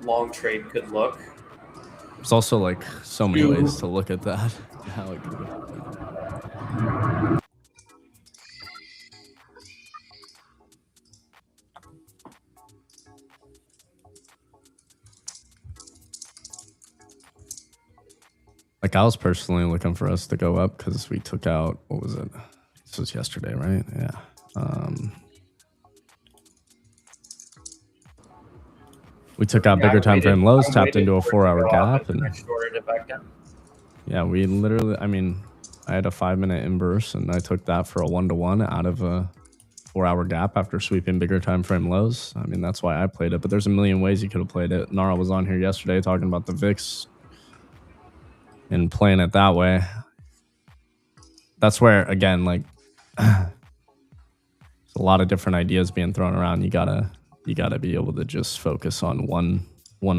long trade could look. There's also like so many ways to look at that. How it could go. Like I was personally looking for us to go up because we took out, what was it? This was yesterday, right? Yeah. We took out bigger time frame lows, tapped into a 4-hour gap, and shorted it back down. Yeah, we literally, I mean, I had a 5-minute inverse and I took that for a 1-to-1 out of a 4-hour gap after sweeping bigger time frame lows. I mean, that's why I played it, but there's a million ways you could have played it. Nara was on here yesterday talking about the VIX and playing it that way. That's where, again, like, there's a lot of different ideas being thrown around. You gotta be able to just focus on one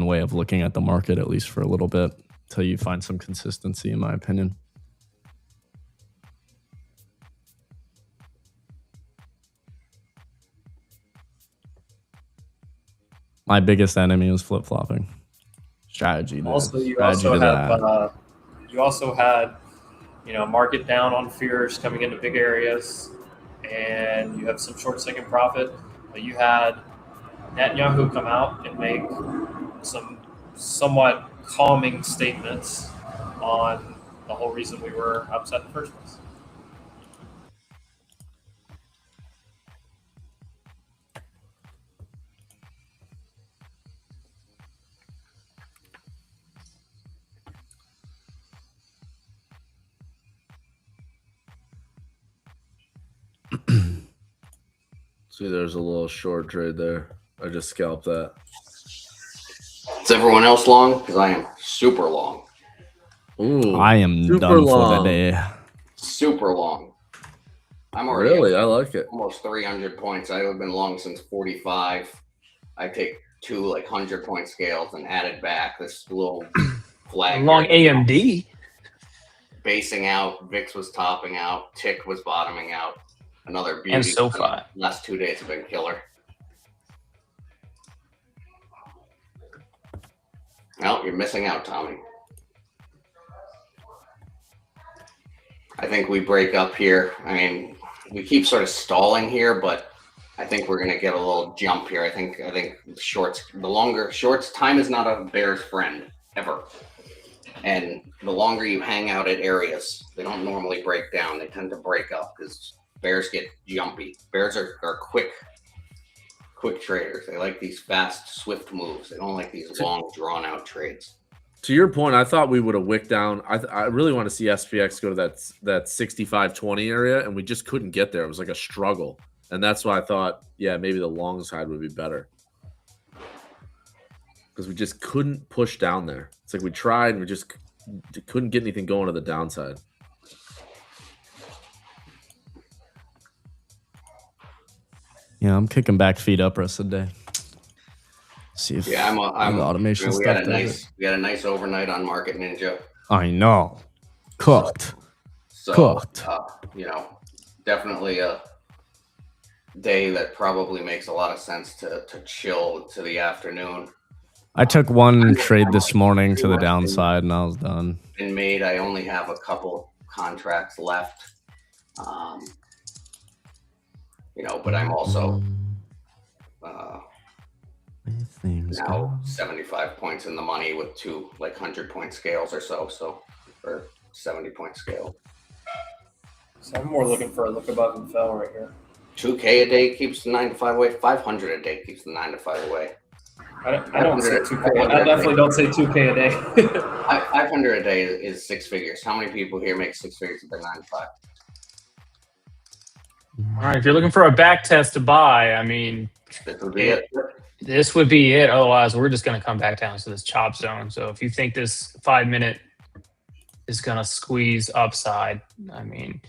way of looking at the market, at least for a little bit, until you find some consistency, in my opinion. My biggest enemy was flip-flopping. Strategy. You also had, market down on fears coming into big areas, and you have some short second profit. But you had Netanyahu come out and make some somewhat calming statements on the whole reason we were upset in the first place. See, there's a little short trade there. I just scalped that. Is everyone else long? Because I am super long. Ooh, I am done for the day. Super long. I'm already really. I like it. Almost 300 points. I have been long since 45. I take 2 like 100-point scales and added back this little flag. Long AMD. Basing out. VIX was topping out. Tick was bottoming out. Another beauty. And SoFi. Last 2 days have been killer. Well, you're missing out, Tommy. I think we break up here. I mean, we keep sort of stalling here, but I think we're going to get a little jump here. I think shorts, time is not a bear's friend ever. And the longer you hang out at areas, they don't normally break down. They tend to break up because bears get jumpy. Bears are quick traders. They like these fast, swift moves. They don't like these long, drawn-out trades. To your point, I thought we would have wicked down. I really want to see SPX go to that 65-20 area, and we just couldn't get there. It was like a struggle. And that's why I thought, yeah, maybe the long side would be better. Because we just couldn't push down there. It's like we tried, and we just couldn't get anything going to the downside. Yeah, I'm kicking back feet up rest of the day. See if I'm the automation we stuff. We had a nice overnight on Market Ninja. I know, cooked. Definitely a day that probably makes a lot of sense to chill to the afternoon. I took one trade this morning to the downside, and I was done. Been made. I only have a couple contracts left. But I'm also now 75 points in the money with 2 like 100-point scales or or 70-point scale. So I'm more looking for a look above and fell right here. 2K a day keeps the 9 to 5 away. 500 a day keeps the 9 to 5 away. I don't say 2K. I definitely don't say 2K a day. 500 a day is 6 figures. How many people here make 6 figures with their 9 to 5? All right, if you're looking for a back test to buy, I mean, this would be it. This would be it. Otherwise, we're just going to come back down to this chop zone. So if you think this 5-minute is going to squeeze upside, I mean,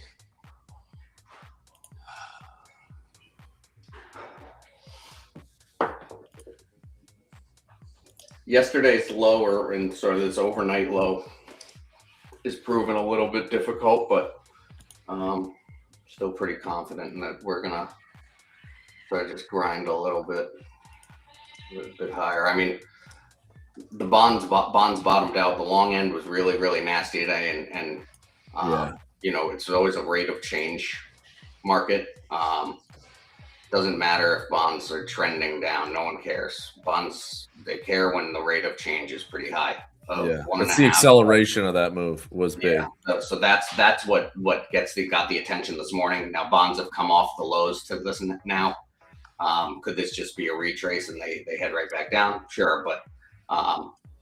yesterday's lower and sort of this overnight low is proven a little bit difficult, but still pretty confident in that we're gonna try to just grind a little bit higher. I mean, the bonds bottomed out. The long end was really, really nasty today, and Yeah. you know, it's always a rate of change market. Doesn't matter if bonds are trending down. No one cares. Bonds, they care when the rate of change is pretty high. Of Yeah. one and It's a the half. acceleration of that move was big. Yeah. So that's what got the attention this morning. Now bonds have come off the lows to this now. Could this just be a retrace and they head right back down? Sure, but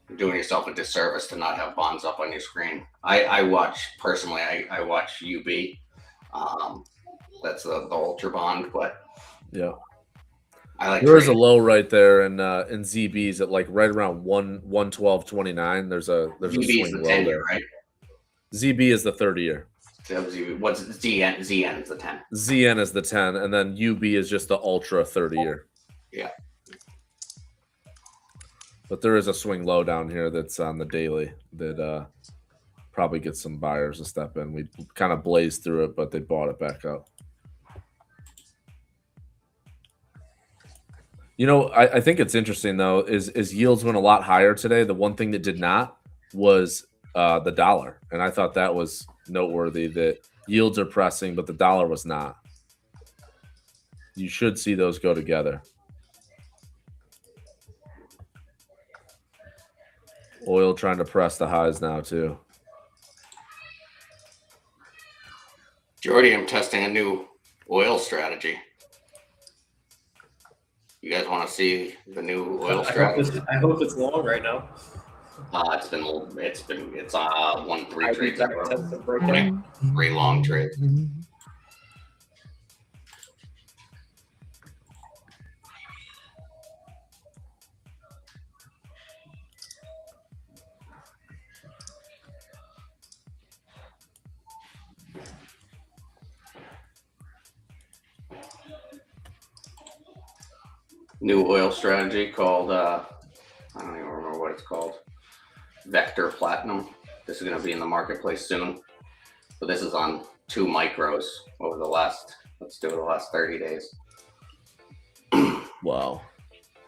you're doing yourself a disservice to not have bonds up on your screen. I watch personally. I watch UB. That's the ultra bond, but Yeah. I like. There is a trading. low right there in ZBs at like right around 112.29. There's a UB is swing the low 10 there. year, right? ZB is the 30-year. What's ZN? ZN is the 10. ZN is the 10, and then UB is just the ultra 30-year. Yeah. But there is a swing low down here that's on the daily that probably gets some buyers to step in. We kind of blazed through it, but they bought it back up. You know, I think it's interesting though. Is yields went a lot higher today. The one thing that did not was the dollar, and I thought that was noteworthy that yields are pressing, but the dollar was not. You should see those go together. Oil trying to press the highs now too. Jordy, I'm testing a new oil strategy. You guys want to see the new oil strategy? I hope it's long right now. It's 1-3 trades. Back test the breakout. Okay. 3 long trades. New oil strategy called I don't even remember what it's called. Vector Platinum. This is going to be in the marketplace soon. So this is on 2 micros over the last 30 days. Wow.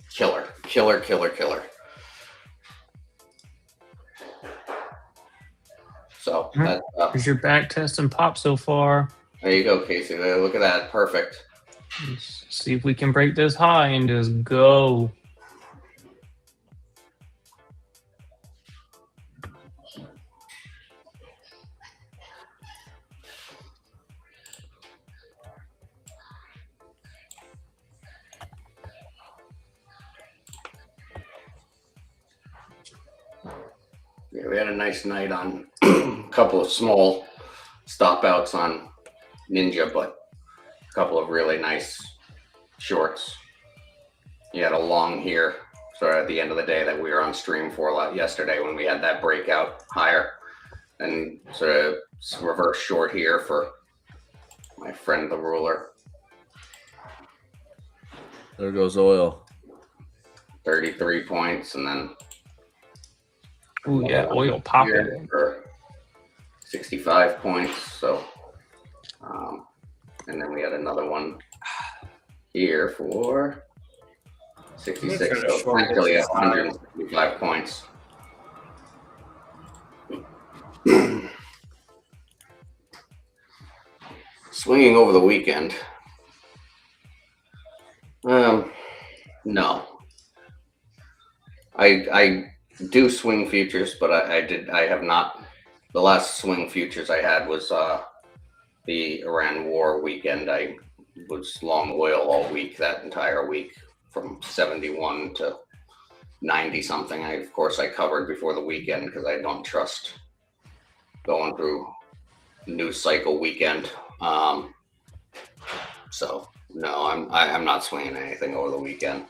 Killer. So that, Here's your back test and pop so far. there you go, Casey. There, look at that. Perfect. Let's see if we can break this high and just go. Yeah, we had a nice night on a couple of small stop outs on Ninja, but a couple of really nice shorts. You had a long here, sort of at the end of the day that we were on stream for a lot yesterday when we had that breakout higher, and sort of reverse short here for my friend the ruler. There goes oil. 33 points, and then Ooh, yeah, oil popping. here for 65 points. So, and then we had another one here for 66. So actually, 165 points. Swinging over the weekend. No. I do swing futures, but I have not. The last swing futures I had was the Iran war weekend. I was long oil all week, that entire week, from 71 to 90 something. Of course I covered before the weekend because I don't trust going through news cycle weekend. So no, I'm not swinging anything over the weekend.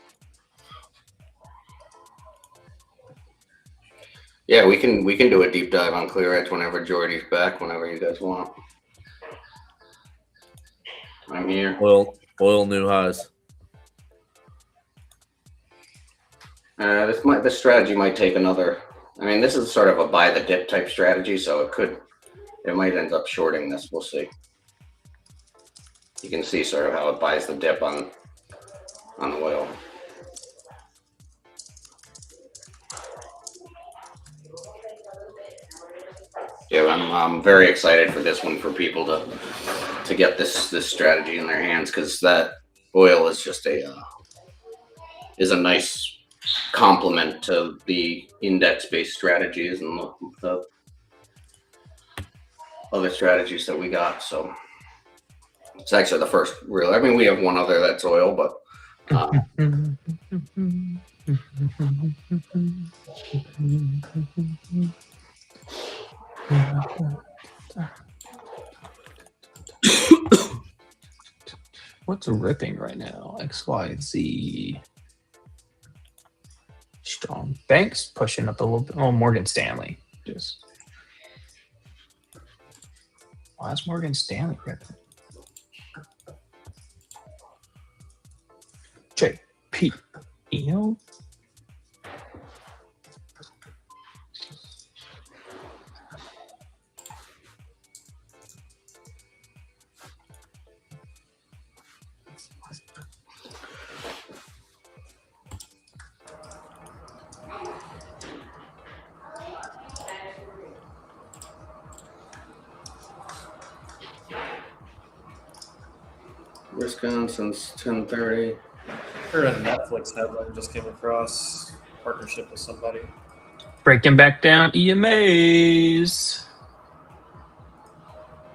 Yeah, we can do a deep dive on Clear Edge whenever Jordy's back, whenever you guys want. I'm here. Oil new highs. This strategy might take another. I mean, this is sort of a buy the dip type strategy, so it might end up shorting this. We'll see. You can see sort of how it buys the dip on oil. Yeah, I'm very excited for this one for people to get this strategy in their hands, because that oil is just is a nice complement to the index-based strategies and the other strategies that we got. So it's actually the first real. I mean, we have one other that's oil, but What's ripping right now? XYZ. Strong banks pushing up a little bit. Oh, Morgan Stanley. Just why is Morgan Stanley ripping? JP. EO. risk on since 10:30. Or a Netflix headline just came across, partnership with somebody. Breaking back down EMAs.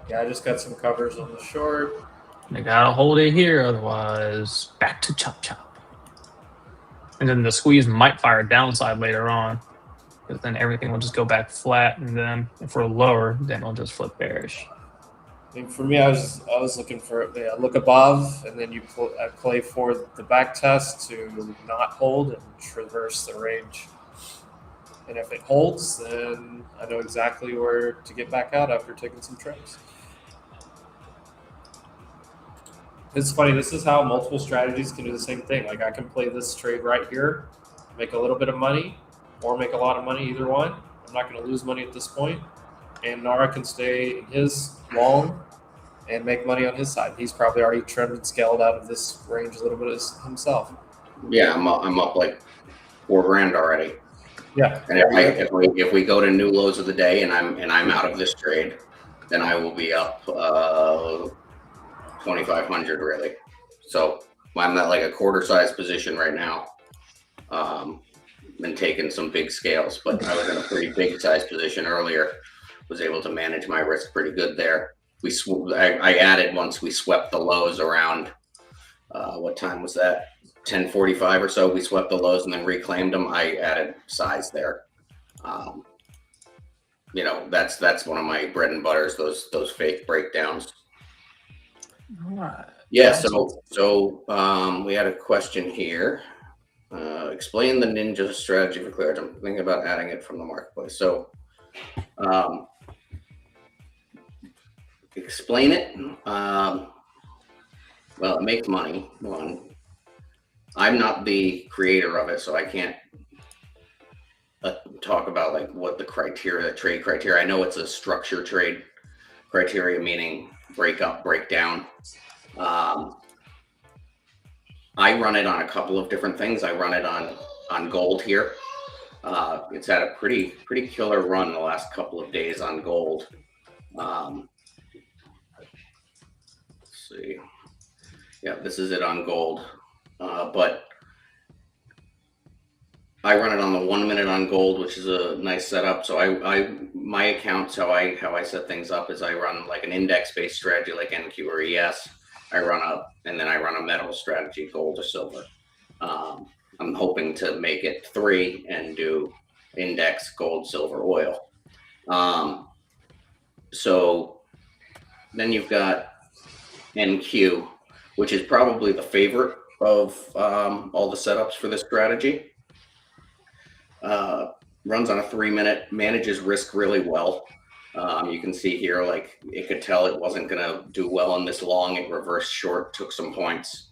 Yeah, I just got some covers on the short. They gotta hold it here, otherwise back to chop chop. And then the squeeze might fire downside later on, because then everything will just go back flat, and then if we're lower, then it'll just flip bearish. I mean, for me, I was looking for look above, and then I play for the back test to not hold and traverse the range. And if it holds, then I know exactly where to get back out after taking some trips. It's funny. This is how multiple strategies can do the same thing. Like I can play this trade right here, make a little bit of money, or make a lot of money. Either one. I'm not going to lose money at this point. And Nara can stay in his long and make money on his side. He's probably already trimmed and scaled out of this range a little bit himself. Yeah, I'm up like $4,000 already. Yeah. And if we go to new lows of the day and I'm out of this trade, then I will be up 2,500 really. So I'm at like a quarter size position right now. Been taking some big scales, but I was in a pretty big size position earlier. Was able to manage my risk pretty good there. I added once we swept the lows around. What time was that? 10:45 or so. We swept the lows and then reclaimed them. I added size there. That's one of my bread and butters. Those fake breakdowns. All right. Yeah. So we had a question here. Explain the ninja strategy for clarity. I'm thinking about adding it from the marketplace. So. Explain it. Well, it makes money. One, I'm not the creator of it, so I can't talk about like what the trade criteria. I know it's a structure trade criteria, meaning break up, break down. I run it on a couple of different things. I run it on gold here. It's had a pretty killer run the last couple of days on gold. See, yeah, this is it on gold, but I run it on the 1 minute on gold, which is a nice setup. So my accounts, how I set things up is I run like an index based strategy like NQ or ES. And then I run a metal strategy, gold or silver. I'm hoping to make it 3 and do index, gold, silver, oil. So then you've got NQ, which is probably the favorite of all the setups for this strategy. Runs on a 3 minute, manages risk really well. You can see here, like it could tell it wasn't going to do well on this long. It reversed short, took some points.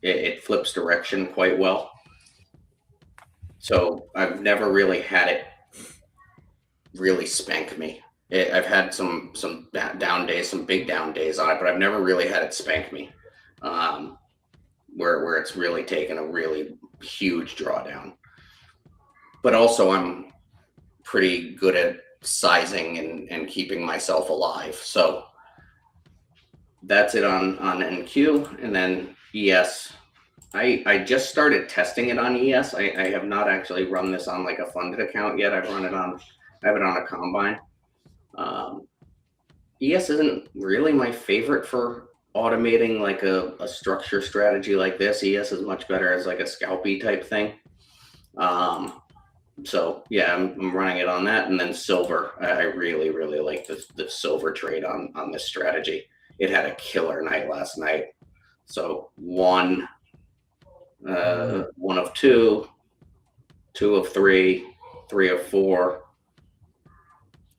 It flips direction quite well. So I've never really had it really spank me. I've had some down days, some big down days on it, but I've never really had it spank me, where it's really taken a really huge drawdown. But also I'm pretty good at sizing and keeping myself alive. So that's it on NQ. And then ES, I just started testing it on ES. I have not actually run this on like a funded account yet. I have it on a combine. ES isn't really my favorite for automating like a structure strategy like this. ES is much better as like a scalpy type thing. So yeah, I'm running it on that. And then silver, I really, really like the silver trade on this strategy. It had a killer night last night. So one of two, two of three, three of four,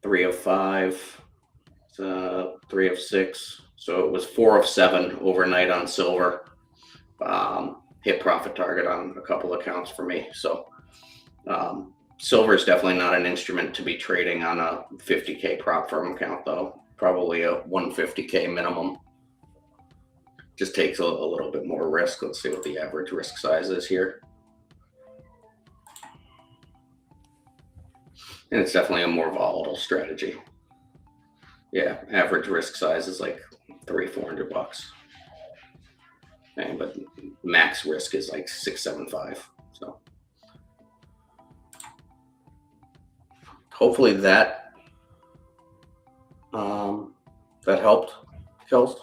three of five, three of six. So it was 4 of 7 overnight on silver. Hit profit target on a couple accounts for me. So silver is definitely not an instrument to be trading on a 50K prop firm account, though. Probably a 150K minimum. Just takes a little bit more risk. Let's see what the average risk size is here. And it's definitely a more volatile strategy. Yeah, average risk size is like $300-400. Okay, but max risk is like 675. So hopefully that that helped, Kels.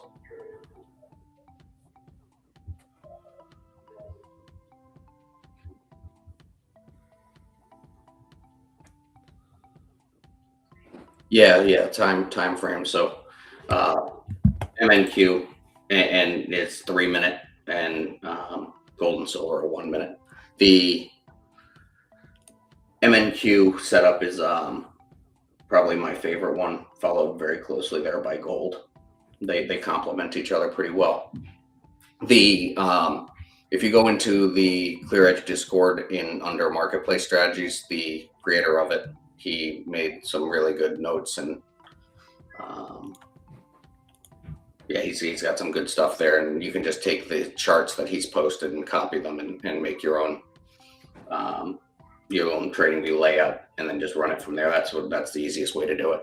Yeah, time frame. So MNQ and it's 3 minute, and gold and silver are 1 minute. The MNQ setup is probably my favorite one, followed very closely there by gold. They complement each other pretty well. The if you go into the ClearEdge Discord under Marketplace Strategies, the creator of it, he made some really good notes, and yeah, he's got some good stuff there, and you can just take the charts that he's posted and copy them and make your own trading view layout, and then just run it from there. That's the easiest way to do it.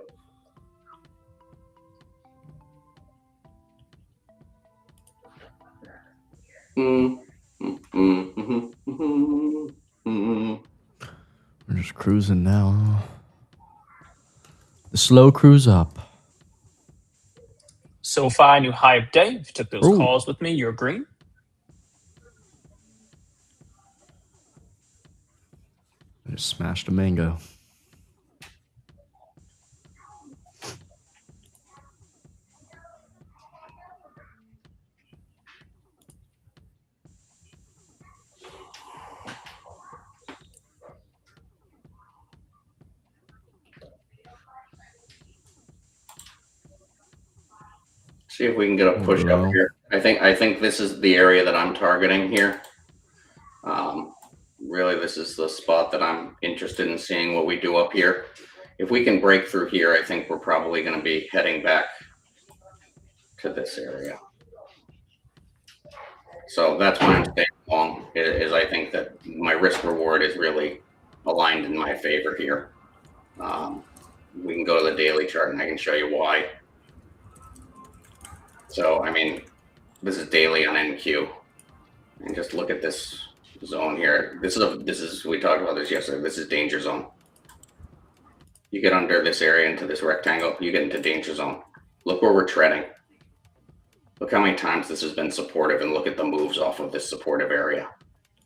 We're just cruising now. The slow cruise up. SoFi, new high of day. If you took those Ooh. calls with me, you're green. I just smashed a mango. See if we can get a push up here. I think this is the area that I'm targeting here. Really, this is the spot that I'm interested in seeing what we do up here. If we can break through here, I think we're probably going to be heading back to this area. So that's why I'm staying long, is I think that my risk reward is really aligned in my favor here. We can go to the daily chart and I can show you why. So, I mean, this is daily on NQ, and just look at this zone here. This is we talked about this yesterday. This is danger zone. You get under this area into this rectangle, you get into danger zone. Look where we're treading. Look how many times this has been supportive, and look at the moves off of this supportive area.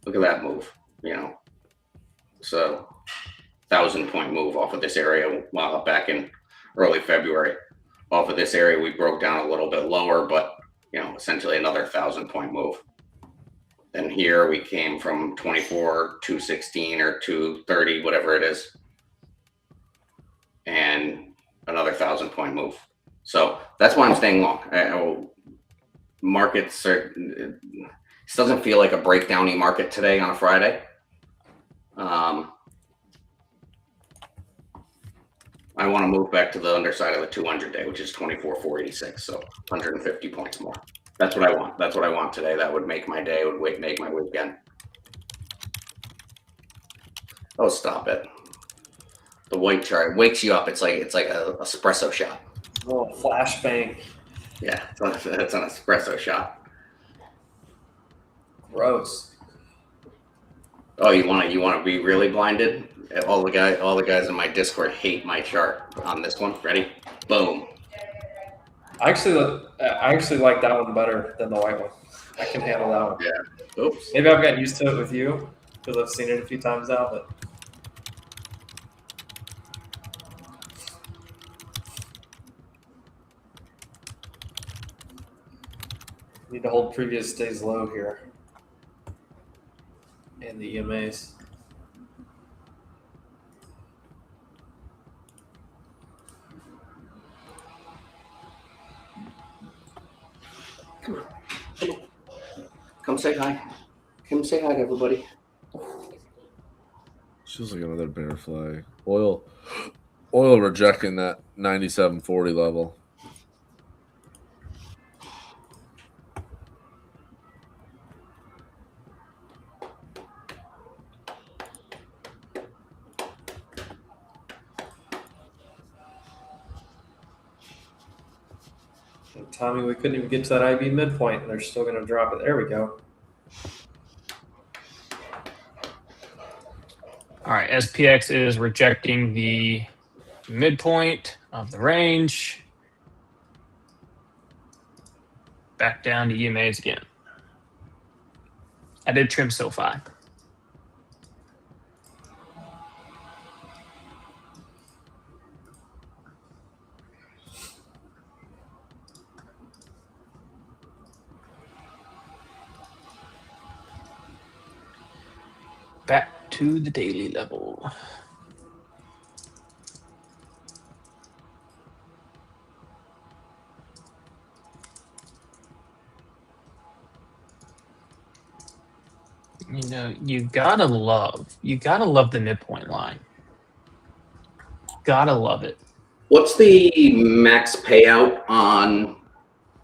Look at that move, It's a 1,000-point move off of this area back in early February. Off of this area, we broke down a little bit lower, but essentially another 1,000-point move. Then here we came from 24, 216 or 230, whatever it is, and another 1,000-point move. So that's why I'm staying long. Markets are. This doesn't feel like a breakdowny market today on a Friday. I want to move back to the underside of the 200-day, which is 24,486, so 150 points more. That's what I want. That's what I want today. That would make my day. Would make my weekend. Oh, stop it! The white chart wakes you up. It's like a espresso shot. Oh, flashbang. Yeah, that's an espresso shot. Gross. Oh, you want to be really blinded? All the guys in my Discord hate my chart on this one. Ready? Boom. I actually like that one better than the white one. I can handle that one. Yeah. Oops. Maybe I've gotten used to it with you because I've seen it a few times now, but need to hold previous days low here. And the EMAs. Come say hi. Come say hi to everybody. Feels like another bear flag. Oil rejecting that 97.40 level. And Tommy, we couldn't even get to that IB midpoint, and they're still going to drop it. There we go. All right, SPX is rejecting the midpoint of the range. Back down to EMAs again. I did trim SoFi. Back to the daily level. You know, you gotta love the midpoint line. Gotta love it. What's the max payout on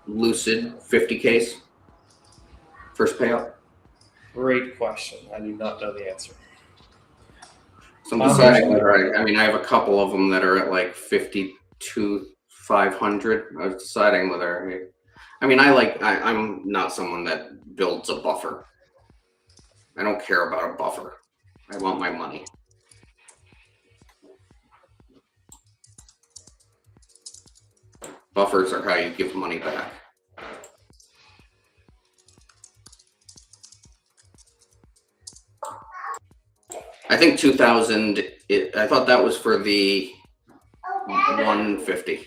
Lucid 50Ks? First payout? Great question. I do not know the answer. So I'm deciding whether I have a couple of them that are at like 52,500. I was deciding whether I'm not someone that builds a buffer. I don't care about a buffer. I want my money. Buffers are how you give money back. I think 2,000. I thought that was for the 150.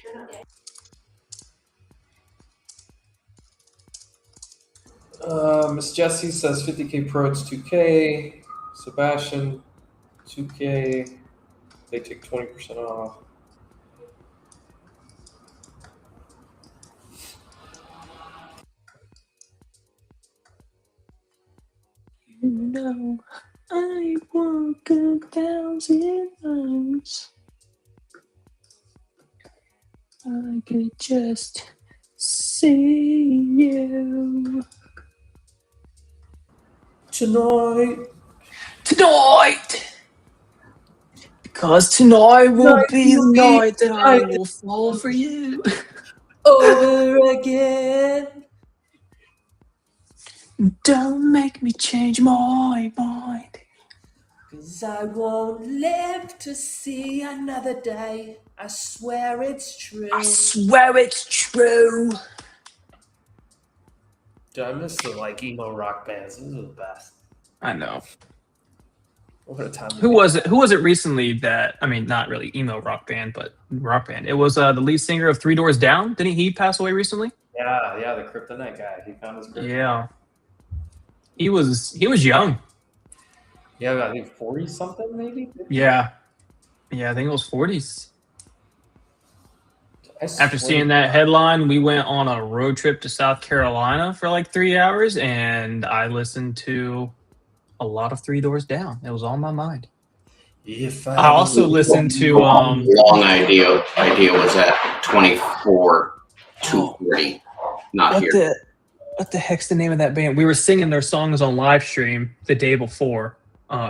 Miss Jessie says 50K Pro, it's 2K. Sebastian, 2K. They take 20% off. You know, I walk 1,000 miles. I could just see you Tonight. Because tonight will be the night that I will fall for you. Over again. Don't make me change my mind. 'Cause I won't live to see another day. I swear it's true. I swear it's true. Dude, I miss the emo rock bands. Those are the best. I know. What a time. Who was it recently that, not really emo rock band, but rock band. It was the lead singer of Three Doors Down. Didn't he pass away recently? Yeah, the Kryptonite guy. He found his kryptonite. Yeah. He was young. Yeah, I think 40 something maybe. Yeah, I think it was 40s. After seeing that headline, we went on a road trip to South Carolina for like 3 hours, and I listened to a lot of Three Doors Down. It was on my mind. I also listened to long idea was at 24,240. Not here. What the heck's the name of that band? We were singing their songs on live stream the day before.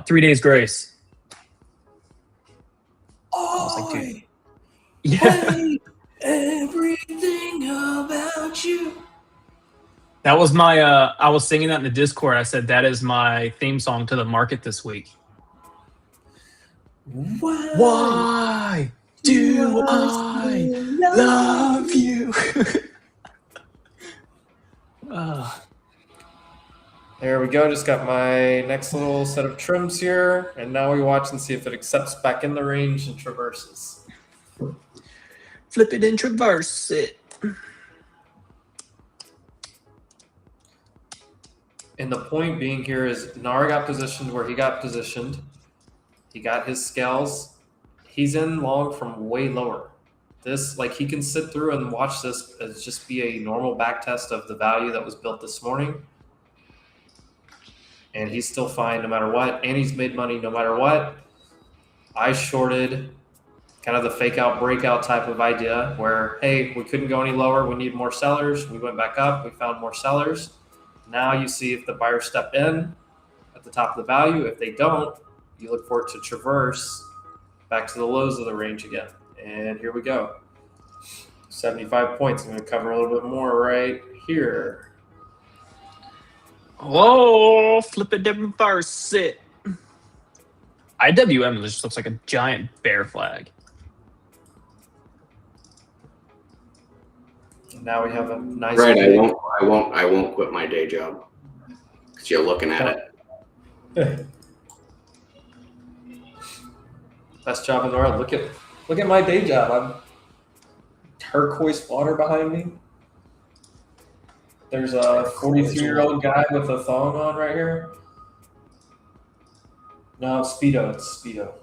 3 Days Grace. was like, dude. I Yeah, hate everything about you. that was my. I was singing that in the Discord. I said that is my theme song to the market this week. Why do I love you? There we go. Just got my next little set of trims here, and now we watch and see if it accepts back in the range and traverses. Flip it and traverse it. And the point being here is Nara got positioned where he got positioned. He got his scales. He's in long from way lower. This, like, he can sit through and watch this as just be a normal back test of the value that was built this morning. And he's still fine no matter what. And he's made money no matter what. I shorted kind of the fake out breakout type of idea where, hey, we couldn't go any lower. We need more sellers. We went back up. We found more sellers. Now you see if the buyers step in at the top of the value. If they don't, you look for it to traverse back to the lows of the range again. And here we go. 75 points. I'm going to cover a little bit more right here. Whoa, flip it and reverse it. IWM just looks like a giant bear flag. And now we have a nice. Right, I won't quit my day job because you're looking at it. Best job in the world. Look at my day job. I'm turquoise water behind me. There's a 42-year-old guy with a thong on right here. No, Speedo. It's Speedo.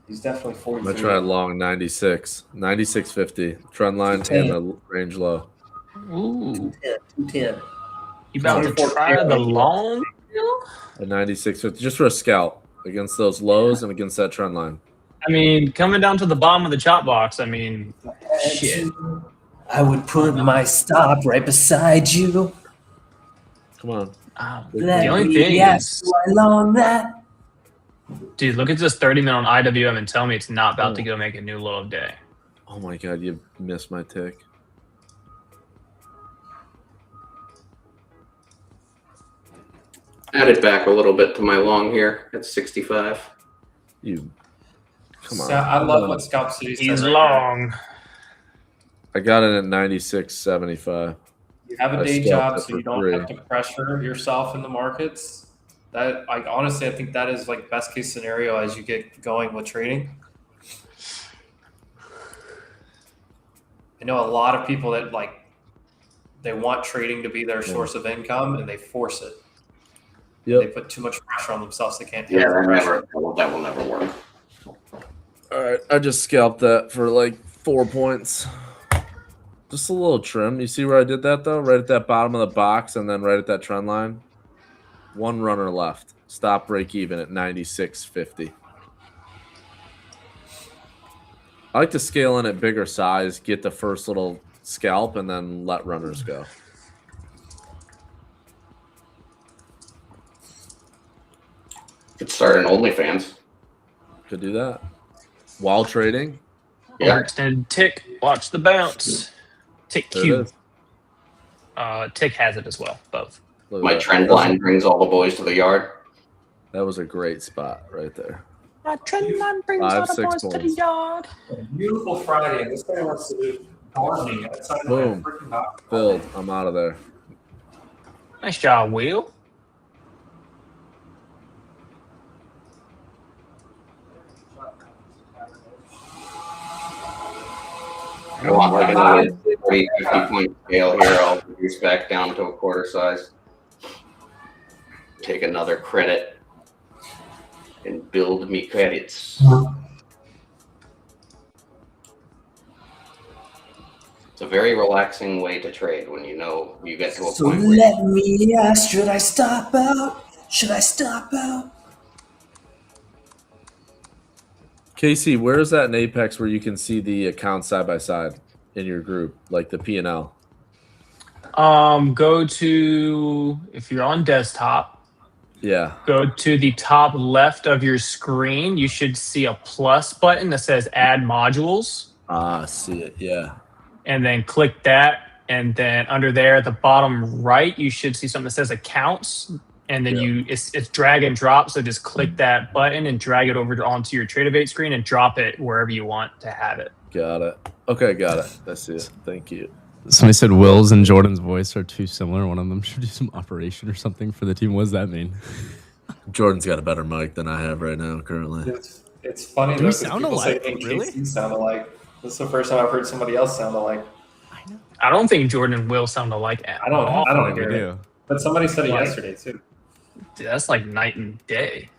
He's definitely 43. I'm gonna try long 96, 96.50 trend line and a range low. Ooh, 210. you about to try the long? A 96.50 just for a scalp against those lows and against that trend line. I mean, coming down to the bottom of the chop box, I mean, shit. I would put my stop right beside you. Come on. Let The only me thing ask is, you along that. dude, look at this 30-minute on IWM and tell me it's not about to go make a new low of day. Oh my god, you missed my tick. Add it back a little bit to my long here at 65. You come on. So I love what Scalp City said. He's right long. I got it at 96.75. there. You have a I day scalped job, it so for you don't free. have to pressure yourself in the markets. That, like, honestly, I think that is like best case scenario as you get going with trading. I know a lot of people that they want trading to be their source of income and they force it. Yep. They put too much pressure on themselves. They can't Yeah, handle the pressure. that will never work. All right, I just scalped that for like 4 points. Just a little trim. You see where I did that though? Right at that bottom of the box and then right at that trend line. One runner left. Stop break even at 96.50. I like to scale in at bigger size, get the first little scalp, and then let runners go. Could start an OnlyFans. Could do that. While trading. Yeah. Overextended tick. Watch the bounce. Tick There it Q. is. Tick has it as well. Both. Look at My that. trend line brings all the boys to the yard. That was a great spot right there. My trend line brings 5, all the 6 boys to the points. yard. Beautiful Friday, and this guy wants to do gardening outside of my Boom. freaking house. Filled. I'm out of there. Nice job, Will. I want like another 40, 50 point scale here. I'll reduce back down to a quarter size. Take another credit and build me credits. It's a very relaxing way to trade when you know you get to a So point where let me ask, should I stop out? Should I stop out? Casey, where is that in Apex where you can see the accounts side by side in your group, like the P&L? Go to, if you're on desktop, Yeah. Go to the top left of your screen. You should see a plus button that says Add Modules, Ah, see it. Yeah. and then click that. And then under there at the bottom right, you should see something that says Accounts. And then Yeah. it's drag and drop. So just click that button and drag it over onto your TradeAvate screen and drop it wherever you want to have it. Got it. Okay, got it. I see it. Thank you. Somebody said Will's and Jordan's voice are too similar. One of them should do some operation or something for the team. What does that mean? Jordan's got a better mic than I have right now currently. It's funny Do though, we 'cause sound people alike? say AKC Really? sound alike. This is the first time I've heard somebody else sound alike. I don't think Jordan and Will sound alike at I don't Like we hear it. do. But somebody said it Like- yesterday too. Dude, that's like night and day.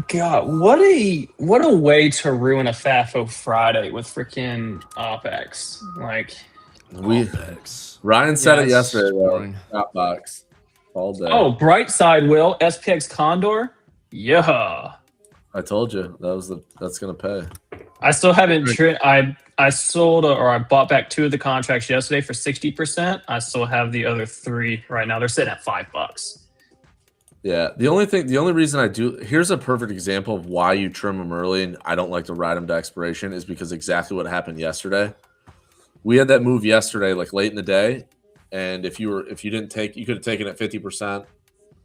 God, what a way to ruin a FAFO Friday with freaking OpEx. Like, Ryan said Yeah, it it's yesterday though. boring. Dropbox all day. oh, bright side, Will, SPX Condor. Yeah. I told you that's gonna pay. I still haven't. I sold or I bought back 2 of the contracts yesterday for 60%. I still have the other 3 right now. They're sitting at $5. Yeah. The only reason I do here's a perfect example of why you trim them early and I don't like to ride them to expiration is because exactly what happened yesterday. We had that move yesterday, like late in the day, and if you didn't take, you could have taken it 50%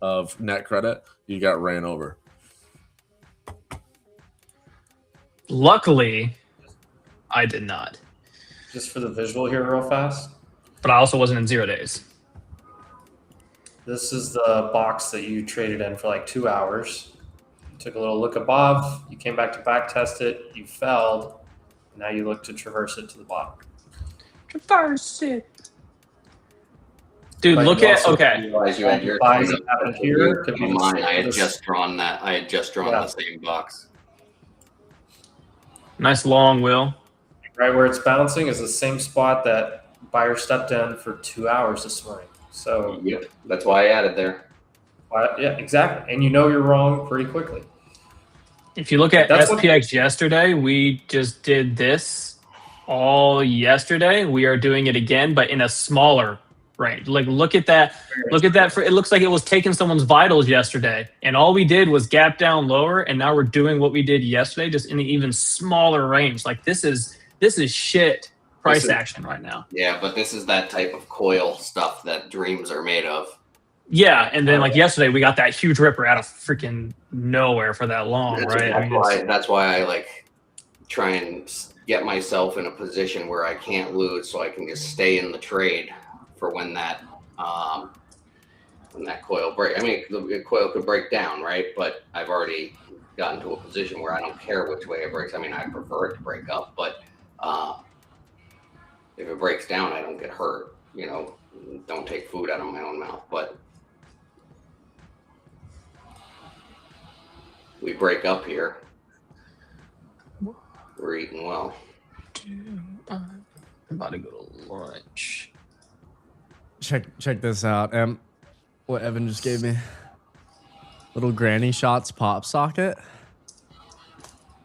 of net credit. You got ran over. Luckily, I did not. Just for the visual here real fast. But I also wasn't in 0 days. This is the box that you traded in for like 2 hours. You took a little look above, you came back to back test it, you failed, and now you look to traverse it to the bottom. Traverse it. Dude, But look you at, also okay. Realize you had your Buys that happened here could be the mine. same I had as- just drawn that. I had just drawn Yeah. the same box. Nice long, Will. Right where it's bouncing is the same spot that buyer stepped in for 2 hours this morning. So, Yep, that's why I added there. yeah, exactly. And you know you're wrong pretty quickly. If you look at That's what- SPX yesterday, we just did this all yesterday. We are doing it again, but in a smaller range. Like, look at that. Look at that. It looks like it was taking someone's vitals yesterday. And all we did was gap down lower. And now we're doing what we did yesterday, just in an even smaller range. Like, this is shit price This is- action right now. Yeah, but this is that type of coil stuff that dreams are made of. Yeah. And then, like, yesterday, we got that huge ripper out of freaking nowhere for that long, That's, right? that's why I like try and get myself in a position where I can't lose, so I can just stay in the trade for when that coil break. I mean, the coil could break down, right? But I've already gotten to a position where I don't care which way it breaks. I mean, I prefer it to break up, but if it breaks down, I don't get hurt. You know, don't take food out of my own mouth. But we break up here. We're eating well. I'm about to go to lunch. Check this out. What Evan just gave me. Little Granny Shots pop socket.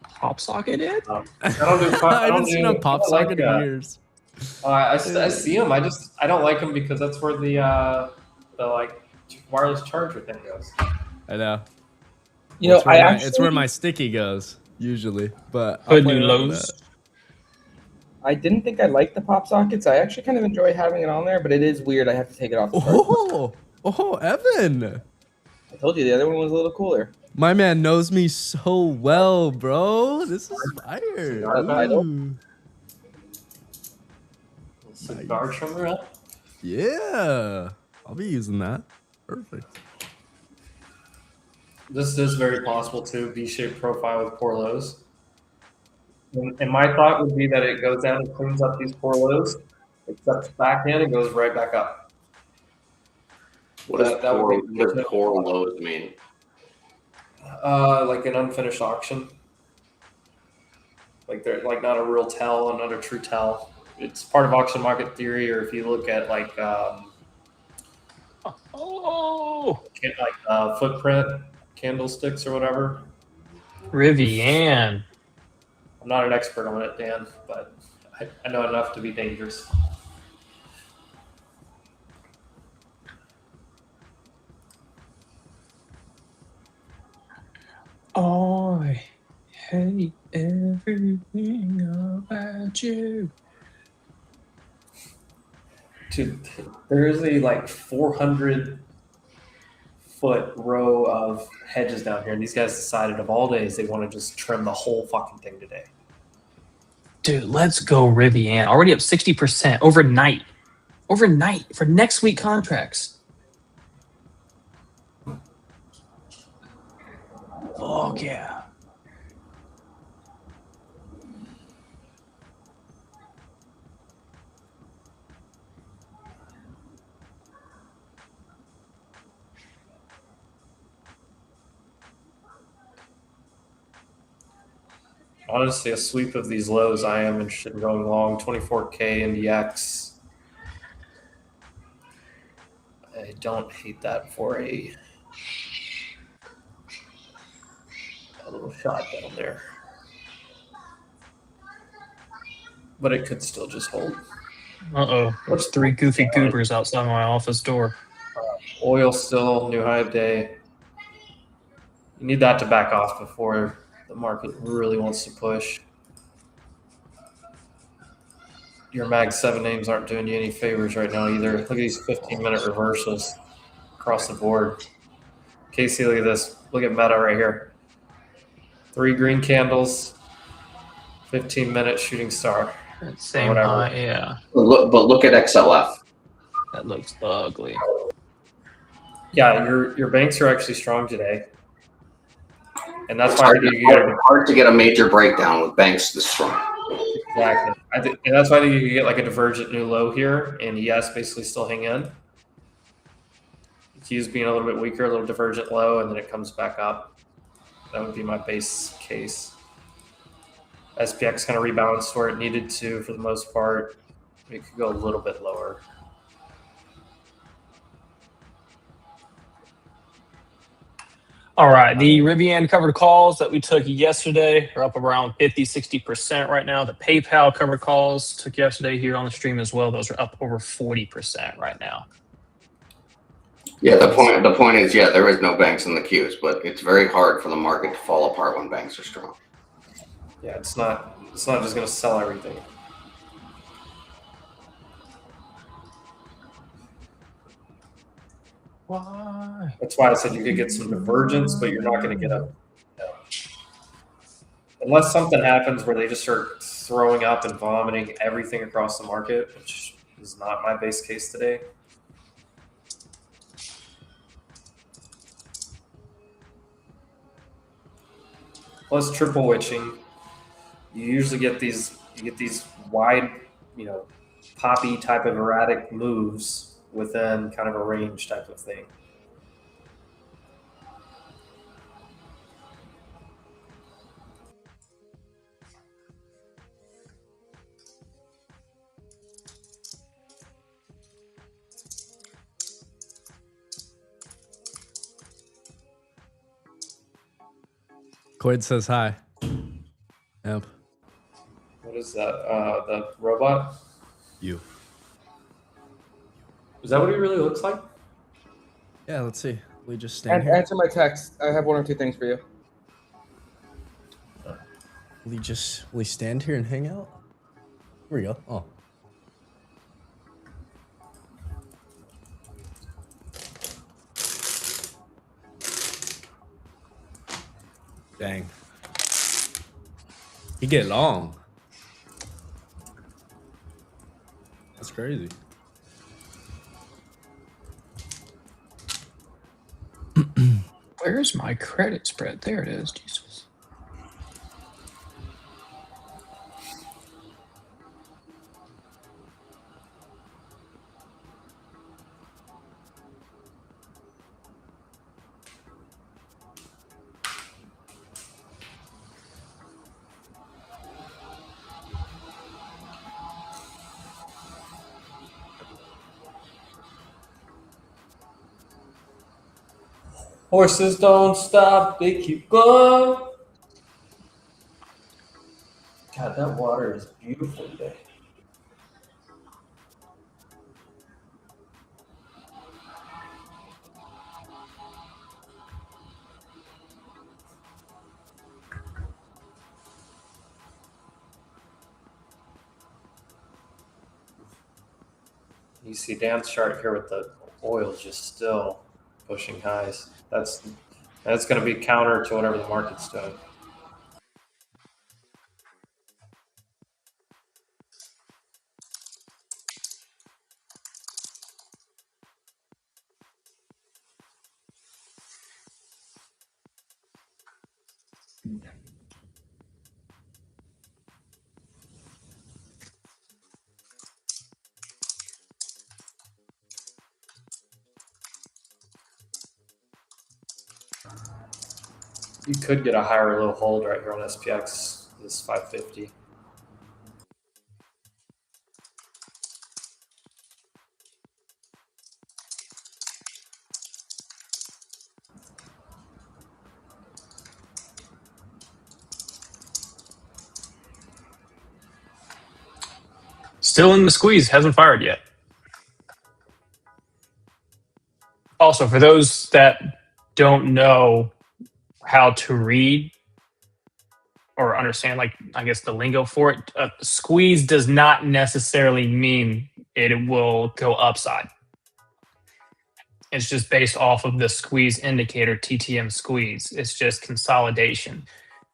Pop socket it? I don't do pop. I haven't seen a pop I don't socket like, in years. I see them. I don't like them because that's where the like wireless charger thing goes. I know. You know, It's where I my- actually, it's where my sticky goes usually, but Hood play new around with lows. that. I didn't think I liked the pop sockets. I actually kind of enjoy having it on there, but it is weird. I have to take it off. The charger. Oh, Evan! I told you the other one was a little cooler. My man knows me so well, bro. This is fire. Ooh. Cigar trimmer. Huh? Yeah, I'll be using that. Perfect. This is very possible too. V-shaped profile with poor lows. And my thought would be that it goes down and cleans up these poor lows, it steps back in and goes right back up. What does That would be- poor lows mean? Like an unfinished auction. Like they're like not a real tell, not a true tell. It's part of auction market theory, or if you look at like Oh, footprint candlesticks or whatever. Rivian. I'm not an expert on it, Dan, but I know enough to be dangerous. Dude, there is a like 400-foot row of hedges down here, and these guys decided of all days they want to just trim the whole fucking thing today. Dude, let's go Rivian. Already up 60% overnight. Overnight for next week contracts. Fuck yeah. Honestly, a sweep of these lows, I am interested in going long. 24K NDX. I don't hate that for a little shot down there. But it could still just hold. Uh-oh. There's 3 goofy goobers outside my office door. Oil still, new high of day. You need that to back off before the market really wants to push. Your Mag 7 names aren't doing you any favors right now either. Look at these 15-minute reversals across the board. Casey, look at this. Look at Meta right here. 3 green candles, 15-minute shooting star. Same whatever. high, yeah. But look at XLF. That looks ugly. Yeah, your banks are actually strong today. And that's It's why I hard, think you get hard to get a major breakdown with banks this strong. exactly. And that's why I think you get like a divergent new low here, and ES basically still hang in. Q's being a little bit weaker, a little divergent low, and then it comes back up. That would be my base case. SPX kind of rebalanced where it needed to for the most part. It could go a little bit lower. All right, the Rivian covered calls that we took yesterday are up around 50-60% right now. The PayPal covered calls took yesterday here on the stream as well. Those are up over 40% right now. Yeah, the point is, yeah, there is no banks in the queues, but it's very hard for the market to fall apart when banks are strong. Yeah, it's not just going to sell everything. Why? That's why I said you could get some divergence, but you're not going to get a unless something happens where they just start throwing up and vomiting everything across the market, which is not my base case today. Plus triple witching, you usually get these wide, poppy type of erratic moves within kind of a range type of thing. Quaid says hi. Yep. What is that? The robot? You. Is that what he really looks like? Yeah, let's see. We just stand And here. answer my text. I have 1 or 2 things for you. We stand here and hang out? Here we go. Oh. Dang. You get long. That's crazy. Where's my credit spread? There it is. Jesus. Horses don't stop, they keep going. God, that water is beautiful today. You see Dan's chart here with the oil just still pushing highs. That's going to be counter to whatever the market's doing. You could get a higher low hold right here on SPX, this 550. Still in the squeeze, hasn't fired yet. Also, for those that don't know how to read or understand, like, I guess the lingo for it, squeeze does not necessarily mean it will go upside. It's just based off of the squeeze indicator, TTM squeeze. It's just consolidation.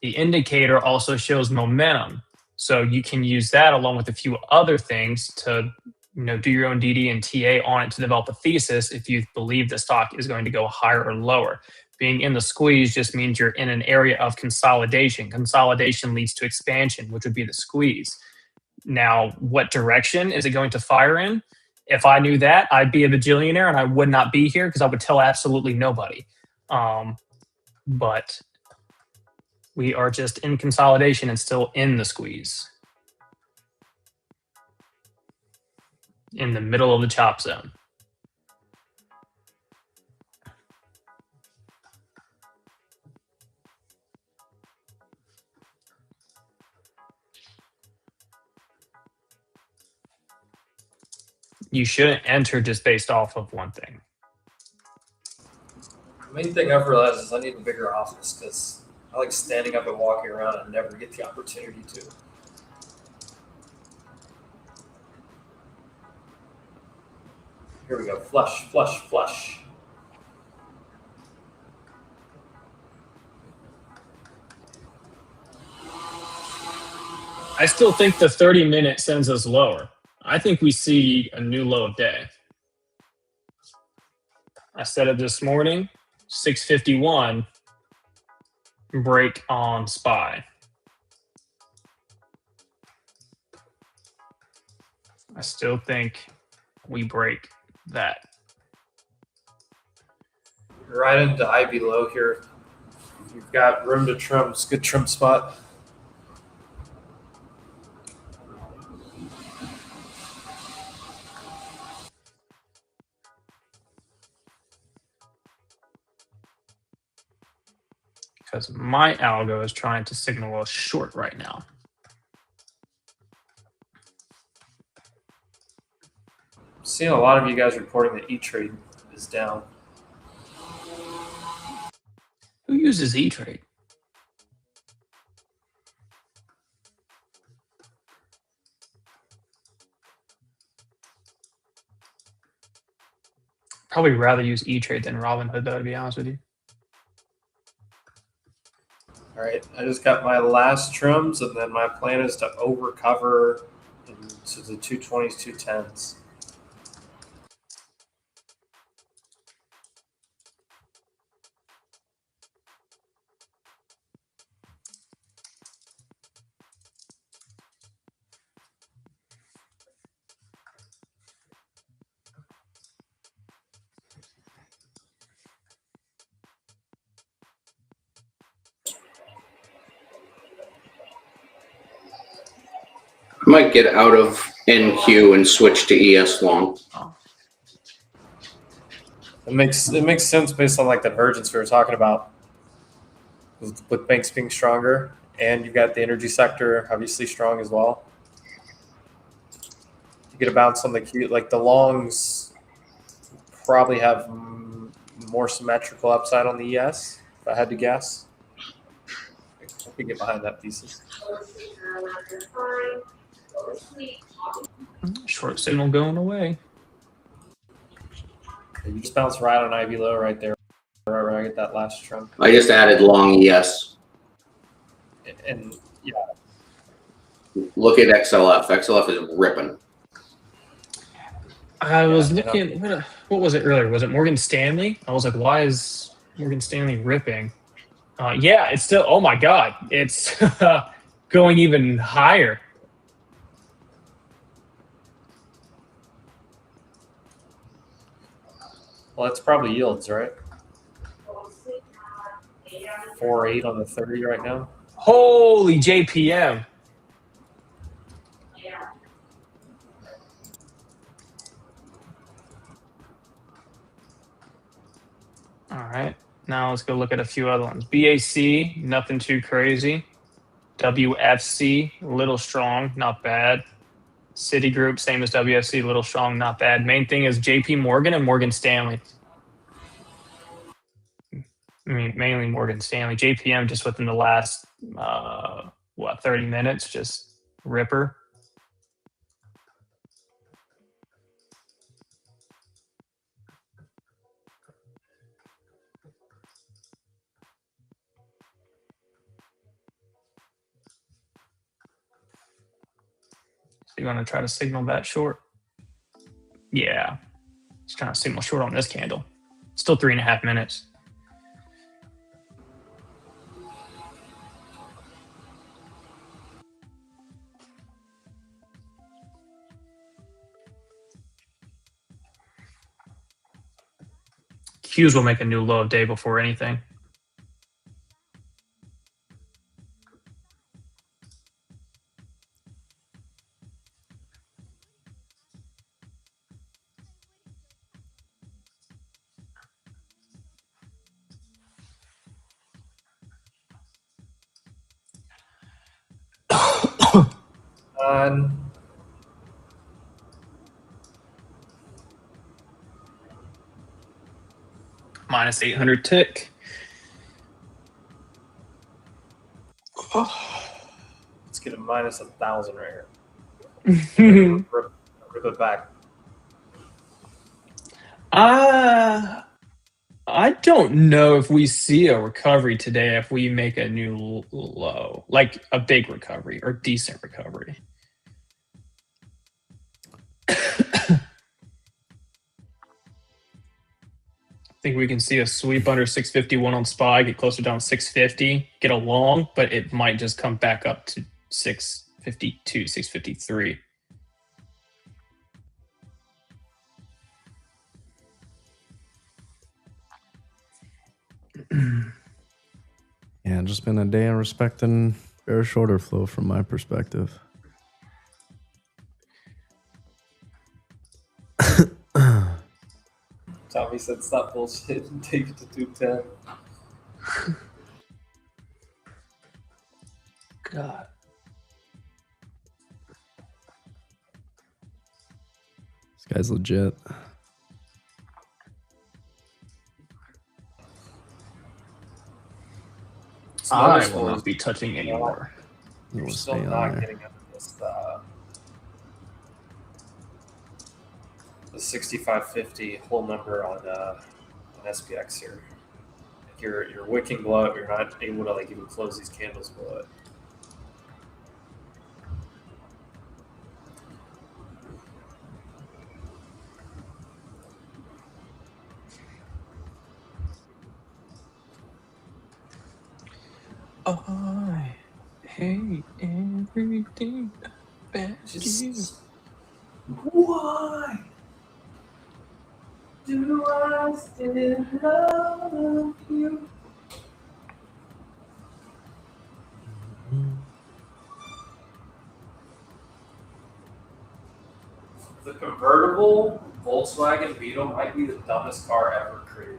The indicator also shows momentum. So you can use that along with a few other things to do your own DD and TA on it to develop a thesis if you believe the stock is going to go higher or lower. Being in the squeeze just means you're in an area of consolidation. Consolidation leads to expansion, which would be the squeeze. Now, what direction is it going to fire in? If I knew that, I'd be a bajillionaire and I would not be here because I would tell absolutely nobody. But we are just in consolidation and still in the squeeze. In the middle of the chop zone. You shouldn't enter just based off of one thing. The main thing I've realized is I need a bigger office because I like standing up and walking around and never get the opportunity to. Here we go. Flush, flush, flush. I still think the 30-minute sends us lower. I think we see a new low of day. I said it this morning, 651, break on SPY. I still think we break that. Right into IB low here. You've got room to trim. It's a good trim spot. Because my algo is trying to signal a short right now. Seeing a lot of you guys reporting that E-Trade is down. Who uses E-Trade? Probably rather use E-Trade than Robinhood, though, to be honest with you. All right, I just got my last trims, and then my plan is to overcover into the 220s, 210s. I might get out of NQ and switch to ES long. It makes sense based on like the divergence we were talking about with banks being stronger, and you've got the energy sector obviously strong as well. You get a bounce on the Q, like the longs probably have more symmetrical upside on the ES, if I had to guess. I could get behind that thesis. Short signal going away. You just bounce right on Ivy Low right there, right where I get that last trunk. I just added long ES. And yeah, Look at XLF. XLF is ripping. I was Yeah, looking. What was it earlier? Was it Morgan Stanley? I was like, why is Morgan Stanley ripping? Yeah, it's still. Oh my God, it's going even higher. well, that's probably yields, right? 4.8 on the 30 right now. Holy JPM. All right. Now let's go look at a few other ones. BAC, nothing too crazy. WFC, little strong, not bad. Citigroup, same as WFC, little strong, not bad. Main thing is JP Morgan and Morgan Stanley. I mean, mainly Morgan Stanley. JPM just within the last, 30 minutes, just ripper. So you want to try to signal that short? Yeah. Just trying to signal short on this candle. Still 3.5 minutes. Qs will make a new low of day before anything. Minus 800 tick. Let's get a minus 1,000 right here. Rip it back. I don't know if we see a recovery today if we make a new low, like a big recovery or decent recovery. I think we can see a sweep under 651 on SPY, get closer down 650, get a long, but it might just come back up to 652, 653. Yeah, just been a day of respecting bear shorter flow from my perspective. Tommy said stop bullshit and take it to 210. God. This guy's legit. I will not be touching anymore. We'll You're stay still on not there. getting under this the 6550 whole number on SPX here. Like you're wicking below it, but you're not able to like even close these candles below it. I hate everything about you. Why do I still love you? The convertible Volkswagen Beetle might be the dumbest car ever created.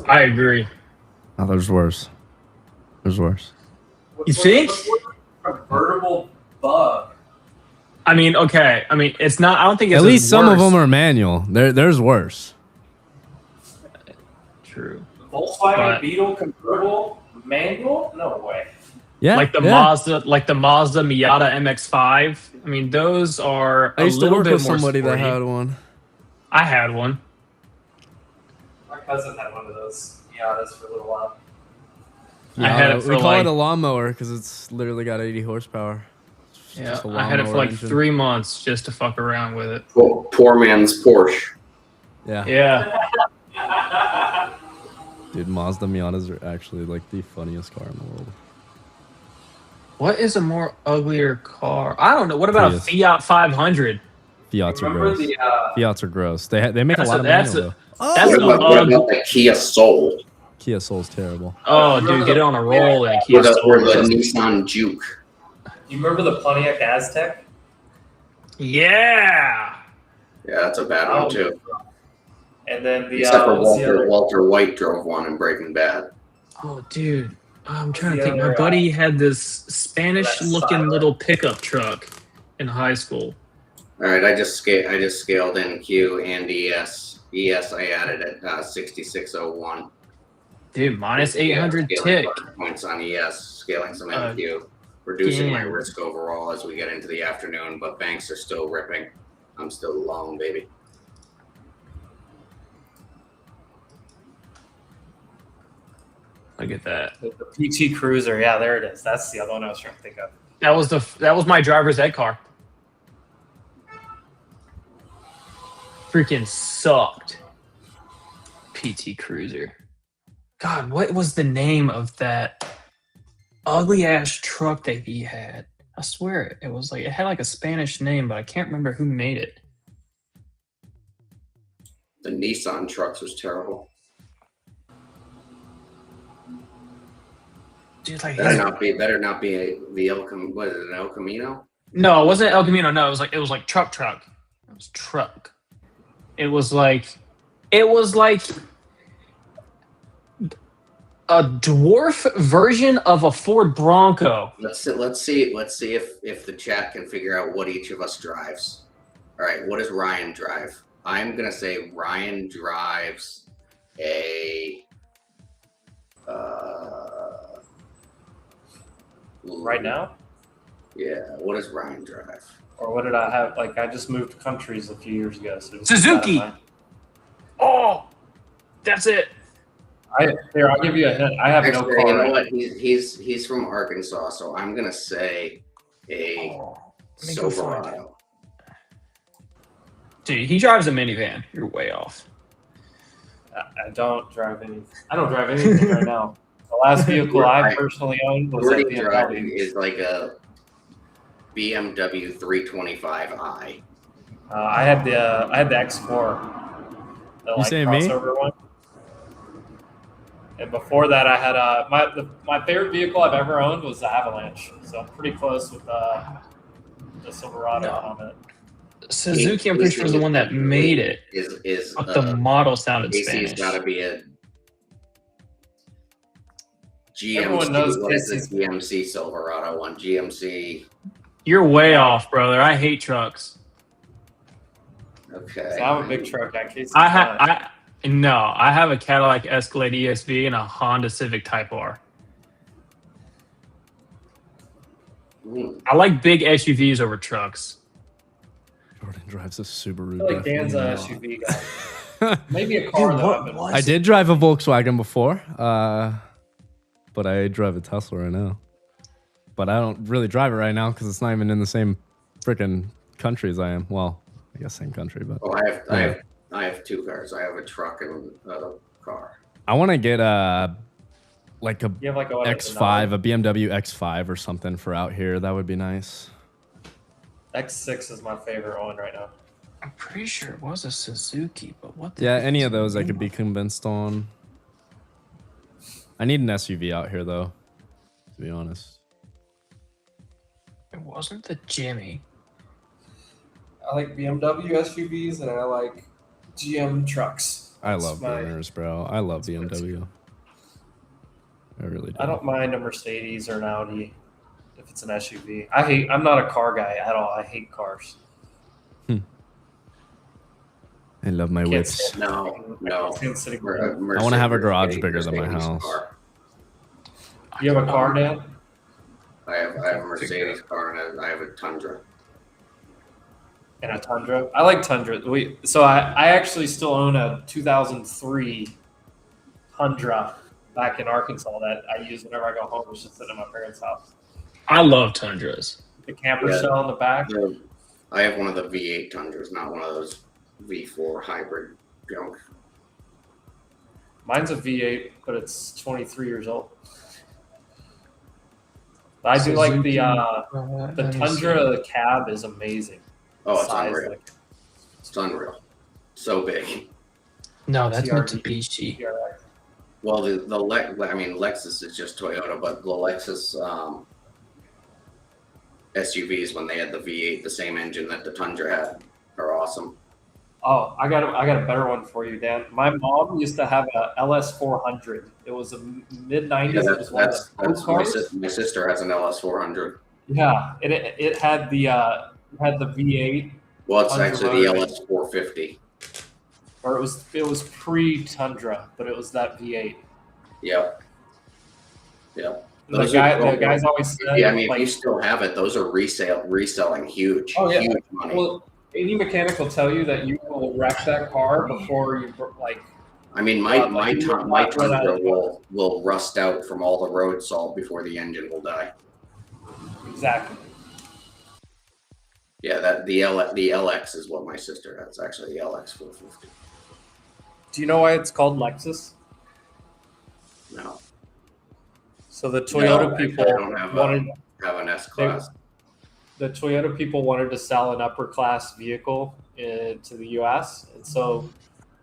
I agree. Oh, there's worse. There's worse. You think? Convertible bug. I mean, okay. I mean, it's not. I don't think it's At least some of worse. them are manual. There's worse. True. Volkswagen But- Beetle convertible manual? No way. Yeah, like the Mazda Miata MX-5. I mean, those are I a used to little work bit with more somebody that sporty. had one. I had one. My cousin had one of those Miatas for a little while. I had it for we call like it a lawnmower because it's literally got 80 horsepower. It's yeah, just a I had it for lawnmower like engine. 3 months just to fuck around with it. Poor man's Porsche. Yeah. Yeah. Dude, Mazda Miatas are actually like the funniest car in the world. What is a more uglier car? I don't know. What about Prius. a Fiat 500? Fiats are Remember gross. the Fiats are gross. They make a That's lot a- of that's manual a- though. That's What an about ugly. the Kia Soul Kia Soul's terrible. Oh, dude, get it on a roll and a Kia or the Soul. Nissan Juke? You remember the Pontiac Aztec? Yeah. Yeah, that's a bad one too. And then the Except for what's the other? Walter White drove one in Breaking Bad. Oh, dude. I'm trying to the think. My other, buddy had this Spanish-looking Silent. little pickup truck in high school. All right, I just scaled in Q and ES. ES I added at 6601. Dude, minus 800 Scaling tick. points on ES, scaling some NQ, reducing my damn. risk overall as we get into the afternoon. But banks are still ripping. I'm still long, baby. Look at that. The PT Cruiser. Yeah, there it is. That's the other one I was trying to think of. That was my driver's ed car. Freaking sucked. PT Cruiser. God, what was the name of that ugly ass truck that he had? I swear it was like it had like a Spanish name, but I can't remember who made it. The Nissan trucks was terrible. Dude, like Better not be the what is it, an El Camino? no, it wasn't El Camino. No, it was like truck. It was truck. It was like a dwarf version of a Ford Bronco. Let's see if the chat can figure out what each of us drives. All right, what does Ryan drive? I'm gonna say Ryan drives a Right now? Yeah, what does Ryan drive? Or what did I have? Like, I just moved countries a few years ago. So it was Suzuki! out of Oh, that's it. Here, I'll give you a hint. I have Actually, no car. you know right what? He's from Arkansas, so I'm gonna say a Let me go find Silverado. Dude, he drives a minivan. You're way off. I don't drive any. I don't drive anything right now. The last vehicle I personally owned was a Already driving BMW. is like a BMW 325i. I had the X4. The You saying me? crossover one. And before that, I had my favorite vehicle I've ever owned was the Avalanche. So I'm pretty close with the Silverado No. on it. Suzuki, I'm pretty sure, is the one that made it. Is But the model sounded Casey's Spanish. got to be a GMC. Everyone knows what is the Casey's- GMC Silverado one? GMC. You're way off, brother. I hate trucks. Okay. So I'm a big truck guy. Casey's I not. have a Cadillac Escalade ESV and a Honda Civic Type R. I like big SUVs over trucks. Jordan drives a Subaru. I feel like Dan's a definitely SUV guy. Maybe a car though. I've been- what? I did drive a Volkswagen before, but I drive a Tesla right now. But I don't really drive it right now because it's not even in the same freaking country as I am. Well, I guess same country, but Oh, I have two cars. I have a truck and a car. I want to get like a You have like a what, X5, a BMW X5 or something for out here. That would be nice. X6 is my favorite one right now. I'm pretty sure it was a Suzuki, but what the Yeah, heck any is of the those I name could be of- convinced on. I need an SUV out here though, to be honest. It wasn't the Jimmy. I like BMW SUVs and I like GM trucks. I That's love my- Burners, bro. I love that's what it's- BMW. I really do. I don't mind a Mercedes or an Audi if it's an SUV. I'm not a car guy at all. I hate cars. I love my Can't whips. stand- No. I can't sitting Mer- there. I wanna have a Mercedes- garage bigger than my Mercedes house. car. You have a car, Dan? I have a Mercedes car and I have a Tundra. And a Tundra. I like Tundra. I actually still own a 2003 Tundra back in Arkansas that I use whenever I go home. It's just sitting at my parents' house. I love Tundras. The camper Yeah. shell on the back. I have one of the V8 Tundras, not one of those V4 hybrid junk. Mine's a V8, but it's 23 years old. But I do like the Tundra. The cab is amazing. Oh, it's Size, unreal. like, It's unreal. So big. No, that's TRD. Mitsubishi. TRX. Well, Lexus is just Toyota, but the Lexus SUVs, when they had the V8, the same engine that the Tundra had, are awesome. Oh, I got a better one for you, Dan. My mom used to have a LS400. It was a mid '90s. Yeah, it was one of the that's cars. my sister has an LS400. Yeah, it had the V8, Well, it's Tundra actually the motor. LS450. or it was pre Tundra, but it was that V8. Yep. Yep. The Those guys always said, Yeah, I mean, like, if you still have it, those are reselling huge, Oh, yeah. huge money. well, any mechanic will tell you that you will wreck that car before you like. I mean, my like, you will my not run out Tundra of- will rust out from all the road salt before the engine will die. Exactly. Yeah, that the LX is what my sister has. Actually, the LX 450. Do you know why it's called Lexus? No, So the Toyota actually, people I don't have wanted have an S class. the Toyota people wanted to sell an upper class vehicle to the U.S. and so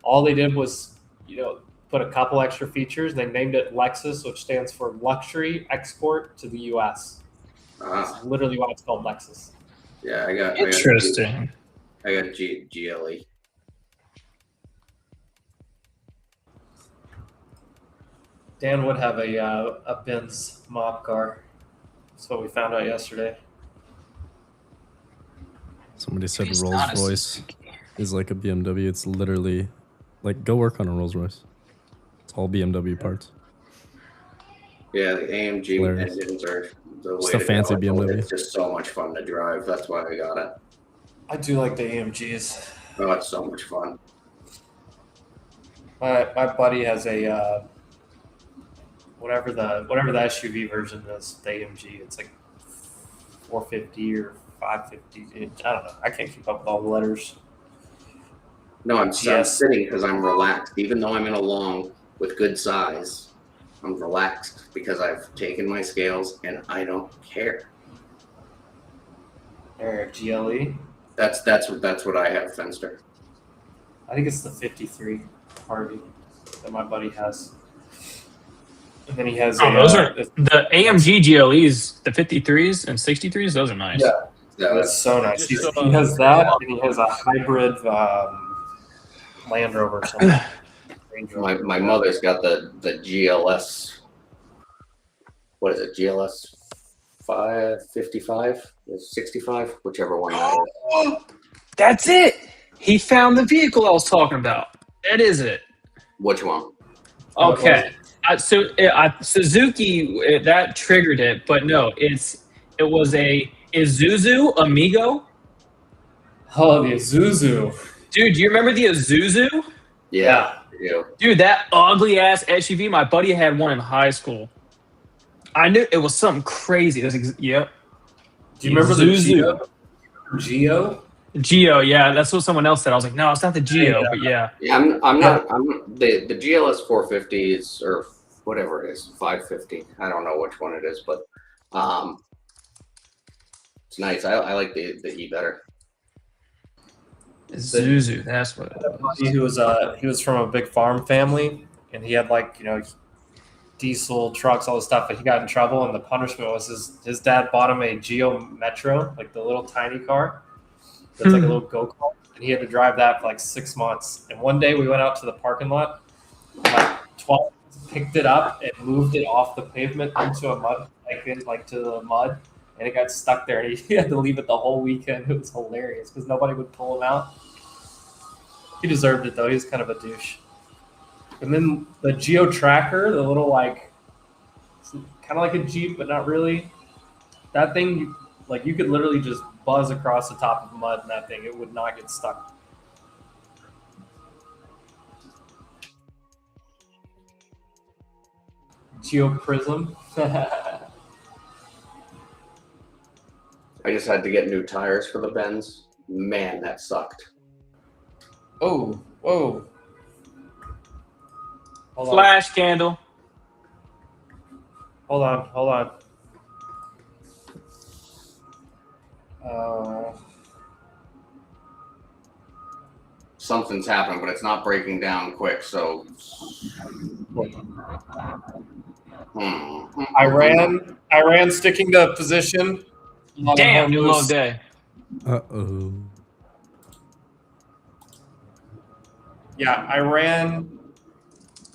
all they did was put a couple extra features. They named it Lexus, which stands for Luxury Export to the U.S. That's literally why it's called Lexus. Yeah, I got Interesting. GLE. Dan would have a Benz mob car. That's what we found out yesterday. Somebody said He's Rolls not a Royce Suzuki. is like a BMW. It's literally like go work on a Rolls Royce. It's all BMW parts. Yeah, the AMG Hilarious. engines are the way Just a to fancy go. BMW. It's just so much fun to drive. That's why I got it. I do like the AMGs. Oh, it's so much fun. My buddy has a whatever the SUV version is, the AMG. It's like 450 or 550. I don't know. I can't keep up with all the letters. No, I'm Yes. sitting because I'm relaxed. Even though I'm in a long with good size, I'm relaxed because I've taken my scales and I don't care. Or GLE. That's what I have, Fenster. I think it's the 53 Harvey that my buddy has. And then he has Those are the AMG GLEs, the 53s and 63s. Those are nice. Yeah. Yeah, That's so nice. Just so, He has that, and he has a hybrid Land Rover or something. Range Rover. my mother's got the GLS. What is it? GLS 555, 65, whichever one that is. That's it. He found the vehicle I was talking about. That is it. Which one? Okay. Suzuki, that triggered it, but no, it was a Isuzu Amigo. Oh, the Isuzu. Dude, do you remember the Isuzu? Yeah. Yeah. Dude, that ugly ass SUV. My buddy had one in high school. I knew it was something crazy. Yep. Do you remember the Isuzu. Geo? Geo, yeah, that's what someone else said. I was like, no, it's not the Geo, but yeah. Yeah, I'm not the GLS 450s or whatever it is, 550. I don't know which one it is, but it's nice. I like the E better. Isuzu, that's what it was. He was from a big farm family, and he had diesel trucks, all this stuff, but he got in trouble, and the punishment was his dad bought him a Geo Metro, like the little tiny car that's like a little go-kart, and he had to drive that for like 6 months. And one day we went out to the parking lot, and like 12 picked it up and moved it off the pavement into a mud, to the mud, and it got stuck there, and he had to leave it the whole weekend. It was hilarious because nobody would pull him out. He deserved it though. He was kind of a douche. And then the Geo Tracker, the little kind of like a Jeep, but not really. That thing, like you could literally just buzz across the top of mud in that thing. It would not get stuck. Geoprism. I just had to get new tires for the Benz. Man, that sucked. Oh, whoa. Hold on. Flash candle. Hold on. Something's happening, but it's not breaking down quick. So, I ran sticking to position. Damn, new low day. Uh-oh. Yeah, I ran.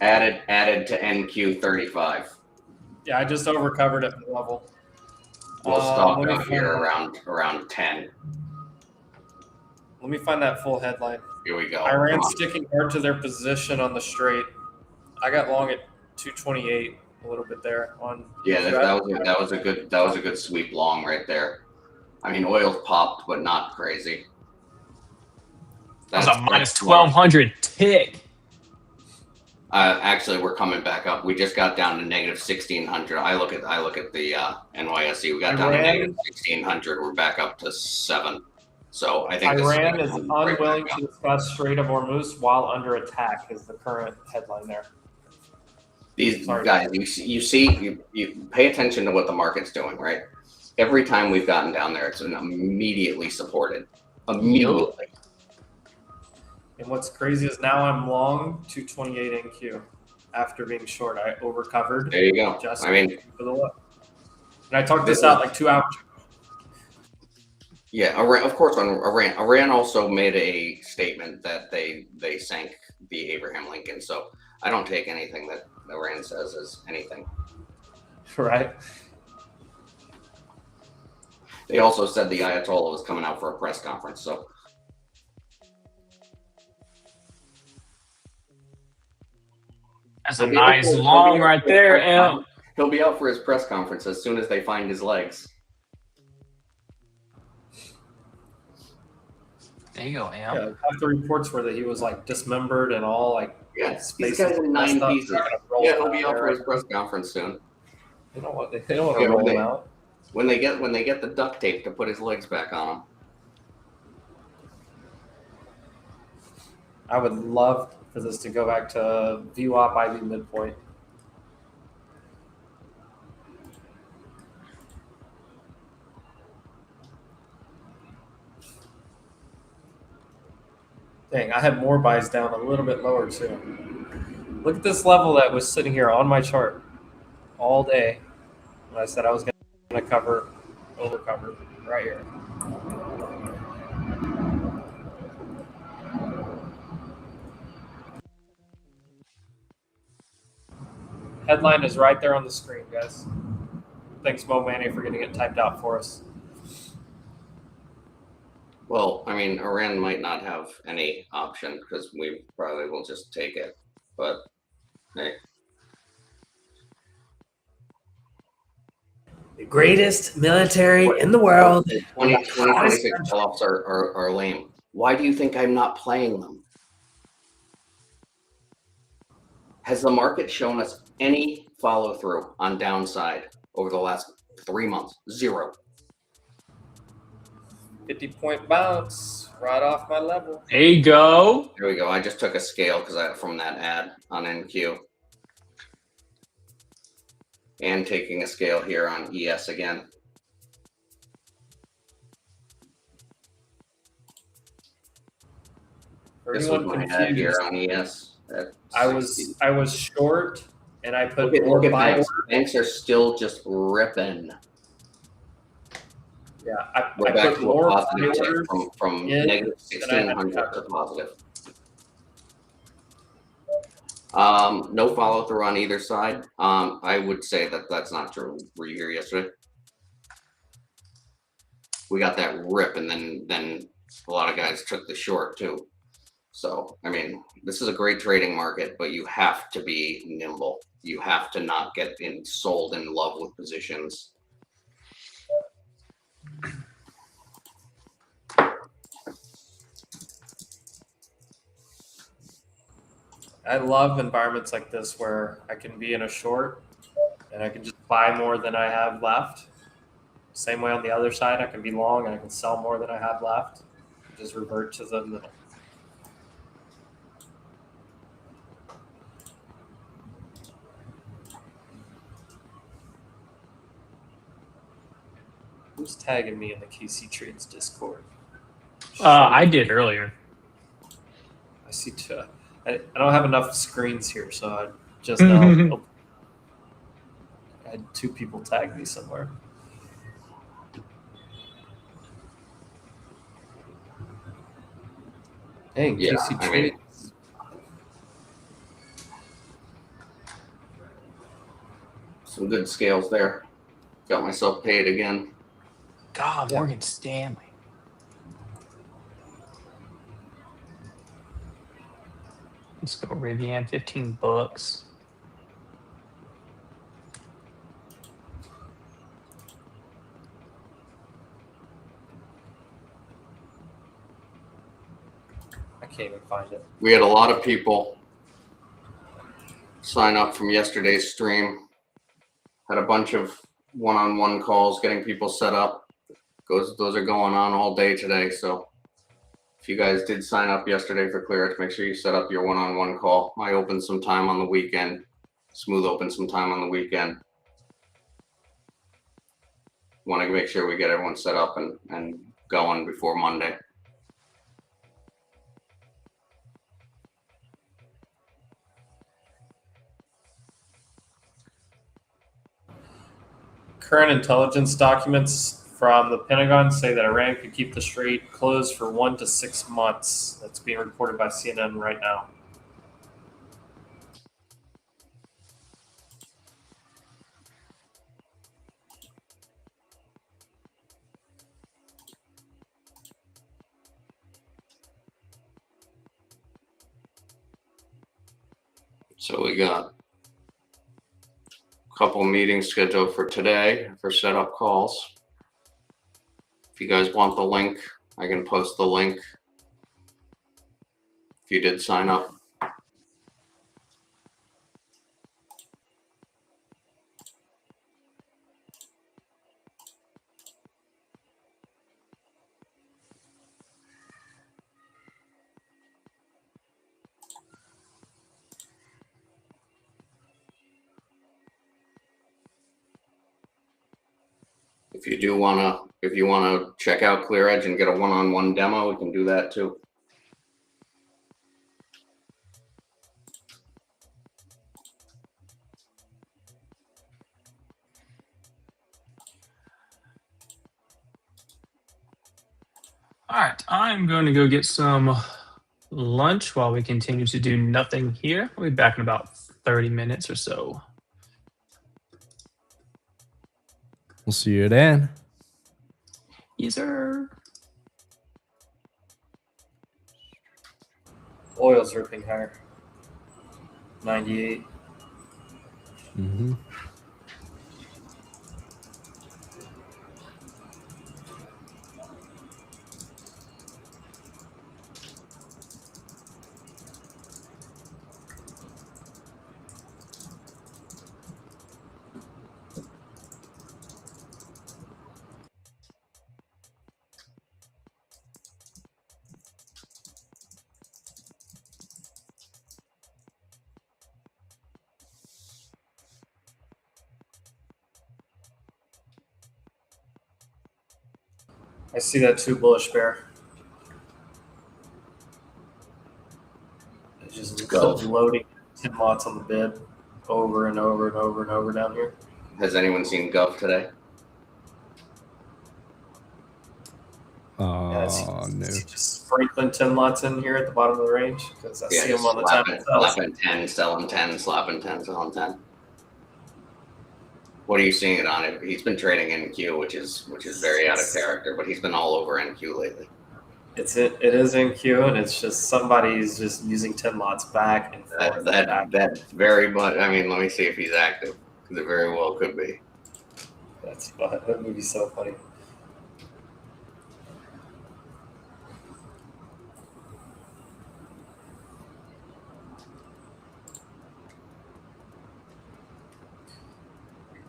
added to NQ35. Yeah, I just overcovered at the level. We'll stop let me out here find- around 10. Let me find that full headline. Here we go. I ran Come on. sticking hard to their position on the straight. I got long at 228, a little bit there on. Yeah, that was a good sweep long right there. I mean, oil popped, but not crazy. That was a minus 1,200 tick. Actually, we're coming back up. We just got down to negative 1,600. I look at the NYSE. We got down to negative 1,600. We're back up to 7. So I think Iran is unwilling to discuss Strait of Hormuz while under attack is the current headline there. These guys, you pay attention to what the market's doing, right? Every time we've gotten down there, it's been immediately supported. Immediately. And what's crazy is now I'm long 228 NQ after being short. I overcovered. There you go. Just I mean, for the look. And I talked this out like 2 hours. Yeah, of course. Iran also made a statement that they sank the Abraham Lincoln. So I don't take anything that Iran says as anything. Right. They also said the Ayatollah was coming out for a press conference. So That's a nice long right there, L. He'll be out for his press conference as soon as they find his legs. There you go, L. Yeah, half the reports were that he was like dismembered and all like. Yeah, his these face guys was in 9 messed up. pieces. They're not gonna roll Yeah, him he'll out be out for there. his press conference soon. They don't want to roll him out. When they get the duct tape to put his legs back on him. I would love for this to go back to VWAP IV midpoint. Dang, I had more buys down a little bit lower too. Look at this level that was sitting here on my chart all day when I said I was going to overcover right here. Headline is right there on the screen, guys. Thanks, Mo Manny, for getting it typed out for us. Well, I mean, Iran might not have any option because we probably will just take it. But hey, The greatest military in the world. 2026 sell-offs are lame. Why do you think I'm not playing them? Has the market shown us any follow through on downside over the last 3 months? 0. 50-point bounce right off my level. There you go. There we go. I just took a scale from that ad on NQ. And taking a scale here on ES again. For This was anyone my ad here confused, on ES. I was short and I put Look more at buy banks. order. Banks are still just ripping. Yeah, I We're back put to a more buy positive tick orders. from in negative than I had 1,600 to covered. positive. No follow through on either side. I would say that that's not true. Were you here yesterday? We got that rip, and then a lot of guys took the short too. So I mean, this is a great trading market, but you have to be nimble. You have to not get sold in love with positions. I love environments like this where I can be in a short and I can just buy more than I have left. Same way on the other side, I can be long and I can sell more than I have left. Just revert to the middle. Who's tagging me in the KC Trades Discord? I did earlier. I see two. I don't have enough screens here, so I just now I had two people tag me somewhere. Dang, Yeah, KC I Trades. mean, some good scales there. Got myself paid again. God, Yeah. Morgan Stanley. Let's go Rivian, $15. I can't even find it. We had a lot of people sign up from yesterday's stream. Had a bunch of one-on-one calls, getting people set up. Those are going on all day today. So if you guys did sign up yesterday for ClearEdge, make sure you set up your one-on-one call. I opened some time on the weekend. Smooth opened some time on the weekend. Want to make sure we get everyone set up and going before Monday. Current intelligence documents from the Pentagon say that Iran could keep the strait closed for 1 to 6 months. That's being reported by CNN right now. So we got a couple meetings scheduled for today for setup calls. If you guys want the link, I can post the link. If you did sign up. If you wanna check out ClearEdge and get a one-on-one demo, we can do that too. All right, I'm going to go get some lunch while we continue to do nothing here. We'll be back in about 30 minutes or so. We'll see you then. Yes, sir. Oil's ripping higher. 98. Mm-hmm. I see that too, bullish bear. It's just go. loading 10 lots on the bid over and over and over and over down here. Has anyone seen Gov today? Yeah, No. just sprinkling 10 lots in here at the bottom of the range because I see them on the top. Slapping 10, selling 10, slapping 10, selling 10. What are you seeing it on? He's been trading NQ, which is very out of character, but he's been all over NQ lately. It is NQ, and it's just somebody's just using 10 lots back and forth. That's very much. I mean, let me see if he's active because it very well could be. That would be so funny.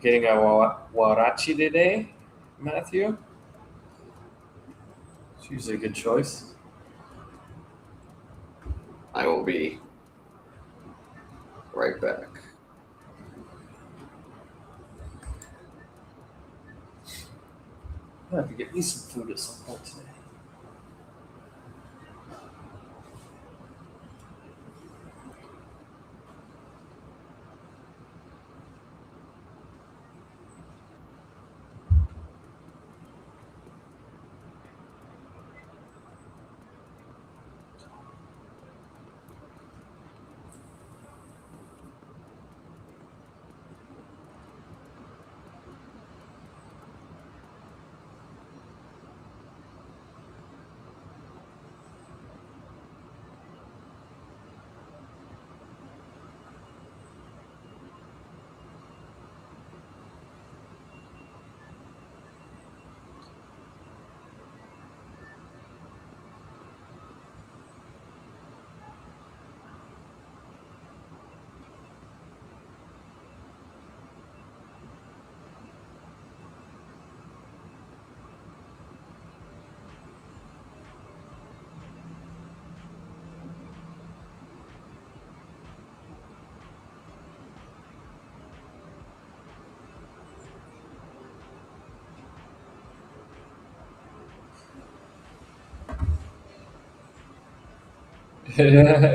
getting a Warachi today, Matthew. It's usually a good choice. I will be right back. I have to get me some food at some point today.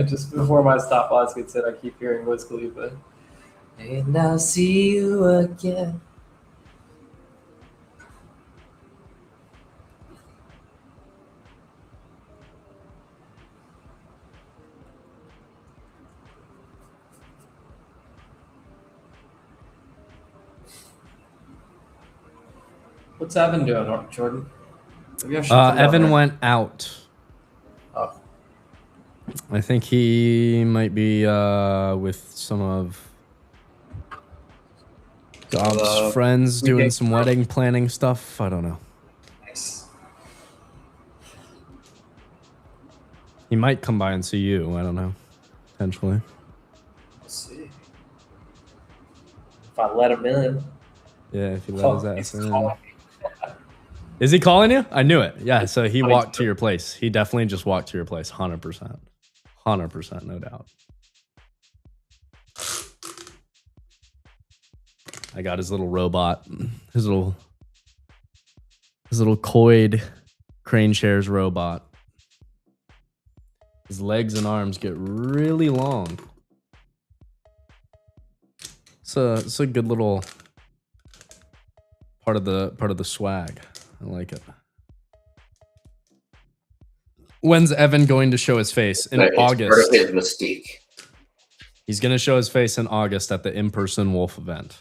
Just before my stopwatch gets hit, I keep hearing Wiz Khalifa. And I'll see you again. What's Evan doing, Jordan? Maybe I should put it out Evan there. went out. Oh. I think he might be with some of Gob's friends doing weekend some wedding planning stuff. I don't know. Nice. He might come by and see you. I don't know. Potentially. Let's see. If I let him in. Yeah, if he let his He's ass in. calling me. Is he calling you? I knew it. Yeah, so he Oh, walked to your place. He definitely just walked to your place. 100%. 100%, no doubt. I got his little robot. His little Coid crane chairs robot. His legs and arms get really long. It's a good little part of the swag. I like it. When's Evan going to show his face? In It's part August. of his mystique. He's going to show his face in August at the in-person Wolf event.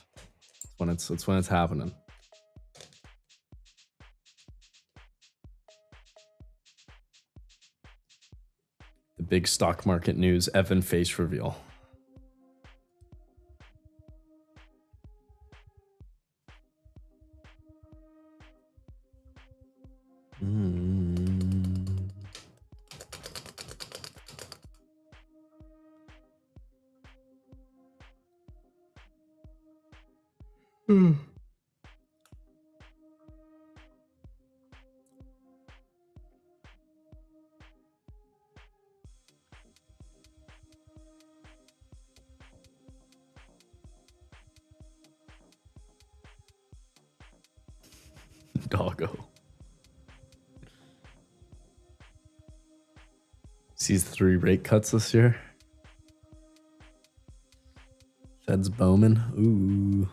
It's when it's happening. The big stock market news, Evan face reveal. Doggo. Sees 3 rate cuts this year. Fed's Bowman. Ooh.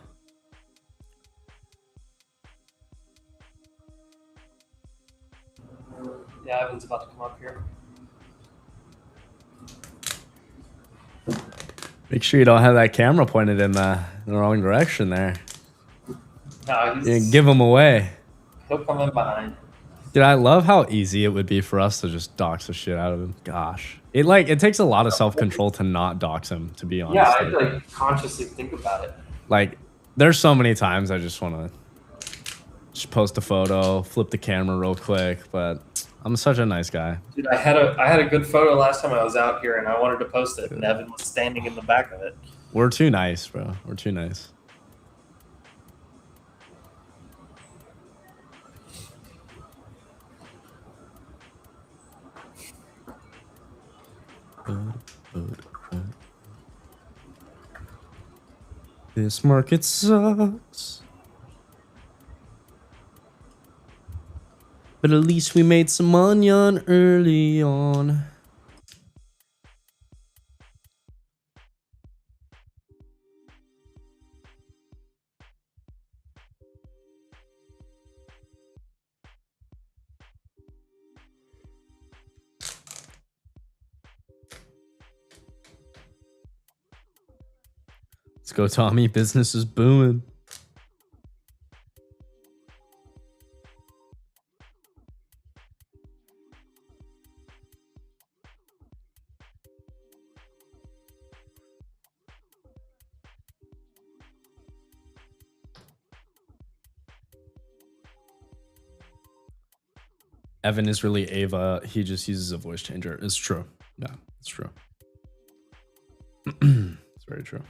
Yeah, Evan's about to come up here. Make sure you don't have that camera pointed in the wrong direction there. No, You give him away. he'll come in behind. Dude, I love how easy it would be for us to just dox the shit out of him. Gosh. It takes a lot of self-control to not dox him, to be honest. Yeah, I like consciously think about it. Like, there's so many times I just want to just post a photo, flip the camera real quick, but I'm such a nice guy. Dude, I had a good photo last time I was out here, and I wanted to post it, and Evan was standing in the back of it. We're too nice, bro. We're too nice. This market sucks. But at least we made some money on early on. Let's go, Tommy. Business is booming. Evan is really Ava. He just uses a voice changer. It's true. Yeah, it's true. It's very true.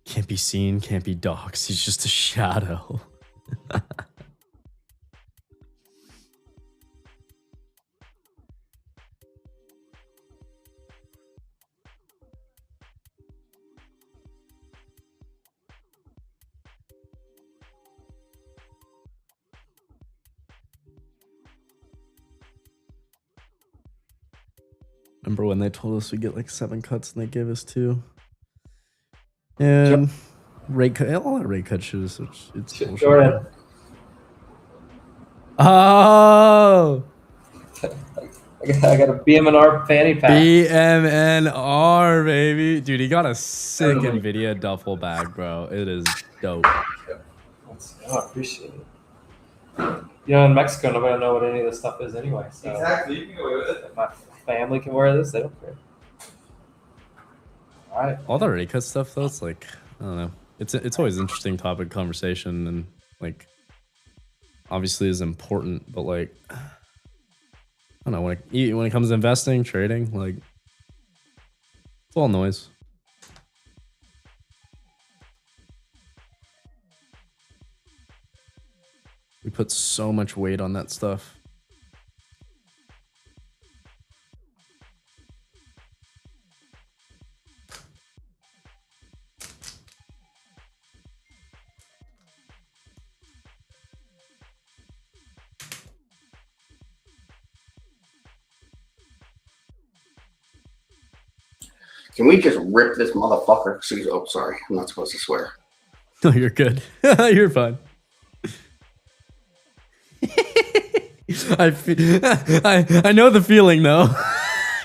Can't be seen, can't be doxed. He's just a shadow. Remember when they told us we get like 7 cuts and they gave us 2? And rate cut, all that rate cut shit is it's bullshit. Jordan. Oh, I got a BM&R fanny pack. BMNR, baby. Dude, he got a sick NVIDIA duffel bag, bro. It is dope. I appreciate it. You know, in Mexico, nobody will know what any of this stuff is anyway. So Exactly, you can go away with it. if my family can wear this, they don't care. All right. All the rate cut stuff, though, it's like, I don't know. It's always interesting topic conversation and like obviously is important, but like I don't know, when it comes to investing, trading, like it's all noise. We put so much weight on that stuff. Can we just rip this motherfucker? Oh, sorry. I'm not supposed to swear. No, you're good. You're fine. I know the feeling though.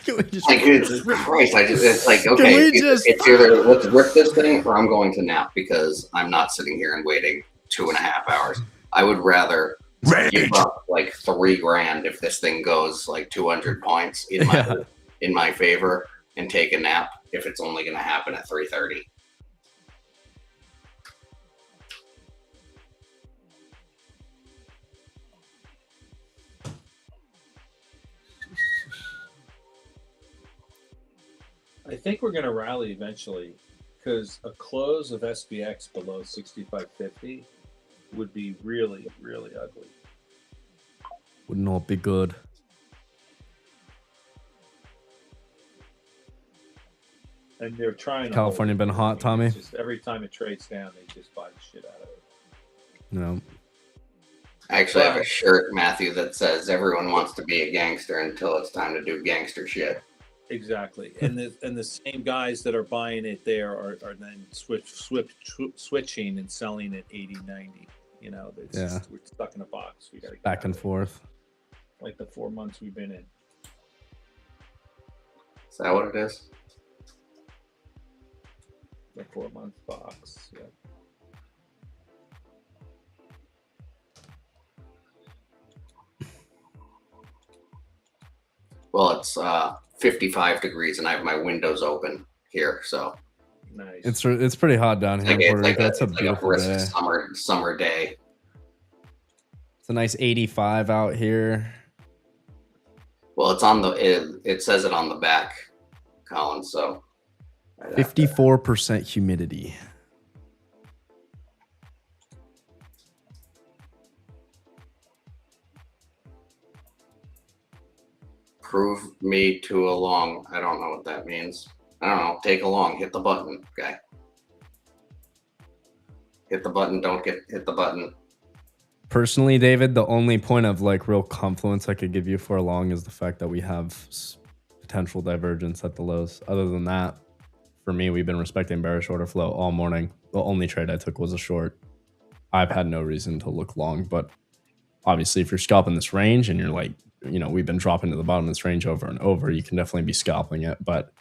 Can we just Like, Jesus Christ. It's like, okay, it's either let's rip this thing or I'm going to nap because I'm not sitting here and waiting 2.5 hours. I would rather give up like $3,000 if this thing goes like 200 points in my favor and take a nap if it's only going to happen at 3:30. I think we're going to rally eventually because a close of SPX below 65.50 would be really, really ugly. would not be good. And they're trying. California been hot, Tommy? Just every time it trades down, they just buy the shit out of it. No. I actually have a shirt, Matthew, that says everyone wants to be a gangster until it's time to do gangster shit. Exactly, and the same guys that are buying it there are then switching and selling at 80, 90. You know, we're stuck in a box. We got to back and forth. Like the 4 months we've been in. Is that what it is? The 4-month box. Yeah. Well, it's 55 degrees and I have my windows open here, so nice. It's pretty hot down here. It's a beautiful day. Summer day. It's a nice 85 out here. Well, it's on it says it on the back, Colin. So 54% humidity. Prove me to a long. I don't know what that means. I don't know, take a long, hit the button, okay? Hit the button, don't hit the button. Personally, David, the only point of like real confluence I could give you for a long is the fact that we have potential divergence at the lows. Other than that, for me, we've been respecting bearish order flow all morning. The only trade I took was a short. I've had no reason to look long, but obviously if you're scalping this range and you're like, you know, we've been dropping to the bottom of this range over and over, you can definitely be scalping it. But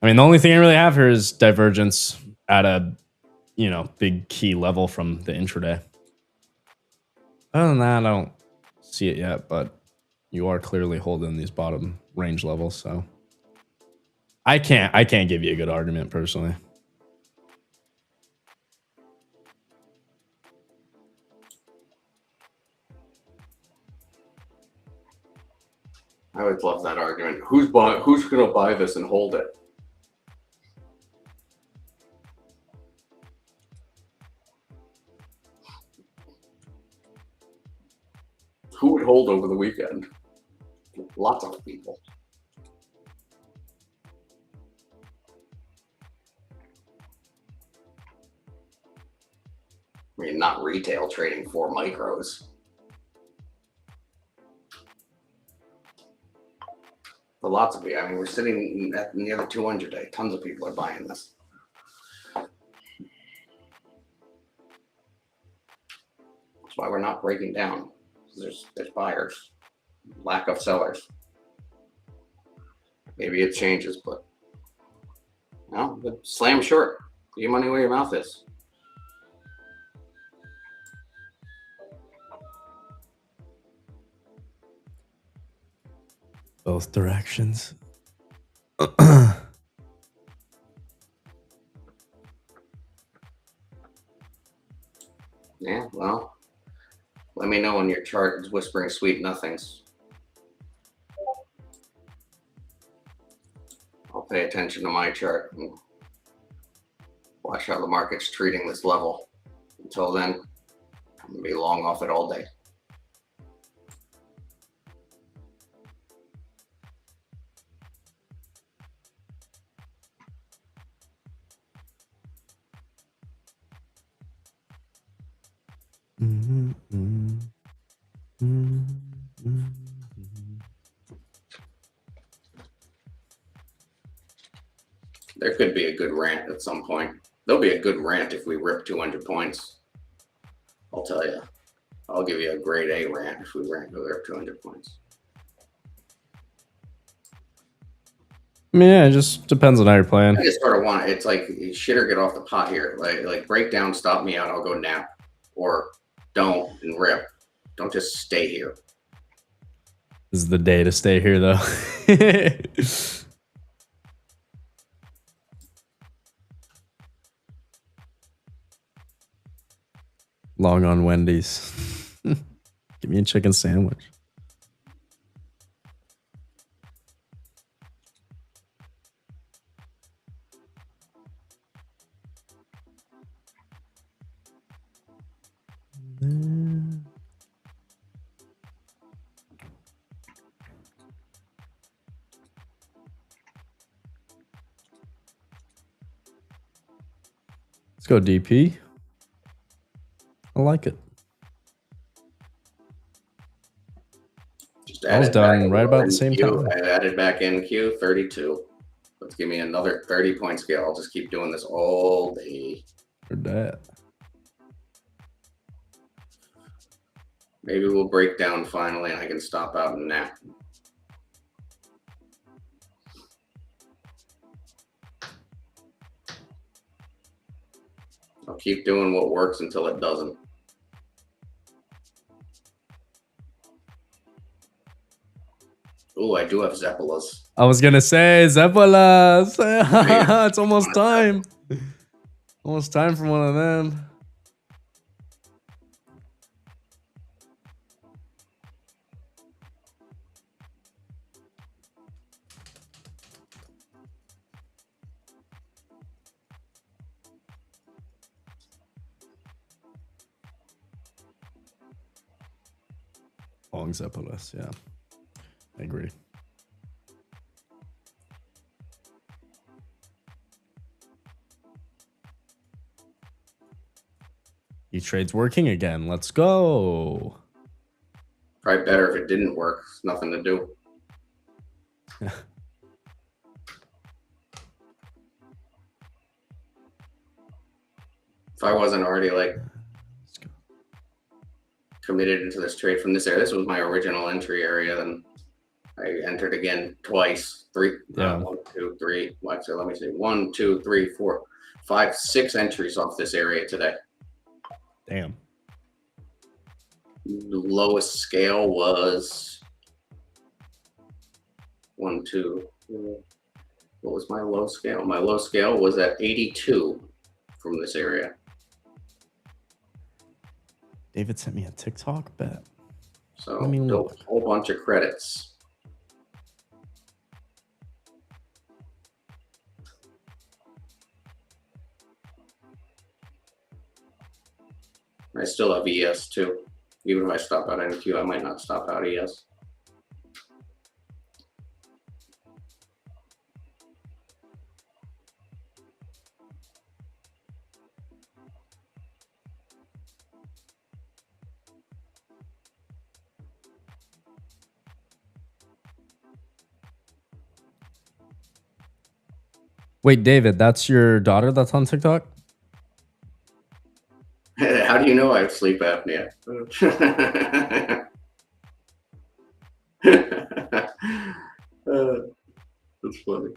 I mean, the only thing I really have here is divergence at a, you know, big key level from the intraday. Other than that, I don't see it yet, but you are clearly holding these bottom range levels, so I can't give you a good argument personally. I always love that argument. Who's going to buy this and hold it? Who would hold over the weekend? Lots of people. I mean, not retail trading for micros. But lots of people. I mean, we're sitting at near the 200 day. Tons of people are buying this. That's why we're not breaking down. There's buyers, lack of sellers. Maybe it changes, but no, but slam short. Put your money where your mouth is. Both directions. Yeah, well, let me know when your chart is whispering sweet nothings. I'll pay attention to my chart and watch how the market's treating this level. Until then, I'm gonna be long off it all day. There could be a good rant at some point. There'll be a good rant if we rip 200 points. I'll tell you. I'll give you a grade A rant if we rip 200 points. Yeah, it just depends on how you're playing. I just sort of want, it's like shit or get off the pot here. Like break down, stop me out, I'll go nap. Or don't and rip. Don't just stay here. This is the day to stay here though. Long on Wendy's. Give me a chicken sandwich. Let's go DP. I like it. Just I was done right about the same time. I added back in Q 32. Let's give me another 30-point scale. I'll just keep doing this all day. For that. Maybe we'll break down finally and I can stop out and nap. I'll keep doing what works until it doesn't. Oh, I do have Zeppelas. I was gonna say Zeppelas. It's almost time. Almost time for one of them. Long Zeppelas, yeah. I agree. E-Trade's working again. Let's go. Probably better if it didn't work. It's nothing to do. If I wasn't already like committed into this trade from this area, this was my original entry area, then I entered again twice. Yeah. 1, 2, 3. Actually, let me see. 1, 2, 3, 4, 5, 6 entries off this area today. Damn. The lowest scale was 1, 2. What was my low scale? My low scale was at 82 from this area. David sent me a TikTok bet. So Let me built look. a whole bunch of credits. I still have ES too. Even if I stop out NQ, I might not stop out ES. Wait, David, that's your daughter that's on TikTok? How do you know I have sleep apnea? That's funny.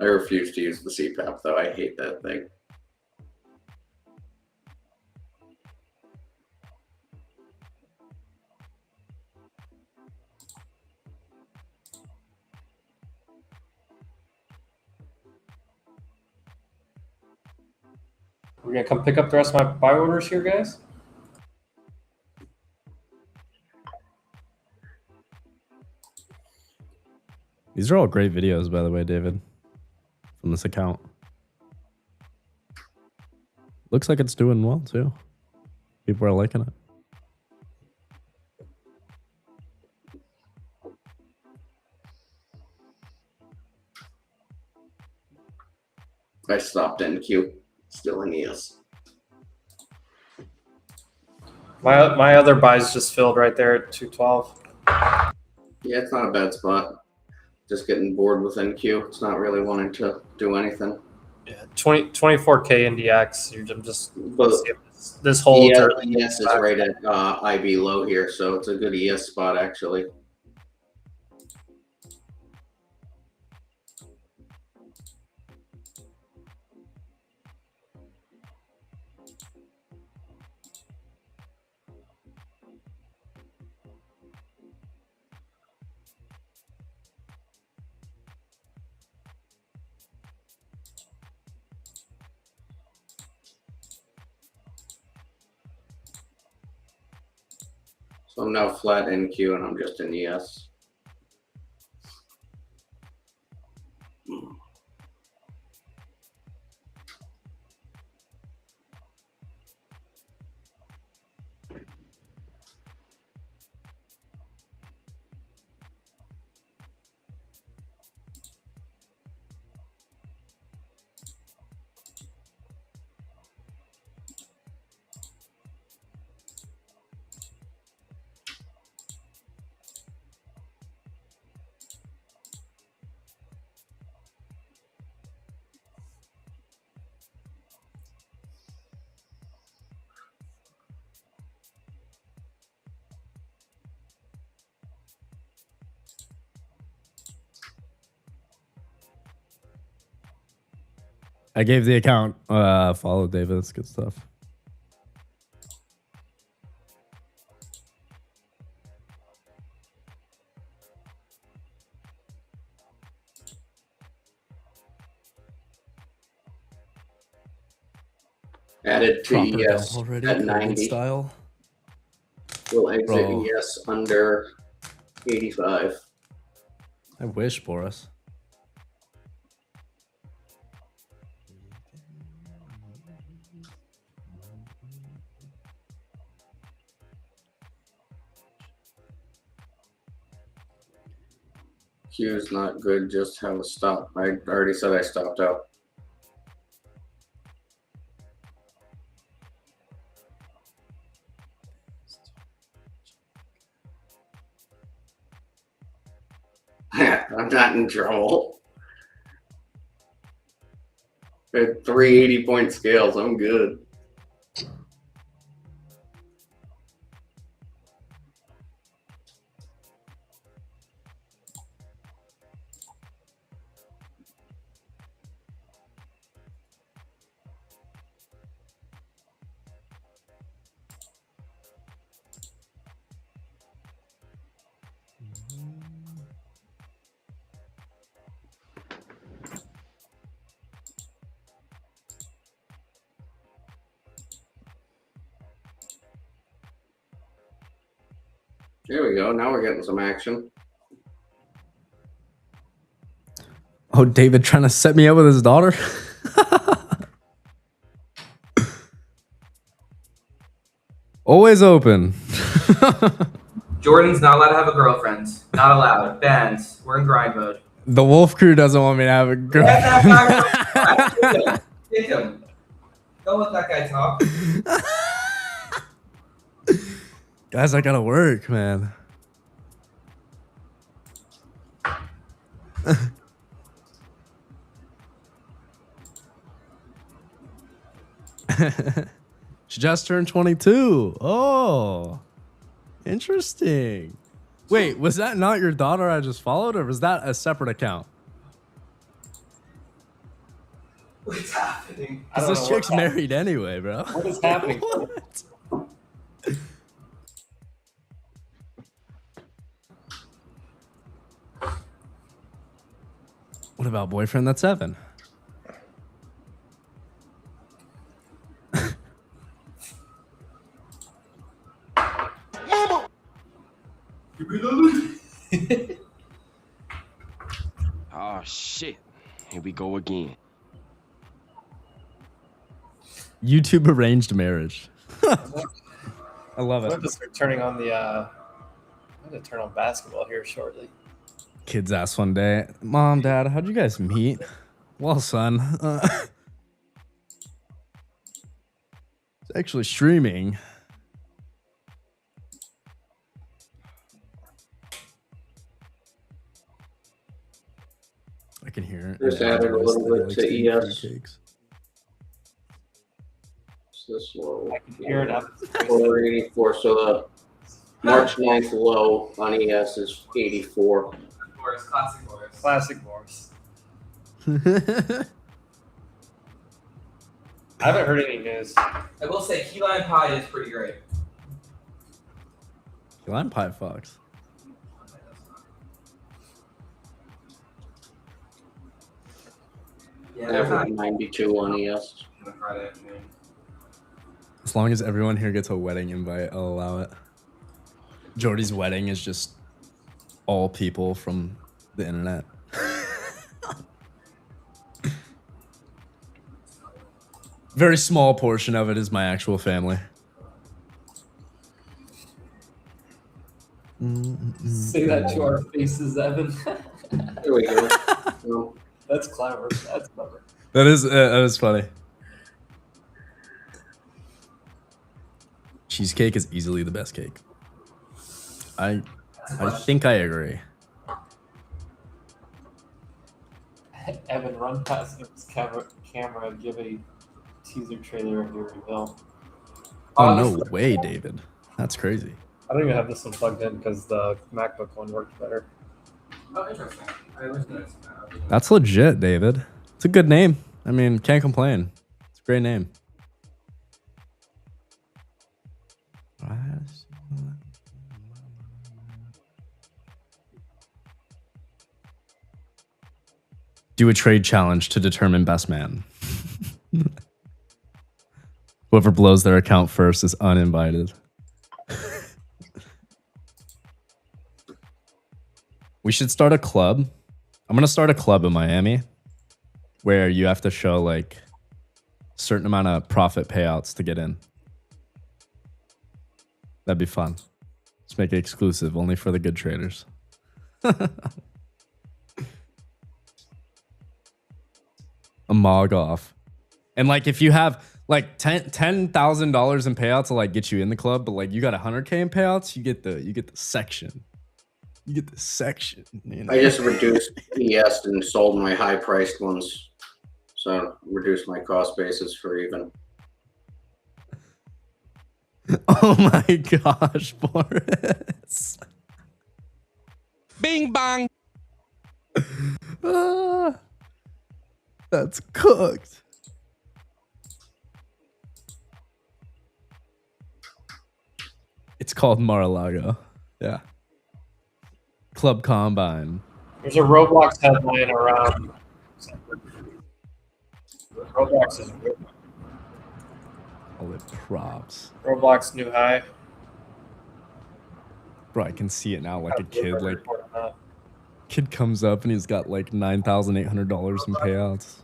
I refuse to use the CPAP though. I hate that thing. We're gonna come pick up the rest of my buy orders here, guys. These are all great videos, by the way, David, from this account. Looks like it's doing well, too. People are liking it. I stopped NQ. Still in ES. My other buys just filled right there at 212. Yeah, it's not a bad spot. Just getting bored with NQ. It's not really wanting to do anything. Yeah, 24K NDX. I'm just But see if this holds. ES, or- ES is right at IB low here, so it's a good ES spot actually. So I'm now flat NQ and I'm just in ES. I gave the account follow, David. That's good stuff. Added to Proper ES dump already, at COVID 90. style. We'll exit Bro. ES under 85. I wish, Boris. Q is not good, just have a stop. I already said I stopped out. I'm not in trouble. I had 3 80-point scales. I'm good. There we go. Now we're getting some action. Oh, David trying to set me up with his daughter. Always open. Jordan's not allowed to have a girlfriend. Not allowed. Banned. We're in grind mode. The Wolf Crew doesn't want me to have a girl. Kick him. Don't let that guy talk. Guys, I gotta work, man. She just turned 22. Oh, interesting. Wait, was that not your daughter I just followed, or was that a separate account? What's happening? Because this chick's married anyway, bro. What is happening? What? What about boyfriend that's Evan? Oh shit. Here we go again. YouTube arranged marriage. I love I'm it. going to start turning on the. I'm going to turn on basketball here shortly. Kids asked one day, Mom, Dad, how'd you guys meet? Well, son, it's actually streaming. I can hear it. Just added a little bit to ES. Cakes. It's this low. I can hear it up. 484. So the March 9th low on ES is 84. Morris, classic Morris. Classic Morris. I haven't heard any news. I will say key lime pie is pretty great. Lime pie fox. Yeah, there's not 92 on ES. on a Friday afternoon. As long as everyone here gets a wedding invite, I'll allow it. Jordy's wedding is just all people from the internet. Very small portion of it is my actual family. Say that to our faces, Evan. There we go. No. That's clever. That's clever. That is funny. Cheesecake is easily the best cake. I think I agree. Evan, run past his camera, give a teaser trailer of your reveal. Oh, no way, David. That's crazy. I don't even have this one plugged in because the MacBook one worked better. Oh, interesting. I was noticing that. That's legit, David. It's a good name. I mean, can't complain. It's a great name. Do a trade challenge to determine best man. Whoever blows their account first is uninvited. We should start a club. I'm going to start a club in Miami where you have to show like a certain amount of profit payouts to get in. That'd be fun. Let's make it exclusive only for the good traders. A mog off. And like if you have like $10,000 in payouts to like get you in the club, but like you got $100K in payouts, you get the section. You get the section. You know? I just reduced ES and sold my high priced ones. So reduced my cost basis for even. Oh my gosh, Boris. Bing bang. Ah, that's cooked. It's called Mar-a-Lago. Yeah. Club Combine. There's a Roblox headline around. Roblox is All the props. Roblox new high. Bro, I can see it now like a kid. Like, kid comes up and he's got like $9,800 in payouts.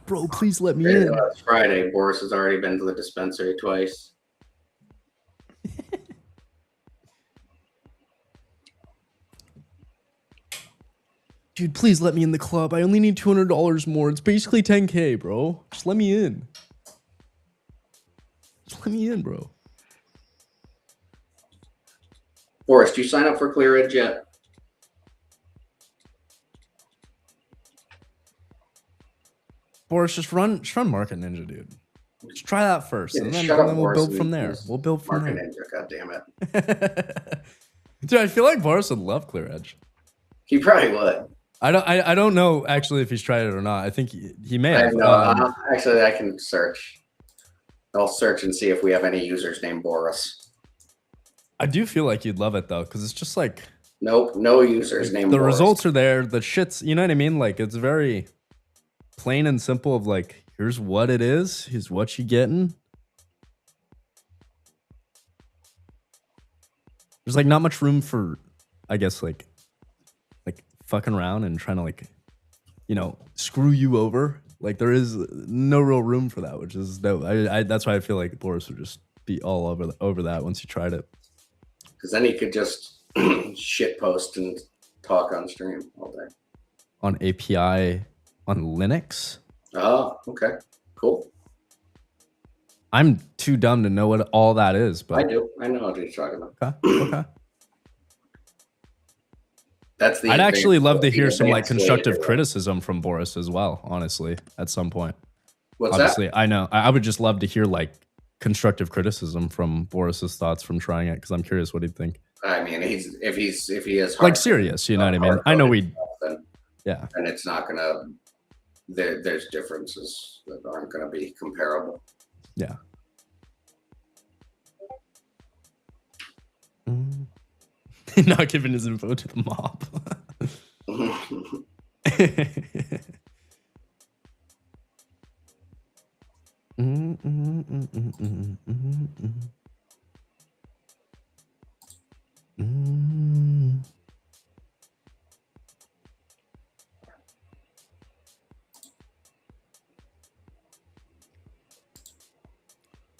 Bro, please let me in. It's Friday. Boris has already been to the dispensary twice. Dude, please let me in the club. I only need $200 more. It's basically 10K, bro. Just let me in. Just let me in, bro. Boris, do you sign up for ClearEdge yet? Boris, just run Market Ninja, dude. Just try that first, Yeah, and then, shut up, we'll Boris, build from there. We'll build from Market there. Ninja, God damn it. Dude, I feel like Boris would love ClearEdge. He probably would. I don't know actually if he's tried it or not. I think he may I have. have no, actually, I can search. I'll search and see if we have any users named Boris. I do feel like you'd love it though, because it's just like Nope, no users named the Boris. results are there. The shit's, you know what I mean? Like it's very plain and simple. Of like, here's what it is. Here's what you getting. There's like not much room for, I guess, like fucking around and trying to like, you know, screw you over. Like there is no real room for that, which is dope. That's why I feel like Boris would just be all over that once you tried it. Because then he could just shit post and talk on stream all day. On API on Linux? Oh, okay. Cool. I'm too dumb to know what all that is, but I do. I know what he's talking about. Okay. Okay. That's the I'd actually love to the hear some like advanced way to constructive do it. criticism from Boris as well, honestly, at some point. What's Obviously, that? I know. I would just love to hear like constructive criticism from Boris's thoughts from trying it, because I'm curious what he'd think. I mean, if he is Like serious, you know what I mean? I know we, then, yeah. and it's not gonna. There's differences that aren't gonna be comparable. Yeah. Not giving his info to the mob.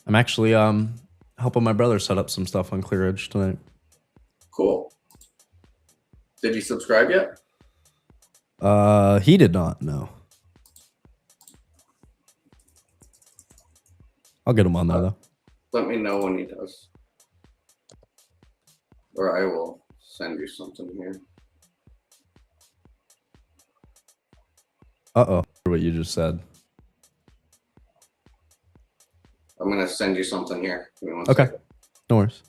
I'm actually helping my brother set up some stuff on ClearEdge tonight. Cool. Did you subscribe yet? He did not. No. I'll get him on there though. Let me know when he does, or I will send you something here. Uh-oh. What you just said. I'm gonna send you something here. Give me one Okay. second. No worries.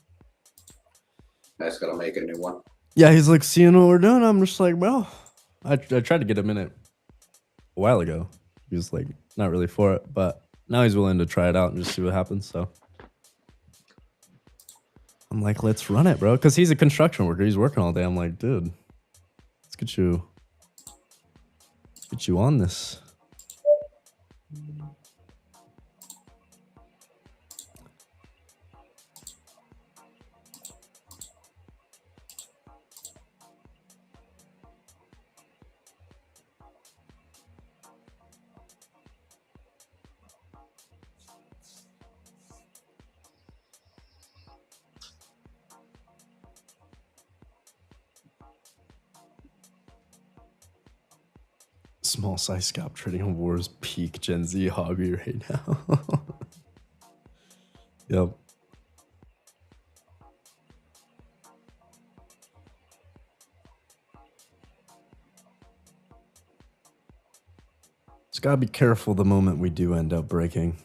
I just gotta make a new one. Yeah, he's like, seeing what we're doing. I'm just like, well, I tried to get him in it a while ago. He was like, not really for it, but now he's willing to try it out and just see what happens. So I'm like, let's run it, bro. Because he's a construction worker. He's working all day. I'm like, dude, let's get you on this. Small size scalp trading on War's peak Gen Z hobby right now. Yep. Just gotta be careful the moment we do end up breaking.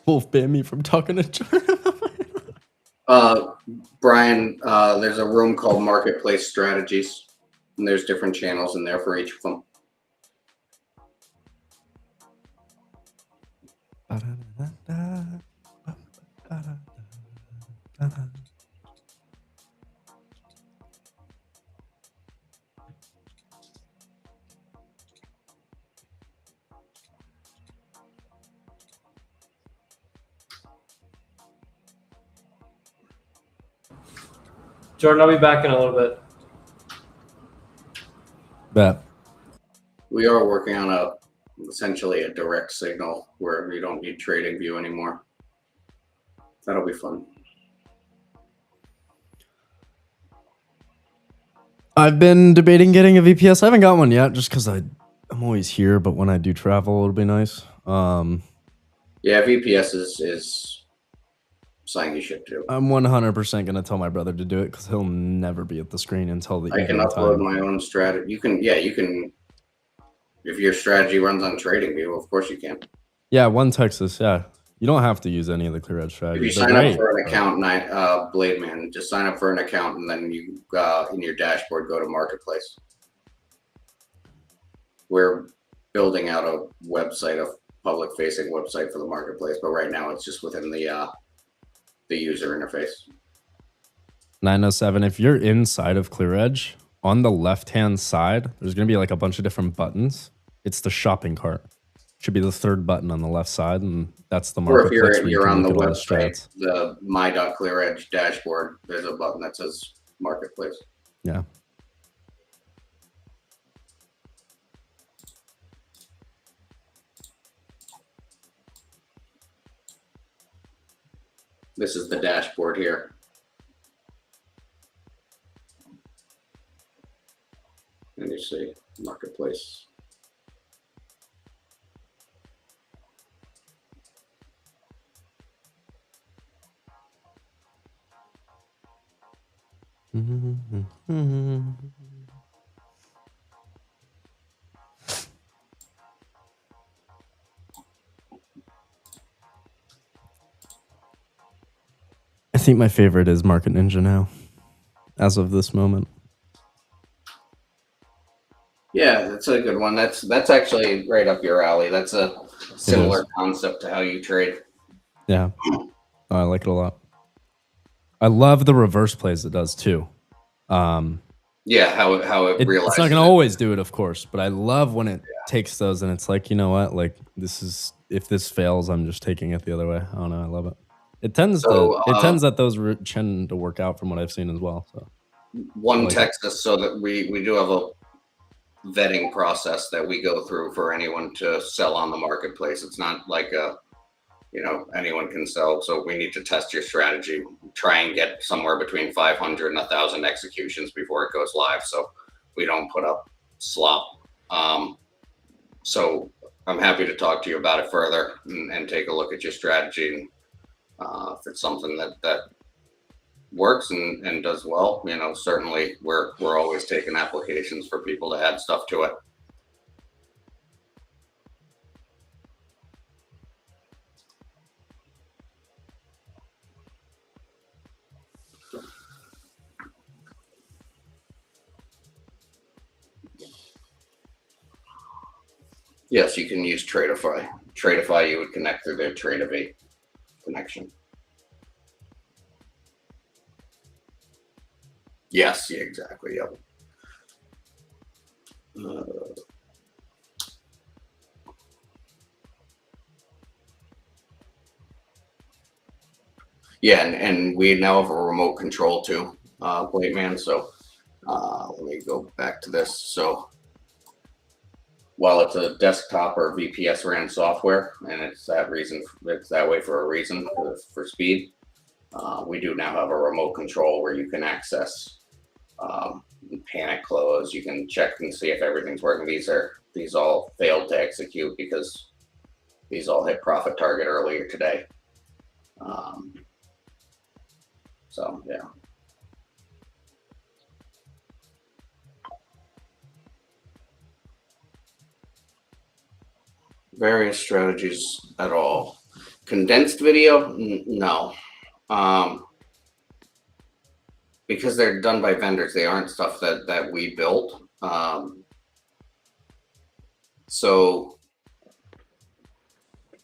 Wolf banned me from talking to Jordan. Brian, there's a room called Marketplace Strategies, and there's different channels in there for each of them. Jordan, I'll be back in a little bit. Bet. We are working on essentially a direct signal where we don't need TradingView anymore. That'll be fun. I've been debating getting a VPS. I haven't got one yet, just because I'm always here. But when I do travel, it'll be nice. Yeah, VPS is something you should do. I'm 100% gonna tell my brother to do it because he'll never be at the screen until the I can evening upload time. my own strategy. You can. If your strategy runs on TradingView, of course you can. Yeah, One Texas. Yeah, you don't have to use any of the Clear Edge If you strategies. sign up for an account, Blademan, just sign up for an account and then you in your dashboard go to Marketplace. We're building out a website, a public-facing website for the Marketplace, but right now it's just within the user interface. 907. If you're inside of Clear Edge, on the left-hand side, there's gonna be like a bunch of different buttons. It's the shopping cart. Should be the third button on the left side, and that's the Or if Marketplace. where you you're can on the look at all website, strats. the my.clearedge dashboard, there's a button that says Marketplace. Yeah. This is the dashboard here. And you see Marketplace. I think my favorite is Market Ninja now, as of this moment. Yeah, that's a good one. That's actually right up your alley. That's a similar concept to how you trade. Yeah, I like it a lot. I love the reverse plays it does too. Yeah, how it realizes. It's not gonna always do it, of course, but I love when it takes those and it's like, you know what? Like this is, if this fails, I'm just taking it the other way. I don't know. I love it. It tends that those tend to work out from what I've seen as well. So One Texas, so that we do have a vetting process that we go through for anyone to sell on the Marketplace. It's not like anyone can sell. So we need to test your strategy, try and get somewhere between 500 and 1,000 executions before it goes live. So we don't put up slop. So I'm happy to talk to you about it further and take a look at your strategy. And if it's something that works and does well, certainly we're always taking applications for people to add stuff to it. Yes, you can use Tradeify. Tradeify, you would connect through their Tradeivate connection. Yes, yeah, exactly. Yep. Yeah, and we now have a remote control too, Blademan. So let me go back to this. So while it's a desktop or VPS ran software, and it's that way for a reason, for speed, we do now have a remote control where you can access Panic close. You can check and see if everything's working. These all failed to execute because these all hit profit target earlier today. So yeah. Various strategies at all. Condensed video? No. Because they're done by vendors, they aren't stuff that we built. So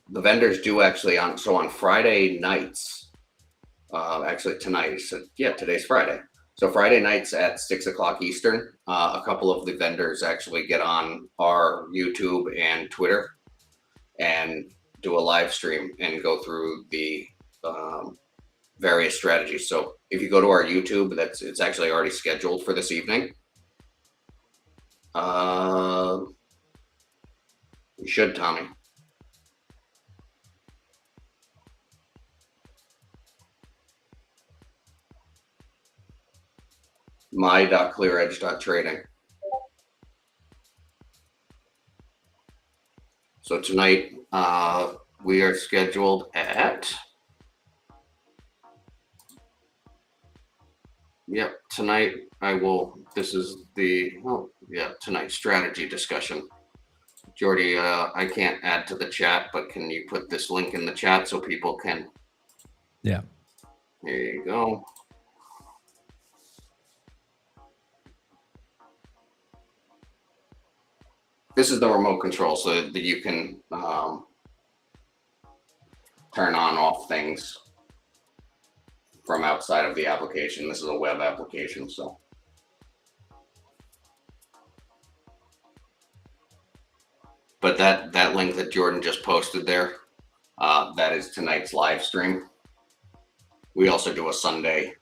the vendors do actually on Friday nights, actually tonight, so yeah, today's Friday. So Friday nights at 6 o'clock Eastern, a couple of the vendors actually get on our YouTube and Twitter and do a live stream and go through the various strategies. So if you go to our YouTube, it's actually already scheduled for this evening. You should, Tommy. my.clearedge.trading. So tonight we are scheduled at, tonight tonight's strategy discussion. Jordy, I can't add to the chat, but can you put this link in the chat so people can? Yeah. There you go. This is the remote control so that you can turn on off things from outside of the application. This is a web application, so. But that link that Jordan just posted there, that is tonight's live stream. We also do a Sunday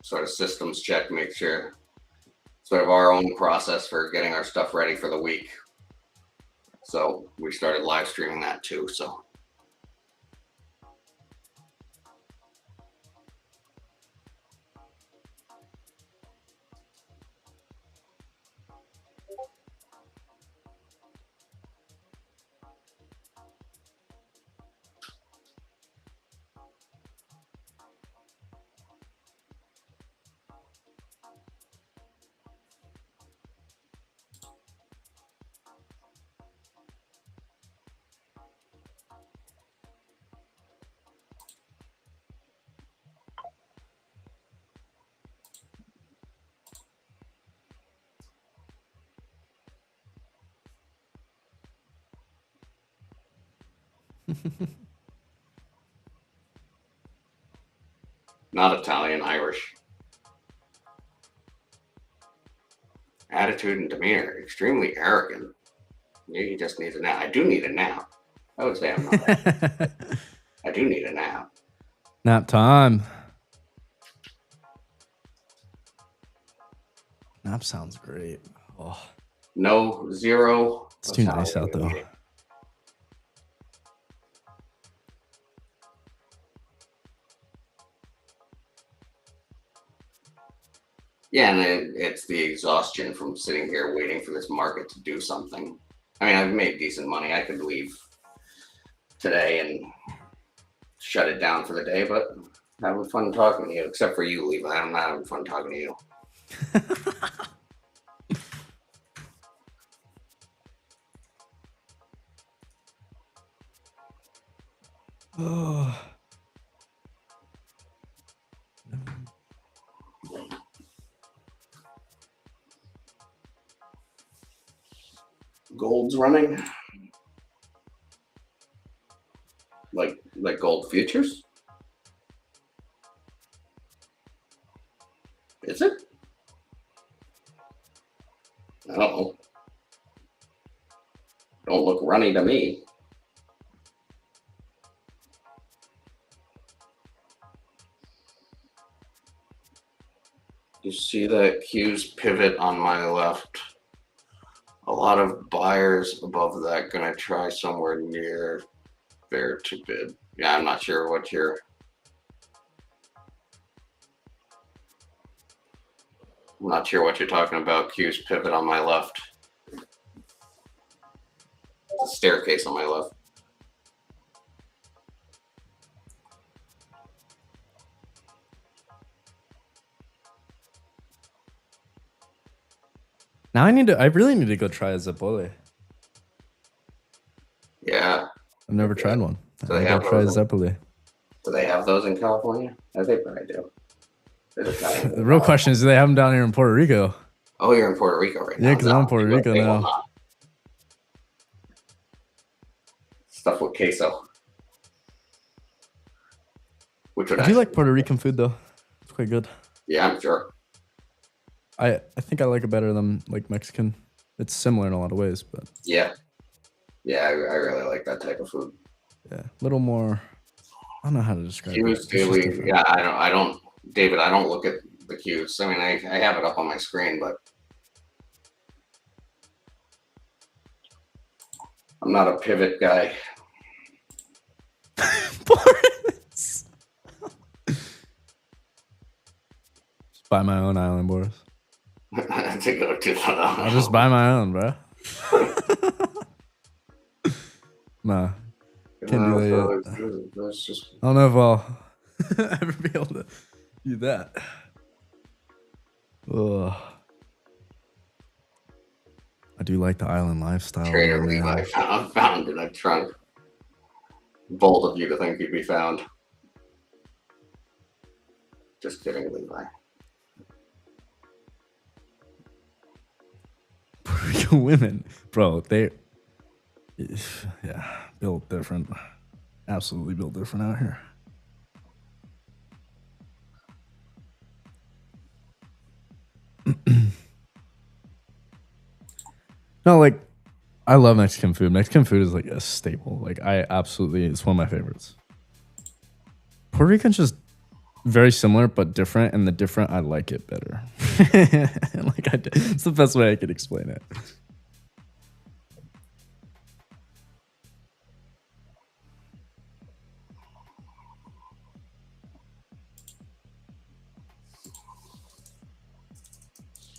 sort of systems check, make sure sort of our own process for getting our stuff ready for the week. So we started live streaming that too, so. Not Italian, Irish. Attitude and demeanor, extremely arrogant. He just needs a nap. I do need a nap. I would say I'm not. I do need a nap. Nap time. Nap sounds great. Oh. No, zero. It's too nice out though. Yeah, and it's the exhaustion from sitting here waiting for this market to do something. I mean, I've made decent money. I could leave today and shut it down for the day, but I'm having fun talking to you, except for you, Levi. I'm not having fun talking to you. Oh. Gold's running. Like gold futures? Is it? I don't know. Don't look runny to me. You see that Q's pivot on my left. A lot of buyers above that gonna try somewhere near there to bid. Yeah, I'm not sure what you're. I'm not sure what you're talking about. Q's pivot on my left. The staircase on my left. Now I really need to go try a Zeppole. Yeah. I've never tried one. Do I they gotta have try a those? Zeppole. Do they have those in California? I think I do. There's Italian- The real question is, do they have them down here in Puerto Rico? Oh, you're in Puerto Rico right now. Yeah, because I'm in No, Puerto they will- Rico they will now. not. Stuff with queso. Which would I do like Puerto Rican food though. It's quite good. Yeah, I'm sure. I think I like it better than like Mexican. It's similar in a lot of ways, but Yeah. Yeah, I really like that type of food. yeah, a little more. I don't know how to describe it. Cues, It's do just we? different. Yeah, I don't, David, I don't look at the cues. I mean, I have it up on my screen, but I'm not a pivot guy. Boris. Just buy my own island, Boris. To go to I'll just buy my own, bro. Nah, can't do that yet. That's just I don't know if I'll ever be able to do that. Ugh. I do like the island lifestyle. Trader man. Levi found in a trunk. Bold of you to think you'd be found. Just kidding, Levi. Puerto Rican women, bro, they, yeah, built different. Absolutely built different out here. No, like, I love Mexican food. Mexican food is like a staple. Like, it's one of my favorites. Puerto Rican's just very similar but different, and the different I like it better. It's the best way I could explain it.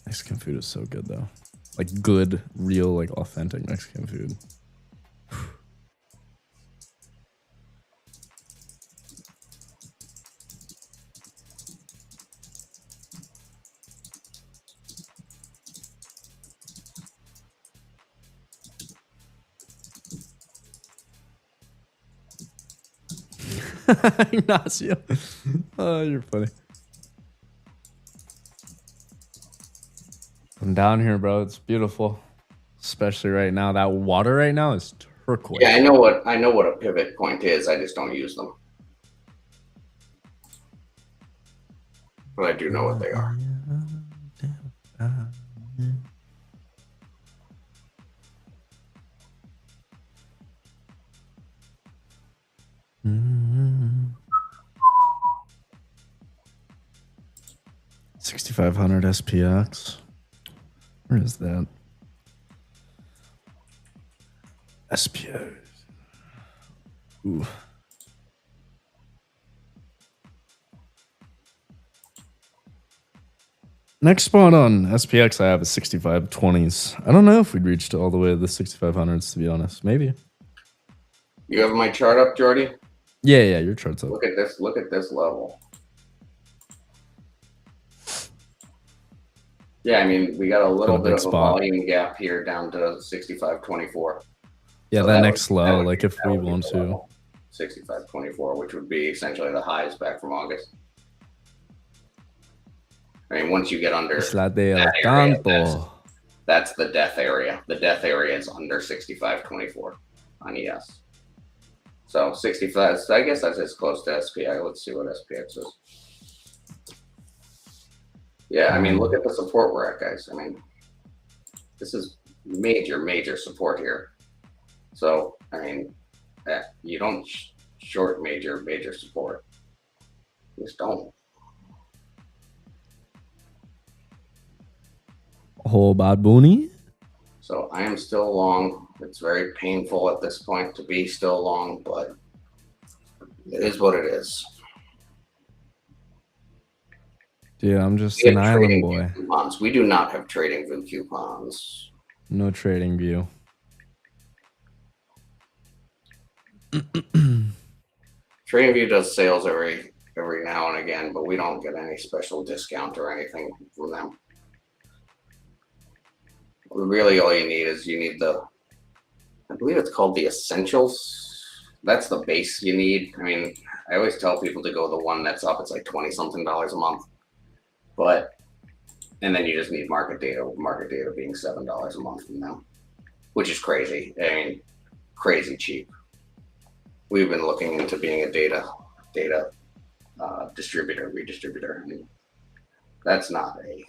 Mexican food is so good though. Like good, real, like authentic Mexican food. Ignacio. Oh, you're funny. I'm down here, bro. It's beautiful. Especially right now. That water right now is turquoise. Yeah, I know what a pivot point is. I just don't use them. But I do know what they are. Mm-hmm. 6500 SPX. Where is that? SPX. Ooh. Next spot on SPX I have is 6520s. I don't know if we'd reached all the way to the 6500s, to be honest. Maybe. You have my chart up, Jordy? Yeah, your chart's up. Look at this level. Yeah, I mean, we got a little Got a bit big of a spot. volume gap here down to 65.24. Yeah, So that that next would- that low, would like be- if that we would be want the to. level. 65.24, which would be essentially the highs back from August. I mean, once you get under Isla de that area, Canto. that's the death area. The death area is under 65.24 on ES. So 65, I guess that's as close to SPI. Let's see what SPX is. Yeah, I mean, look at the support we're at, guys. I mean, this is major support here. So, I mean, you don't short major support. You just don't. Oh, Bad Bunny. So I am still long. It's very painful at this point to be still long, but it is what it is. Dude, I'm just We an have island trading boy. view coupons. We do not have trading view coupons. No trading view. Trading view does sales every now and again, but we don't get any special discount or anything from them. Really, all you need is I believe it's called the Essentials. That's the base you need. I mean, I always tell people to go the one that's up. It's like $20-something a month, and then you just need market data. Market data being $7 a month from them, which is crazy. I mean, crazy cheap. We've been looking into being a data redistributor. I mean, that's not a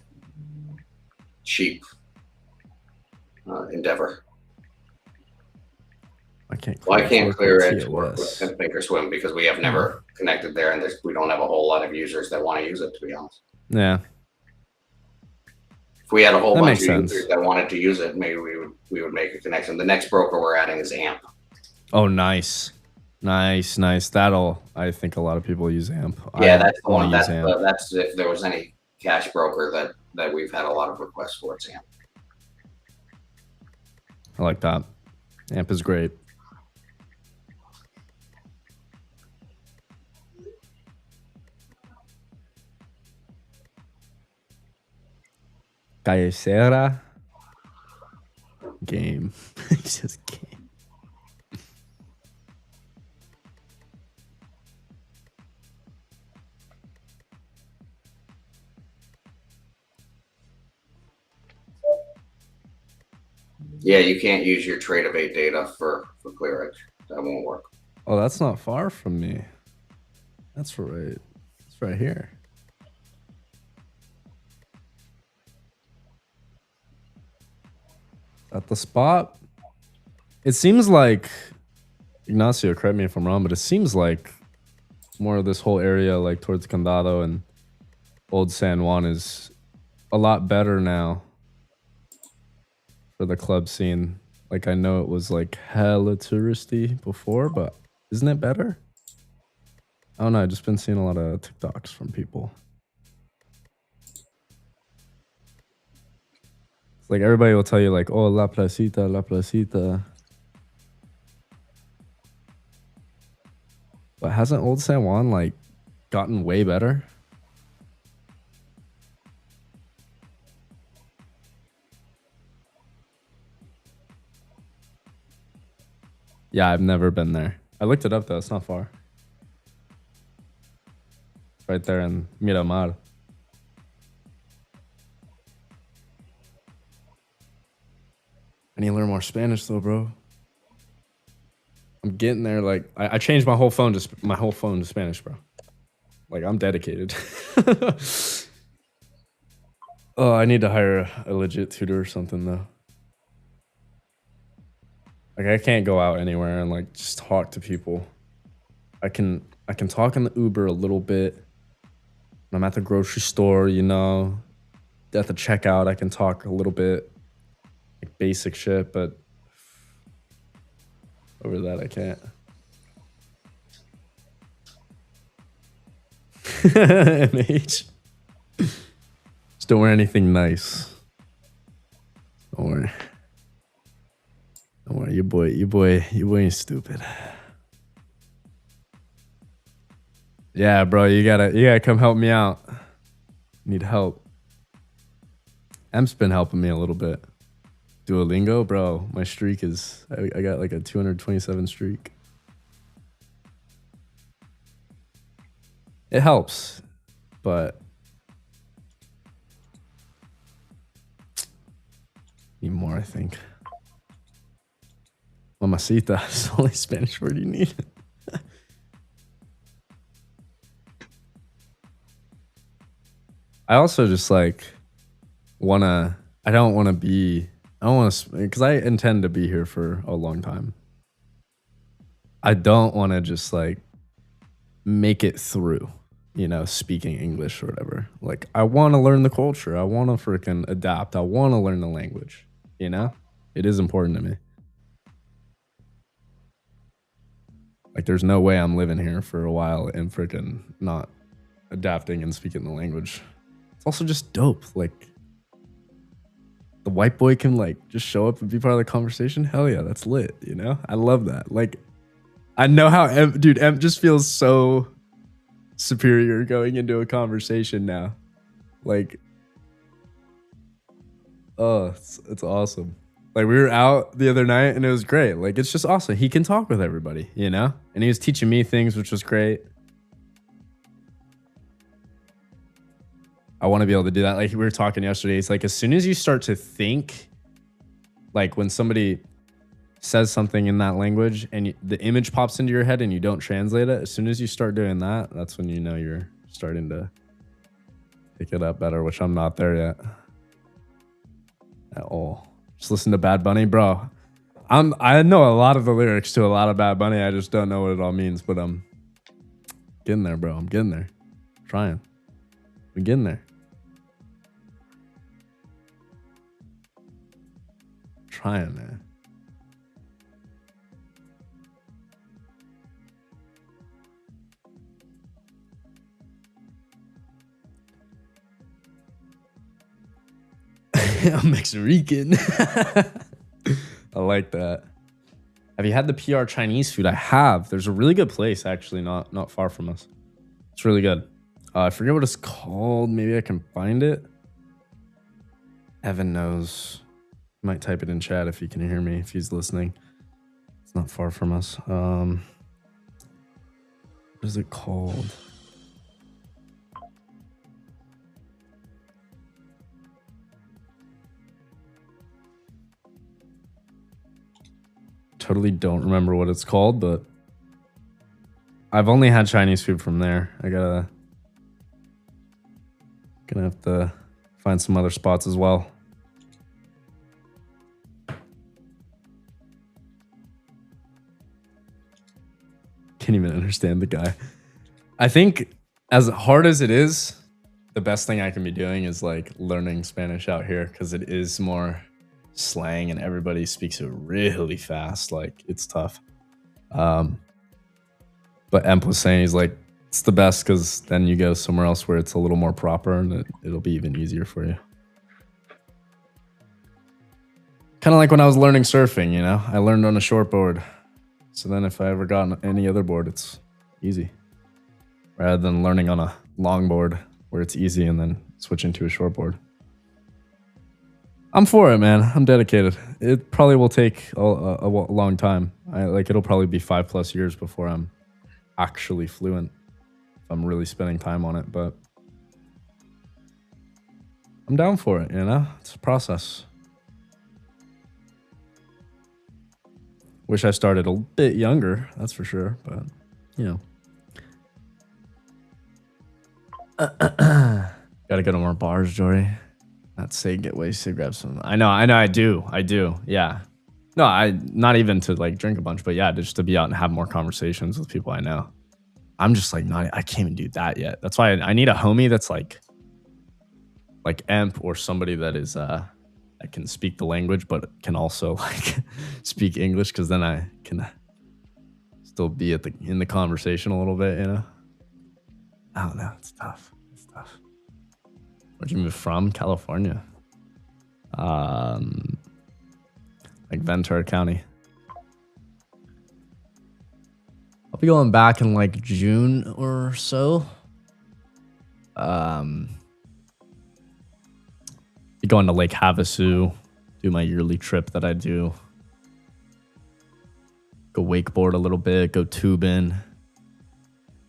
cheap endeavor. I can't Clear Edge work with Thinkorswim because we have never connected there, and we don't have a whole lot of users that want to use it, to be honest. Yeah. If we had a whole That bunch makes of sense. users that wanted to use it, maybe we would make a connection. The next broker we're adding is AMP. Oh, nice. Nice. I think a lot of people use AMP. Yeah, I that's the one. wanna use AMP. That's if there was any cash broker that we've had a lot of requests for, it's AMP. I like that. AMP is great. Cayecera. Game. It's just game. Yeah, you can't use your Tradeovate data for ClearEdge. That won't work. Oh, that's not far from me. That's right. It's right here. At the spot. It seems like, Ignacio, correct me if I'm wrong, but it seems like more of this whole area, like towards Condado and Old San Juan, is a lot better now for the club scene. Like, I know it was like hella touristy before, but isn't it better? I don't know. I've just been seeing a lot of TikToks from people. It's like everybody will tell you like, oh, La Placita, La Placita. But hasn't Old San Juan like gotten way better? Yeah, I've never been there. I looked it up though. It's not far. It's right there in Miramar. I need to learn more Spanish though, bro. I'm getting there. Like I changed my whole phone to Spanish, bro. Like I'm dedicated. Oh, I need to hire a legit tutor or something though. Like I can't go out anywhere and like just talk to people. I can talk in the Uber a little bit. When I'm at the grocery store, you know, at the checkout, I can talk a little bit, like basic shit, but over that I can't. MH. Just don't wear anything nice. Don't worry. Don't worry, your boy ain't stupid. Yeah, bro, you gotta come help me out. Need help. Em's been helping me a little bit. Duolingo, bro, my streak is I got like a 227 streak. It helps, but need more, I think. Mamacita is the only Spanish word you need. I also just like I don't want to, because I intend to be here for a long time. I don't want to just like make it through, you know, speaking English or whatever. Like, I want to learn the culture. I want to freaking adapt. I want to learn the language, you know? It is important to me. Like, there's no way I'm living here for a while and freaking not adapting and speaking the language. it's also just dope. Like the white boy can like just show up and be part of the conversation. Hell yeah, that's lit. You know, I love that. Like I know how Emp just feels so superior going into a conversation now. Like, oh, it's awesome. Like we were out the other night and it was great. Like it's just awesome. He can talk with everybody, you know? And he was teaching me things, which was great. I want to be able to do that. Like we were talking yesterday. It's like as soon as you start to think, like when somebody says something in that language and the image pops into your head and you don't translate it, as soon as you start doing that, that's when you know you're starting to pick it up better, which I'm not there yet at all. Just listen to Bad Bunny, bro. I know a lot of the lyrics to a lot of Bad Bunny. I just don't know what it all means, but I'm getting there, bro. I'm getting there. I'm trying. I'm getting there. Trying, man. I'm Mexican. I like that. Have you had the PR Chinese food? I have. There's a really good place actually, not far from us. It's really good. I forget what it's called. Maybe I can find it. Evan knows. Might type it in chat if he can hear me, if he's listening. It's not far from us. What is it called? Totally don't remember what it's called, but I've only had Chinese food from there. Gonna have to find some other spots as well. Can't even understand the guy. I think as hard as it is, the best thing I can be doing is like learning Spanish out here because it is more slang and everybody speaks it really fast. Like it's tough. But Emp was saying he's like, it's the best because then you go somewhere else where it's a little more proper and it'll be even easier for you. Kind of like when I was learning surfing, you know, I learned on a shortboard. So then if I ever got on any other board, it's easy. Rather than learning on a longboard where it's easy and then switching to a shortboard. I'm for it, man. I'm dedicated. It probably will take a long time. It'll probably be 5+ years before I'm actually fluent. If I'm really spending time on it, but I'm down for it, you know? It's a process. Wish I started a bit younger, that's for sure, but you know. Gotta go to more bars, Jory. Not say get wasted, grab some. I know, I do. Yeah. No, not even to like drink a bunch, but yeah, just to be out and have more conversations with people I know. I'm just like I can't even do that yet. That's why I need a homie that's like Emp or somebody that is that can speak the language but can also like speak English, because then I can still be in the conversation a little bit, you know. I don't know. It's tough. Where'd you move from? California. Like Ventura County. I'll be going back in like June or so. Be going to Lake Havasu, do my yearly trip that I do. Go wakeboard a little bit, go tubing.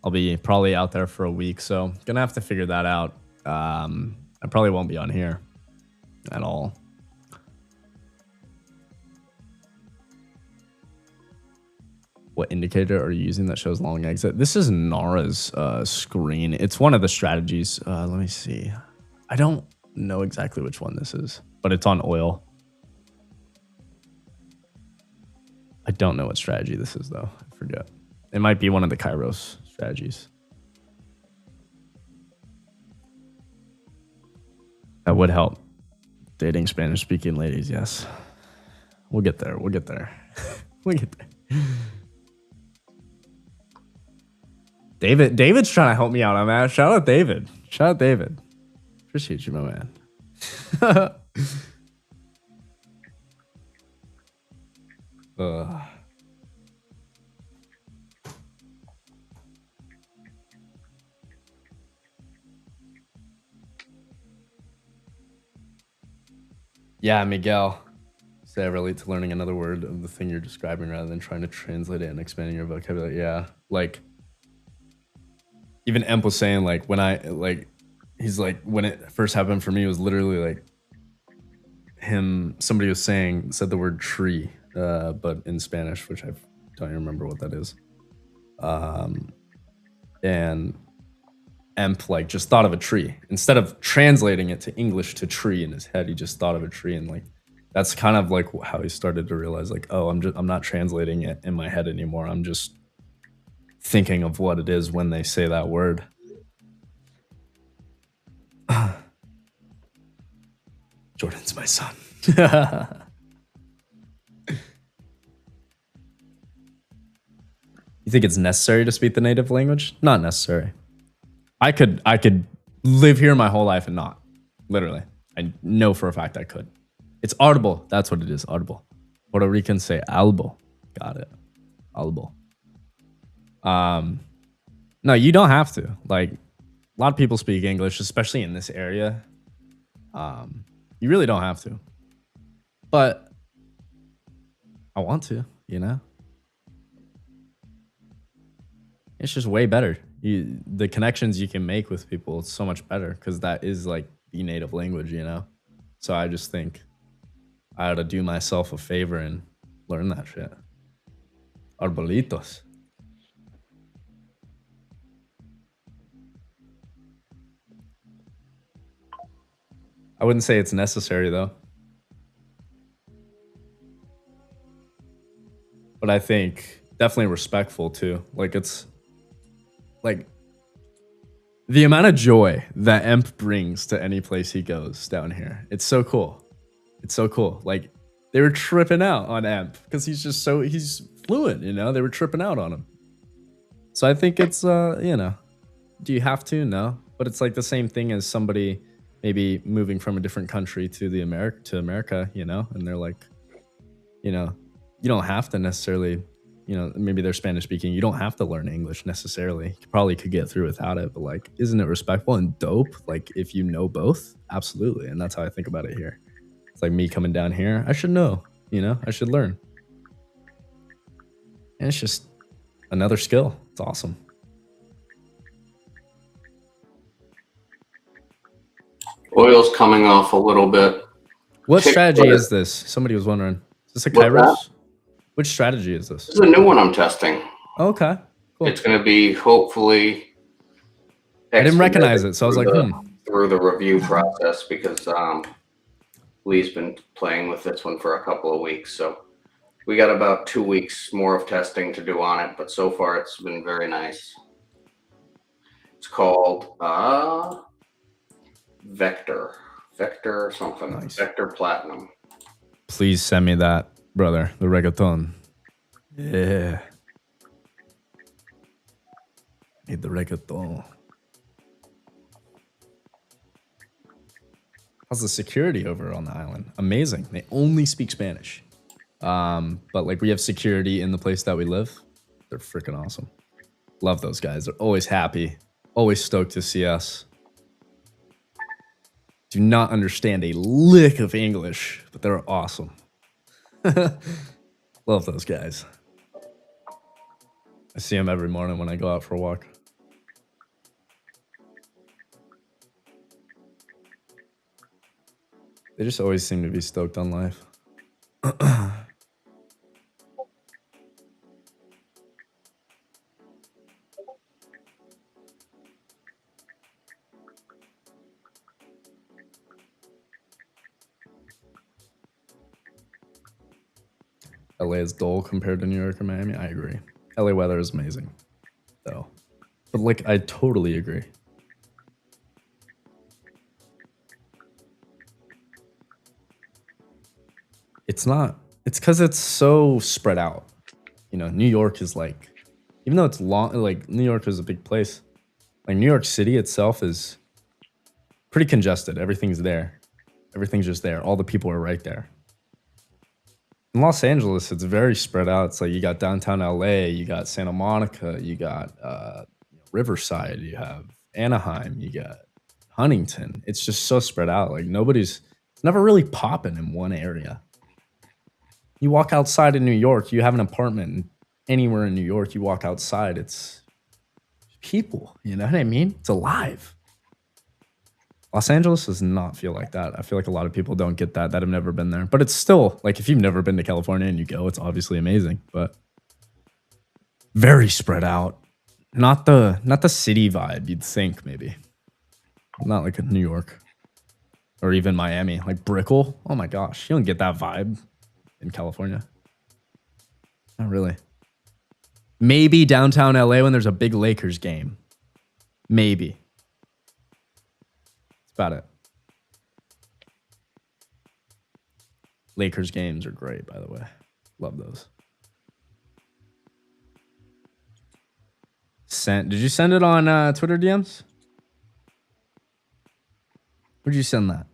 I'll be probably out there for a week, so gonna have to figure that out. I probably won't be on here at all. What indicator are you using that shows long exit? This is Nara's screen. It's one of the strategies. Let me see. I don't know exactly which one this is, but it's on oil. I don't know what strategy this is, though. I forget. It might be one of the Kairos strategies. That would help. Dating Spanish-speaking ladies, yes. We'll get there. We'll get there. David's trying to help me out on that. Shout out David. Appreciate you, my man. Yeah, Miguel. Say I relate to learning another word of the thing you're describing rather than trying to translate it and expanding your vocabulary. Yeah, like even Emp was saying, like when I like, he's like when it first happened for me, it was literally like somebody was said the word tree, but in Spanish, which I don't even remember what that is. And Emp like just thought of a tree instead of translating it to English to tree in his head. He just thought of a tree, and like that's kind of like how he started to realize like, oh, I'm not translating it in my head anymore. I'm just thinking of what it is when they say that word. Jordan's my son. You think it's necessary to speak the native language? Not necessary. I could live here my whole life and not. Literally. I know for a fact I could. It's audible. That's what it is. Audible. Puerto Ricans say albo. Got it. Albo. No, you don't have to. Like, a lot of people speak English, especially in this area. You really don't have to. But I want to, you know? It's just way better. The connections you can make with people, it's so much better because that is like the native language, you know? So I just think I ought to do myself a favor and learn that shit. Arbolitos. I wouldn't say it's necessary though. But I think definitely respectful too. Like it's like the amount of joy that Emp brings to any place he goes down here. It's so cool. It's so cool. Like they were tripping out on Emp because he's fluent, you know? They were tripping out on him. So I think it's you know, do you have to? No. But it's like the same thing as somebody maybe moving from a different country to America, you know? And they're like, you know, you don't have to necessarily, you know, maybe they're Spanish speaking. You don't have to learn English necessarily. You probably could get through without it, but like, isn't it respectful and dope? Like if you know both, absolutely. And that's how I think about it here. It's like me coming down here. I should know, you know, I should learn. And it's just another skill. It's awesome. Oil's coming off a little bit. What strategy is this? Somebody was wondering. Is this a Kairos? Which strategy is this? This is a new one I'm testing. Okay, cool. It's going to be hopefully. I didn't recognize it, so I was like, through the review process because Lee's been playing with this one for a couple of weeks, so we got about 2 weeks more of testing to do on it, but so far it's been very nice. It's called Vector something. Nice. Vector Platinum. Please send me that, brother. The reggaeton. Yeah. Need the reggaeton. How's the security over on the island? Amazing. They only speak Spanish. But like we have security in the place that we live. They're freaking awesome. Love those guys. They're always happy. Always stoked to see us. Do not understand a lick of English, but they're awesome. Love those guys. I see them every morning when I go out for a walk. They just always seem to be stoked on life. LA is dull compared to New York or Miami. I agree. LA weather is amazing, though. But like, I totally agree. It's not. It's because it's so spread out. You know, New York is like, even though it's long, like New York is a big place. Like New York City itself is pretty congested. Everything's there. Everything's just there. All the people are right there. In Los Angeles, it's very spread out. It's like you got downtown LA, you got Santa Monica, you got Riverside, you have Anaheim, you got Huntington. It's just so spread out. Like it's never really popping in one area. You walk outside in New York, you have an apartment anywhere in New York, you walk outside, it's people, you know what I mean? It's alive. Los Angeles does not feel like that. I feel like a lot of people don't get that have never been there. But it's still, like, if you've never been to California and you go, it's obviously amazing. But very spread out. Not the city vibe you'd think, maybe. Not like New York. Or even Miami. Like Brickell. Oh my gosh. You don't get that vibe in California. Not really. Maybe downtown LA when there's a big Lakers game. Maybe. About it. Lakers games are great, by the way. Love those. Did you send it on Twitter DMs? Where'd you send that?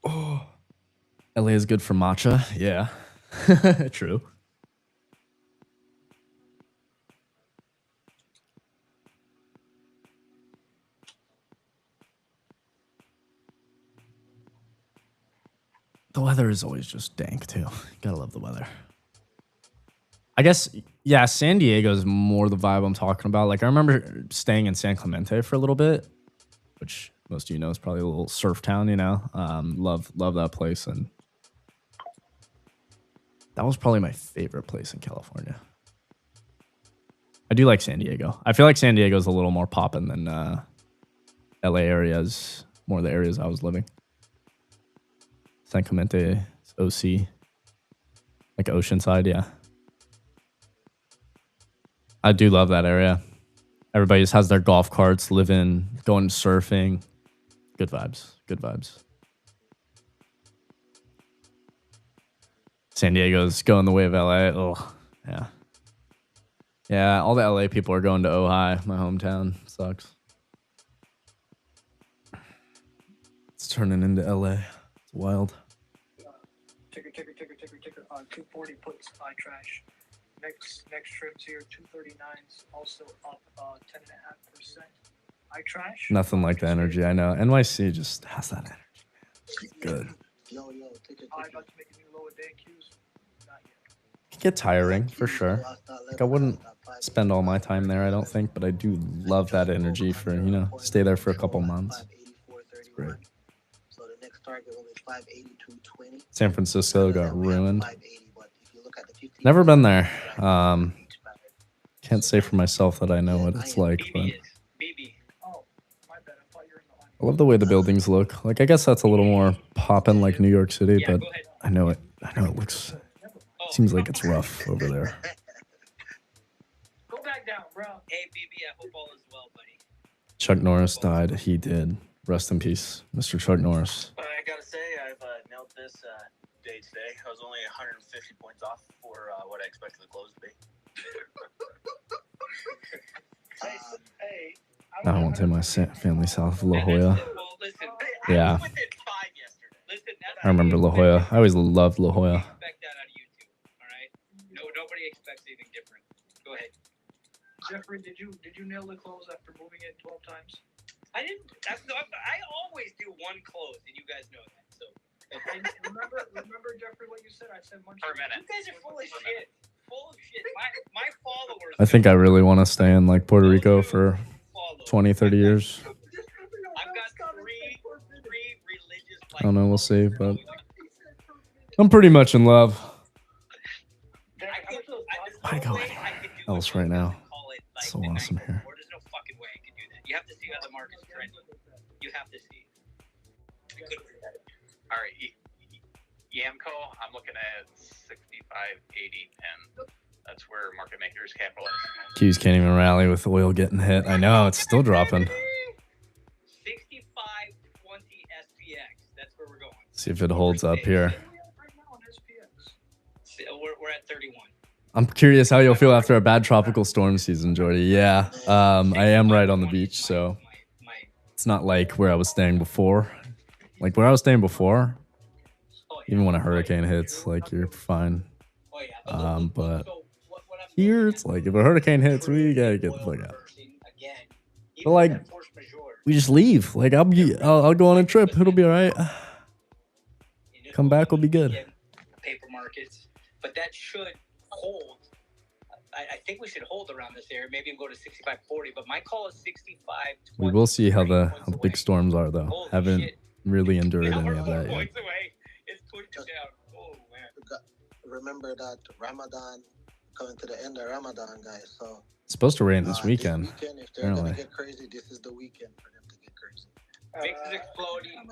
Oh, LA is good for matcha. Yeah, true. The weather is always just dank, too. Gotta love the weather. I guess, yeah, San Diego is more the vibe I'm talking about. Like, I remember staying in San Clemente for a little bit, which most of you know is probably a little surf town, you know? Love that place. And that was probably my favorite place in California. I do like San Diego. I feel like San Diego is a little more poppin' than LA areas, more the areas I was living. San Clemente, OC, like Oceanside, yeah. I do love that area. Everybody just has their golf carts, living, going surfing. Good vibes, good vibes. San Diego's going the way of LA. Oh, yeah. Yeah, all the LA people are going to Ojai, my hometown. Sucks. It's turning into LA. It's wild. Ticker. 240 puts iTrash. Next trips here, 239s also up 10.5%. iTrash. Nothing like the energy, I know. NYC just has that energy, man. It's good. I about to make a new lower day queues. Not yet. It can get tiring, for sure. Like, I wouldn't spend all my time there, I don't think, but I do love that energy for, you know, stay there for a couple months. It's great. San Francisco got ruined. Never been there. Can't say for myself that I know what it's like, but I love the way the buildings look. Like, I guess that's a little more poppin' like New York City, but I know it looks, seems like it's rough over there. Go back down, bro. Hey, BB, I hope all is well, buddy. Chuck Norris died. He did. Rest in peace, Mr. Chuck Norris. I gotta say, I've nailed this day today. I was only 150 points off for what I expected the close to be. I won't take my family south of La Jolla. Yeah. I remember La Jolla. I always loved La Jolla. Nobody expects anything different. Go ahead. Jeffrey, did you nail the close after moving it 12 times? I didn't. I always do one close, and you guys know that. So remember, Jeffrey, what you said? I said one. For a minute. You guys are full of shit. Full of shit. My followers. I think I really want to stay in like Puerto Rico for 20, 30 years. I've got three religious. I don't know. We'll see, but I'm pretty much in love. I go anywhere else right now. It's so awesome here. There's no fucking way I could do that. You have to see how the market's trending. You have to see. All right, Yamco, I'm looking at 65.80, and that's where market makers capitalize. Q's can't even rally with oil getting hit. I know, it's still dropping. 65.20 SPX. That's where we're going. See if it holds up here. We're at 31. I'm curious how you'll feel after a bad tropical storm season, Jordy. Yeah, I am right on the beach, so it's not like where I was staying before. Like where I was staying before, even when a hurricane hits, like you're fine. But here it's like if a hurricane hits, we gotta get the fuck out. But like, we just leave. Like I'll go on a trip. It'll be all right. Come back, will be good. Paper markets, but that should hold. I think we should hold around this area. Maybe go to 65.40, but my call is 65. We will see how the big storms are though. Haven't really endured any of that yet. It's pushed down. Oh man. Remember that Ramadan, coming to the end of Ramadan, guys. So It's supposed to rain this weekend. if they're gonna Apparently. get crazy, this is the weekend for them to get crazy. VIX is exploding.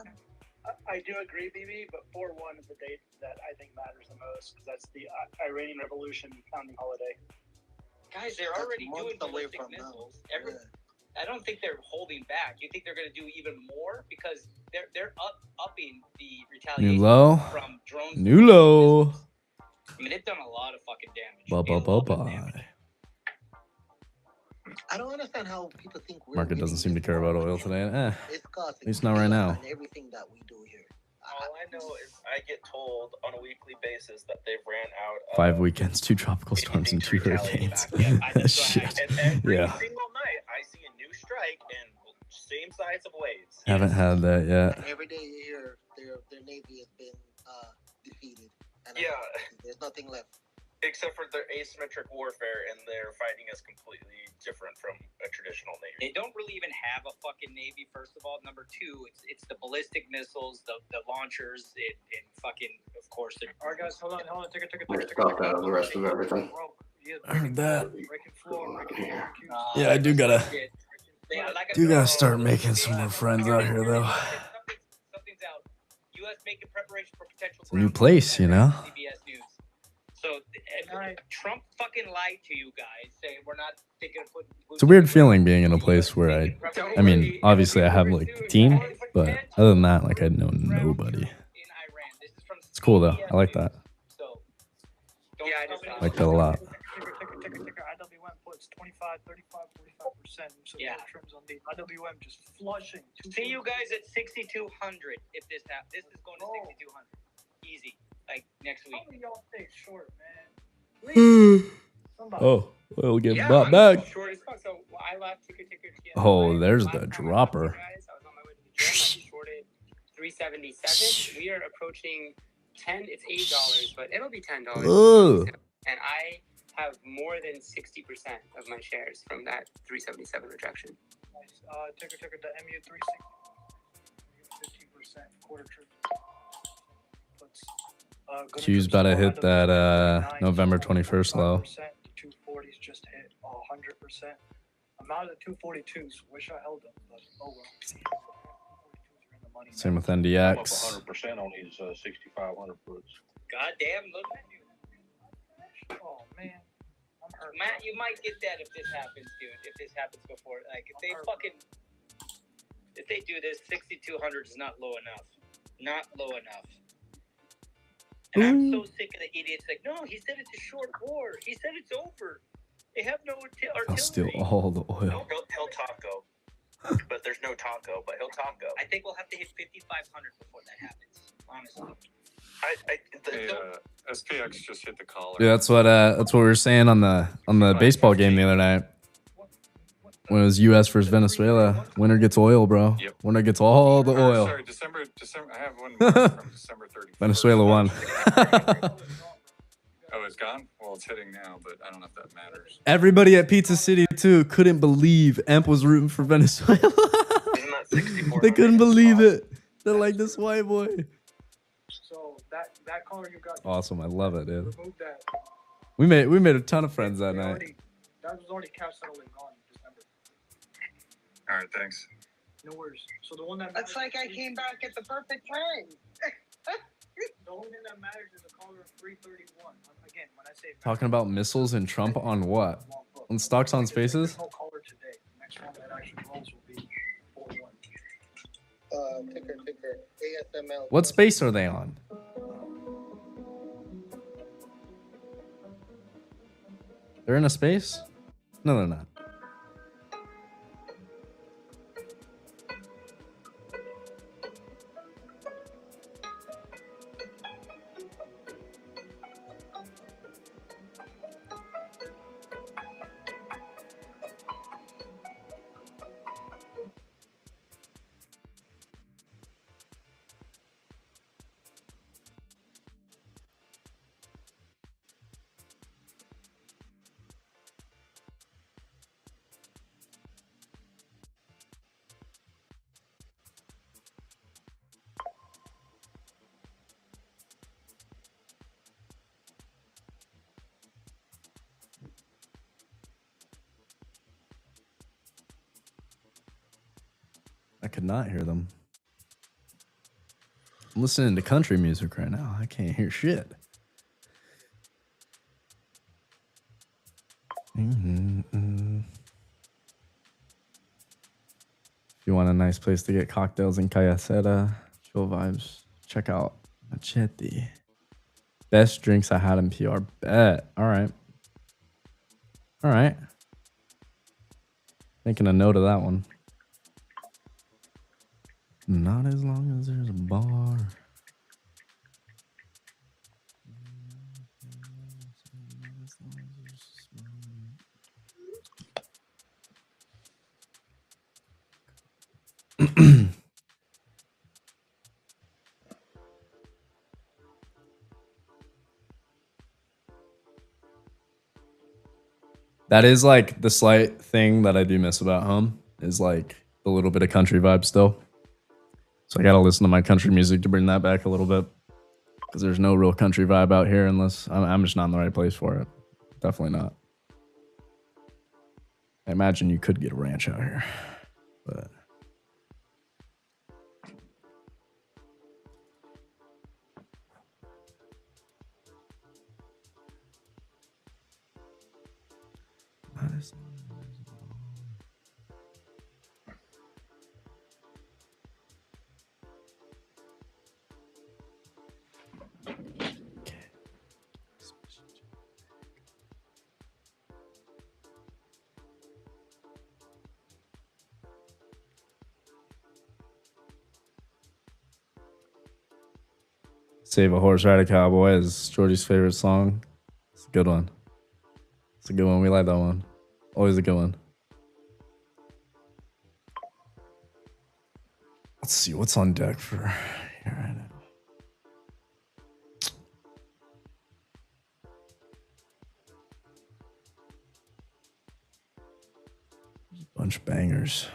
I do agree, BB, but 4/1 is the date that I think matters the most because that's the Iranian Revolution founding holiday. Guys, they're already doing ballistic missiles. I don't think they're holding back. You think they're going to do even more because they're upping the retaliation New low. from drones. New low. I mean, they've done a lot of fucking damage. Bye. I don't understand how people think we're Market doesn't seem to care about oil today. At least not right now. everything that we do here. All I know is I get told on a weekly basis that they've ran out of 5 weekends, 2 tropical storms, and 2 hurricanes. Shit. And every Yeah. single night I see a new strike and same size of waves. Haven't had that yet. Every day you hear their navy has been defeated. And there's nothing left. Except for their asymmetric warfare, and they're fighting us completely different from a traditional navy. They don't really even have a fucking navy. First of all, number two, it's the ballistic missiles, the launchers, and fucking, of course. All right, guys, hold on. Take it. I stopped out of the rest of everything. I heard that. Breaking floor. Yeah, I do gotta start making some more friends out here though. Something's out. U.S. making preparation for potential. It's a new place, you know. CBS News. So Trump fucking lied to you guys, saying we're not thinking of putting. It's a weird feeling being in a place where I mean, obviously I have like the team, but other than that, like I know nobody. It's cool though. I like that. I like that a lot. Ticker. IWM puts 25, 35, 45%. So trims on the IWM just flushing. See you guys at 6,200 if this happens. This is going to 6,200. Easy. Like next week. How many y'all stay short, man? Oh, we'll get bought back. Short as fuck. So I left ticker. Oh, there's the dropper. I was on my way to the gym. I shorted 377. We are approaching 10. It's $8, but it'll be $10. Ooh. And I have more than 60% of my shares from that 377 rejection. Nice. Ticker, the MU360. 15% quarter trip. Q's about to hit that November 21st low. The 240s just hit 100%. I'm out of the 242s. Wish I held them, but oh well. Same with NDX. 100% on these 6,500 puts. Goddamn, look at you. Oh man, I'm hurt. Matt, you might get that if this happens, dude. If this happens before, like if they do this, 6,200 is not low enough. Not low enough. And I'm so sick of the idiots. Like, no, he said it's a short war. He said it's over. They have no artillery. I'll steal all the oil. He'll taco. But there's no taco, but he'll taco. I think we'll have to hit 5,500 before that happens, honestly. SPX just hit the collar. Yeah, that's what we were saying on the baseball game the other night. When it was U.S. versus Venezuela, winner gets oil, bro. Yep. Winner gets all the oil. Sorry, December. I have one from December 31st. Venezuela won. Oh, it's gone? Well, it's hitting now, but I don't know if that matters. Everybody at Pizza City too couldn't believe Emp was rooting for Venezuela. They couldn't believe it. They're like, this white boy. So that color you got. Awesome, I love it, dude. Remove that. We made a ton of friends that night. That was already cash settling gone in December. All right, thanks. No worries. So the one that Looks like I came back at the perfect time. The only thing that matters is the color of 331. Again, when I say Talking about missiles and Trump on what? On stocks on spaces? no color today. The next one that actually rolls will be 41. Ticker, ASML. What space are they on? They're in a space? No, they're not. I could not hear them. I'm listening to country music right now. I can't hear shit. If you want a nice place to get cocktails in Cayaceta, chill vibes, check out Machete. Best drinks I had in PR. Bet. All right. All right. Making a note of that one. Not as long as there's a bar. That is like the slight thing that I do miss about home is like the little bit of country vibe still. So I gotta listen to my country music to bring that back a little bit, because there's no real country vibe out here unless I'm just not in the right place for it. Definitely not. I imagine you could get a ranch out here, but not as long as there's a bar. Save a Horse, Ride a Cowboy is Jordy's favorite song. It's a good one. It's a good one. We like that one. Always a good one. Let's see what's on deck for here right now. There's a bunch of bangers.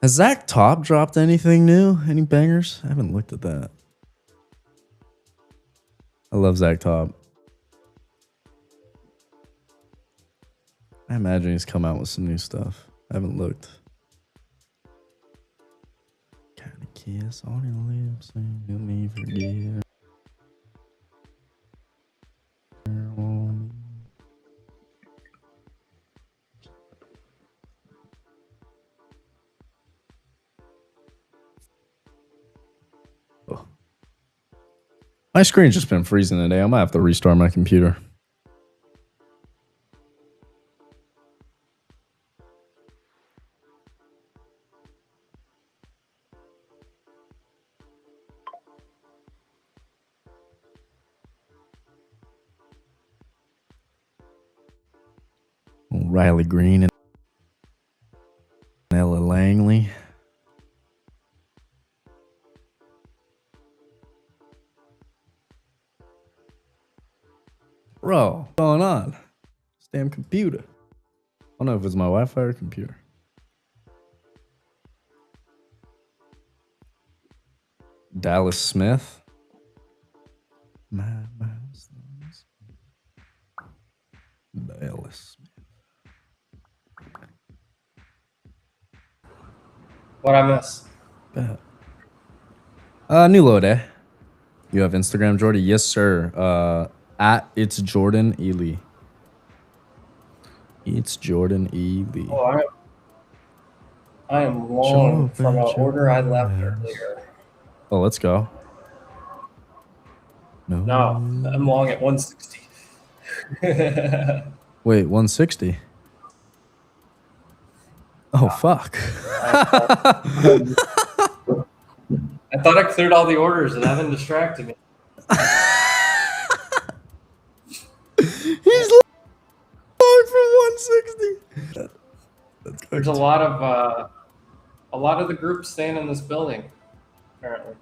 Has Zach Top dropped anything new? Any bangers? I haven't looked at that. I love Zach Top. I imagine he's come out with some new stuff. I haven't looked. Kind of kiss on your lips and you'll me forget. My screen's just been freezing today. I might have to restart my computer. Riley Green and Ella Langley. Bro, what's going on? This damn computer. I don't know if it's my Wi-Fi or computer. Dallas Smith. Dallas Smith. What I miss? Bet. New load, eh? You have Instagram, Jordy? Yes, sir. At It's Jordan Ely. It's Jordan Ely. Oh, I am long from an order I left earlier. Oh, let's go. No, I'm long at 160. Wait, 160. Oh fuck! I thought I cleared all the orders and Evan distracted me. He's long from 160. There's a lot of the group staying in this building, apparently.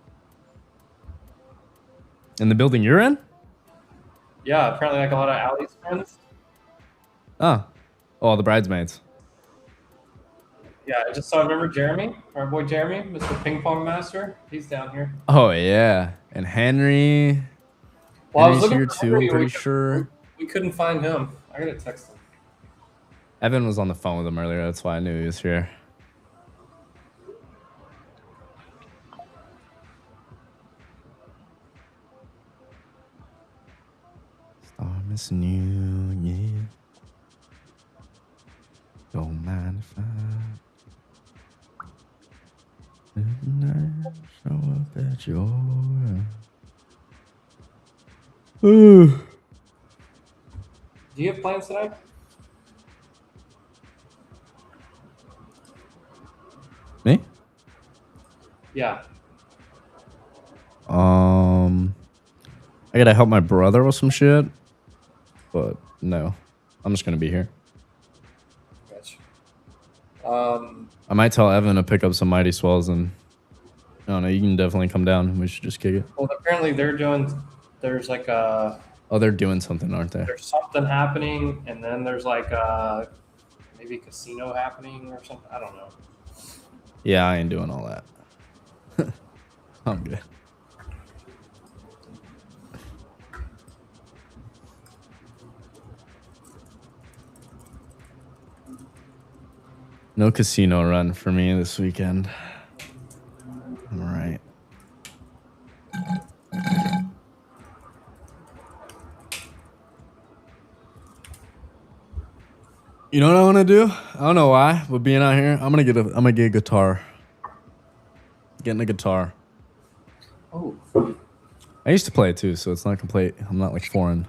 In the building you're in? Yeah, apparently like a lot of Allie's friends. Oh, the bridesmaids. Yeah, I just saw. Remember Jeremy, our boy Jeremy, Mr. Ping Pong Master. He's down here. Oh yeah, and Henry. Well, I was Henry's looking here for too. Henry, I'm pretty we sure. We couldn't find him. I gotta text him. Evan was on the phone with him earlier. That's why I knew he was here. Start missing you, yeah. Don't mind if I show up at your Do you have plans tonight? Me? Yeah. I gotta help my brother with some shit, but no, I'm just gonna be here. Gotcha. I might tell Evan to pick up some Mighty Swells, and I don't know, you can definitely come down. We should just kick it. Well, apparently there's like a. Oh, they're doing something, aren't they? There's something happening, and then there's like maybe a casino happening or something. I don't know. Yeah, I ain't doing all that. I'm good. No casino run for me this weekend. All right. You know what I want to do? I don't know why, but being out here, I'm gonna get a guitar. Getting a guitar. Oh. I used to play it too, so it's not complete. I'm not like foreign.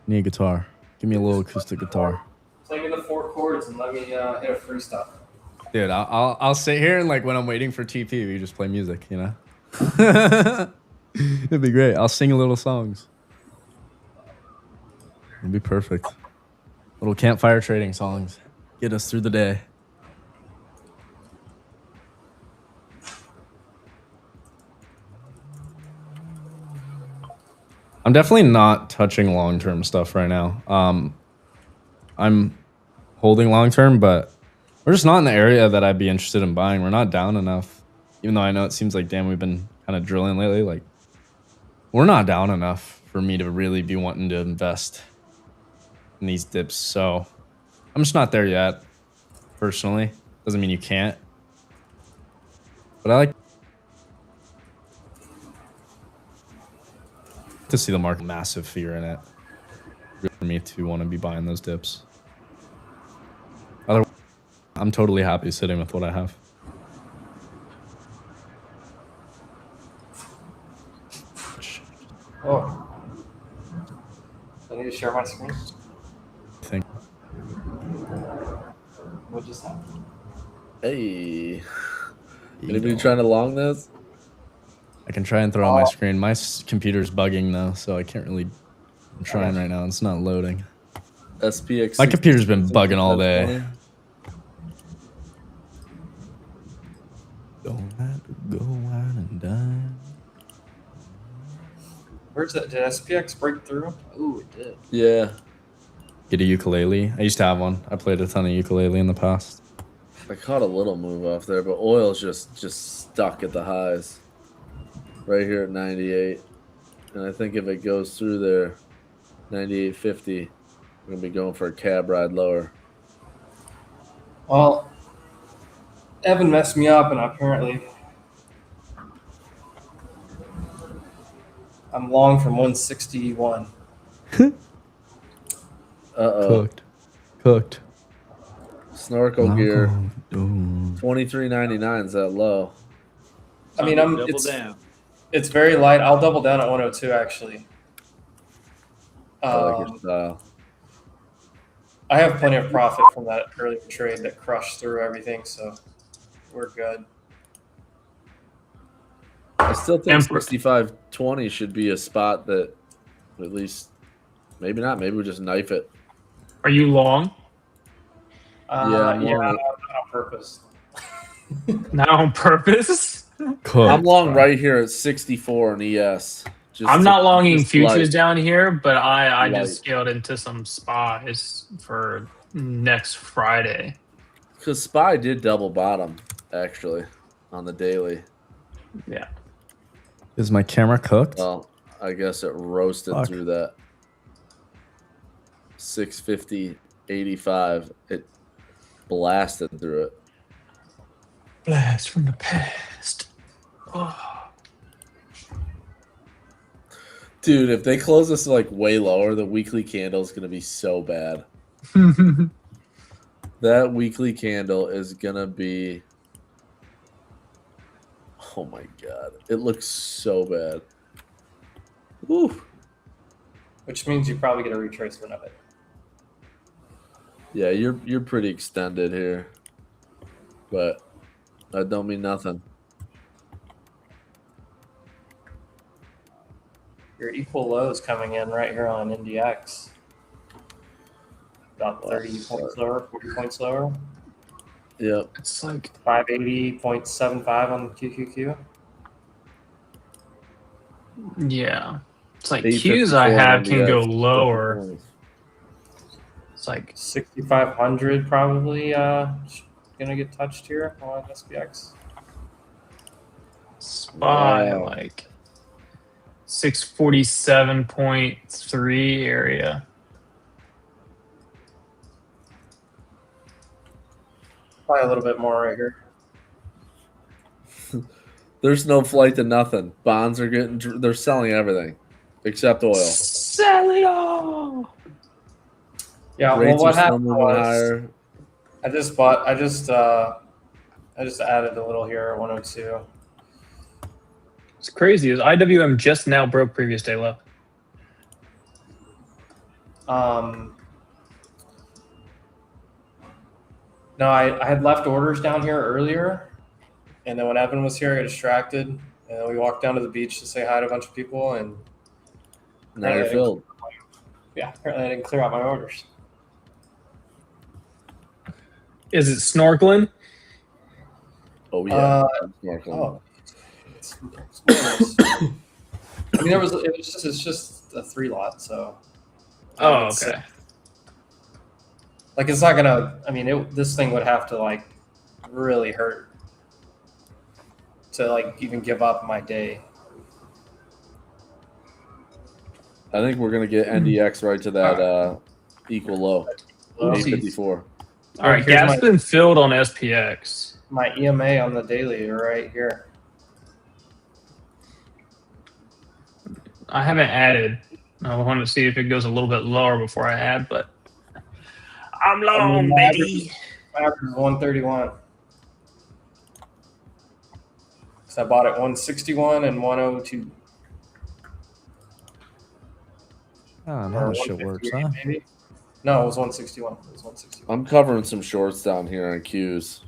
Need a guitar. Give me a little acoustic guitar. Play me the 4 chords and let me hit a freestyle. Dude, I'll sit here and like when I'm waiting for TP, we just play music, you know? It'd be great. I'll sing little songs. It'd be perfect. Little campfire trading songs. Get us through the day. I'm definitely not touching long-term stuff right now. I'm holding long-term, but we're just not in the area that I'd be interested in buying. We're not down enough. Even though I know it seems like, damn, we've been kind of drilling lately. Like, we're not down enough for me to really be wanting to invest in these dips. So I'm just not there yet, personally. Doesn't mean you can't. But I like to see the market. Massive fear in it for me to want to be buying those dips. Otherwise, I'm totally happy sitting with what I have. Oh. I need to share my screen. Think. What just happened? Hey. Anybody trying to long this? I can try and throw on my screen. My computer's bugging though, so I can't really. I'm trying right now. It's not loading. SPX. My computer's been bugging all day. Don't have to go out and dine. Where's that? Did SPX break through? Ooh, it did. Yeah. Get a ukulele. I used to have one. I played a ton of ukulele in the past. I caught a little move off there, but oil's just stuck at the highs. Right here at 98. And I think if it goes through there, 98.50, we're gonna be going for a cab ride lower. Well, Evan messed me up, and apparently I'm long from 161. Uh-oh. Cooked. Snorkel gear. 23.99 is that low. I mean, Double down. it's very light. I'll double down at 102 actually. I like your style. I have plenty of profit from that earlier trade that crushed through everything, so we're good. I still think 65.20 should be a spot that at least, maybe not, maybe we just knife it. Are you long? I'm yeah, long. not on purpose. Not on purpose? I'm long right here at 64 in ES. I'm not longing just futures light. down here, but I Light. just scaled into some SPYs for next Friday. Because SPY did double bottom, actually, on the daily. Yeah. Is my camera cooked? Well, I guess it roasted Fuck. through that 650.85. It blasted through it. Blast from the past. Oh. Dude, if they close this like way lower, the weekly candle is going to be so bad. That weekly candle is going to be... Oh my god. It looks so bad. Woo. Which means you probably get a retracement of it. Yeah, you're pretty extended here. But that don't mean nothing. Your equal lows coming in right here on NDX. About 30 points lower, 40 points lower. Yep. It's like 580.75 on the QQQ. Yeah. It's like 854 Qs I have can NDX. go lower. It's like 6,500 probably gonna get touched here on SPX. SPY Wow. like 647.3 area. Probably a little bit more right here. There's no flight to nothing. Bonds are they're selling everything except oil. Sell it all. Yeah, Rates well, what are still happened moving was higher. I just added a little here at 102. What's crazy is IWM just now broke previous day low. No, I had left orders down here earlier, and then when Evan was here, I got distracted, and we walked down to the beach to say hi to a bunch of people, and Now you're filled. yeah, apparently I didn't clear out my orders. Is it snorkeling? Oh yeah. Oh, it's I mean, it's just a 3 lot, so. Oh, it's, okay. Like it's not gonna. I mean, this thing would have to like really hurt to like even give up my day. I think we're gonna get NDX right to that equal low. 854. All right, Here's gas been filled on SPX. My EMA on the daily right here. I haven't added. I wanted to see if it goes a little bit lower before I add, but I'm long, baby. My average is 131. So I bought it 161 and 102. Oh, now this shit works, huh? Maybe. No, it was 161. It was 161. I'm covering some shorts down here on Qs.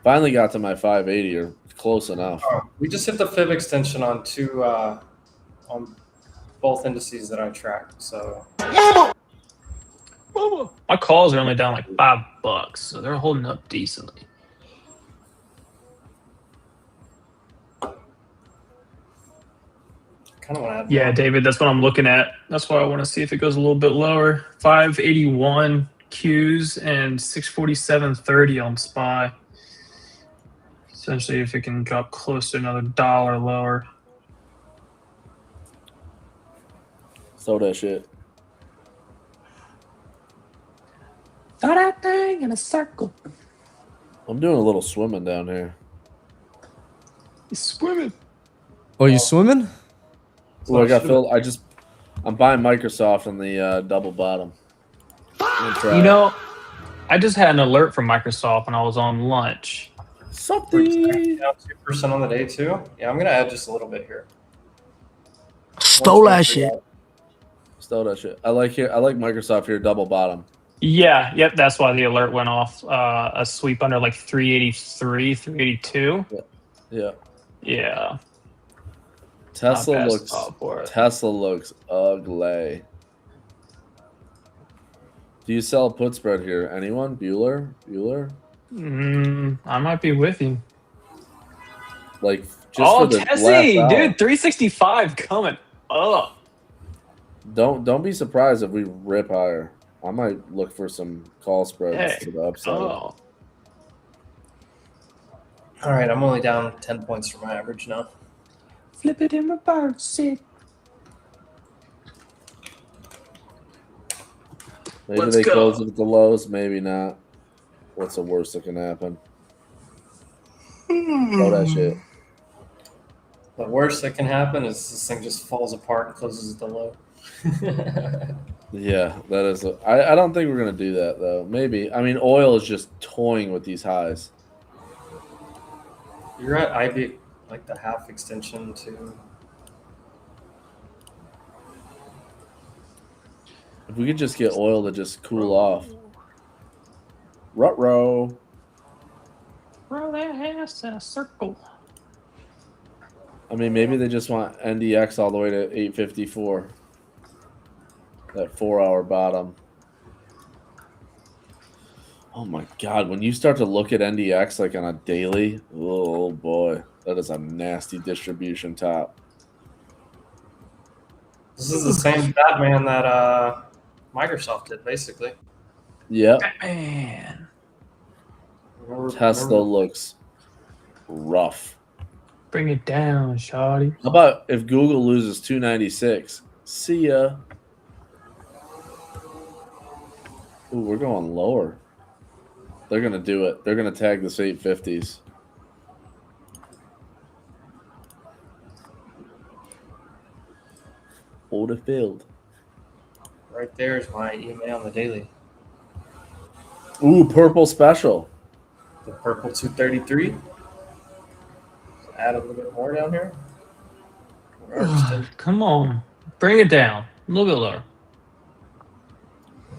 Finally got to my 580 or close enough. Oh, we just hit the fib extension on on both indices that I tracked. So My calls are only down like $5, so they're holding up decently. kind of want to add. Yeah, David, that's what I'm looking at. That's why I want to see if it goes a little bit lower. 581 Qs and 647.30 on SPY. Essentially, if it can drop close to another $1 lower. So that shit. Throw that thing in a circle. I'm doing a little swimming down here. He's swimming. Oh, you swimming? Oh, I got filled. I'm buying Microsoft in the double bottom. You know, I just had an alert from Microsoft when I was on lunch. Something. Down 2% on the day too. Yeah, I'm gonna add just a little bit here. Stole that shit. Still that shit. I like Microsoft here, double bottom. Yeah, yep. That's why the alert went off. A sweep under like 383, 382. Yeah. Yeah. Tesla Not bad looks spot for it. ugly. Do you sell put spread here? Anyone? Bueller? I might be with you. Like just for the Tessie, last dude, hour. 365 coming up. Don't be surprised if we rip higher. I might look for some call spreads Hey. to the upside. Oh. All right, I'm only down 10 points from my average now. Flip it in reverse. Maybe Let's they go. close it at the lows, maybe not. What's the worst that can happen? Oh, that shit. The worst that can happen is this thing just falls apart and closes at the low. Yeah, that is. I don't think we're gonna do that though. Maybe. I mean, oil is just toying with these highs. You're at IB, like the half extension too. If we could just get oil to just cool off. Ruh-roh. Roll that ass in a circle. I mean, maybe they just want NDX all the way to 854. That 4-hour bottom. Oh my God. When you start to look at NDX like on a daily, oh boy, that is a nasty distribution top. This is the same Batman that Microsoft did, basically. Yep. Man. Tesla looks rough. Bring it down, shawty. How about if Google loses 296? See ya. Ooh, we're going lower. They're going to do it. They're going to tag this 850s. Order filled. Right there is my email on the daily. Ooh, purple special. The purple 233. Add a little bit more down here. Come on. Bring it down. A little bit lower.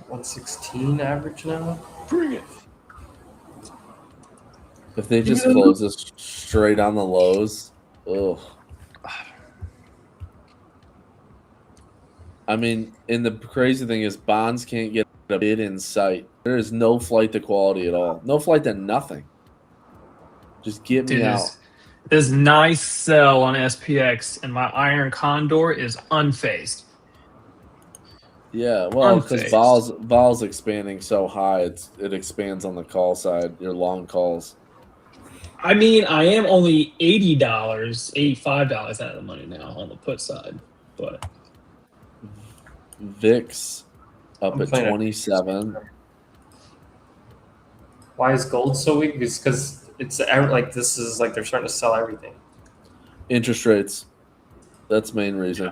116 average now. Bring it. If they just close this straight on the lows, ugh. I mean, and the crazy thing is bonds can't get a bid in sight. There is no flight to quality at all. No flight to nothing. Just get me out. This nice sell on SPX and my Iron Condor is unfazed. Yeah, well, because Unfazed. Vol's expanding so high, it expands on the call side. Your long calls. I mean, I am only $80, $85 out of the money now on the put side, but VIX up I'm at playing it. 27. Why is gold so weak? Because it's like this is like they're starting to sell everything. Interest rates. That's the main reason.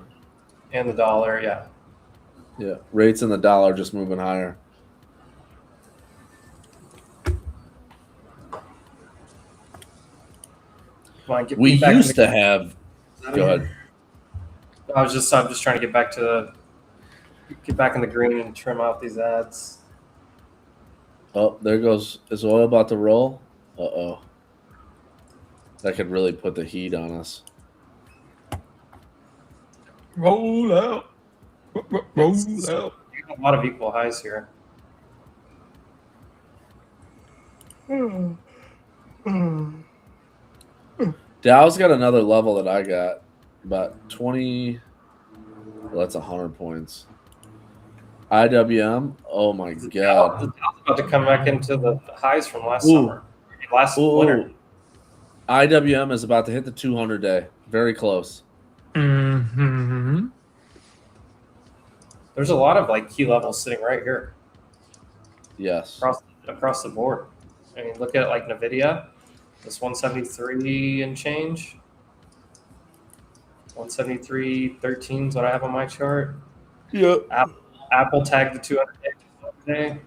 And the dollar, yeah. Yeah, rates and the dollar just moving higher. Come on, We back used in the- to have. Go ahead. I'm just trying to get back in the green and trim out these ads. Oh, there goes. Is oil about to roll? Uh-oh. That could really put the heat on us. roll out. Roll out. You have a lot of equal highs here. Dow's got another level that I got. About 20. Well, that's 100 points. IWM. Oh my The God. Dow's about to come back into the highs from last Ooh. summer. Last winter. IWM is about to hit the 200 day. Very close. Mm-hmm. There's a lot of like key levels sitting right here Yes. across the board. I mean, look at like Nvidia. This 173 and change. 173.13 is what I have on my chart. Yep. Apple tagged the 200 day.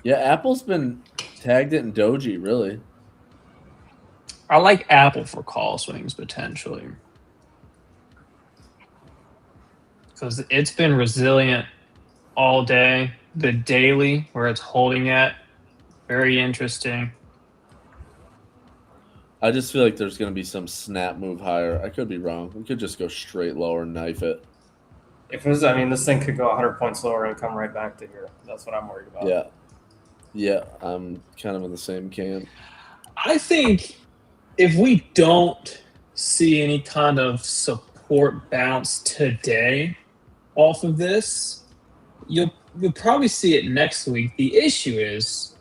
Yeah, Apple's been tagged it in Doji, really. I like Apple for call swings potentially. because it's been resilient all day. The daily, where it's holding at, very interesting. I just feel like there's going to be some snap move higher. I could be wrong. We could just go straight lower and knife it. If it was, I mean, this thing could go 100 points lower and come right back to here. That's what I'm worried about. Yeah. Yeah, I'm kind of in the same camp. I think if we don't see any kind of support bounce today off of this, you'll probably see it next week. The issue is,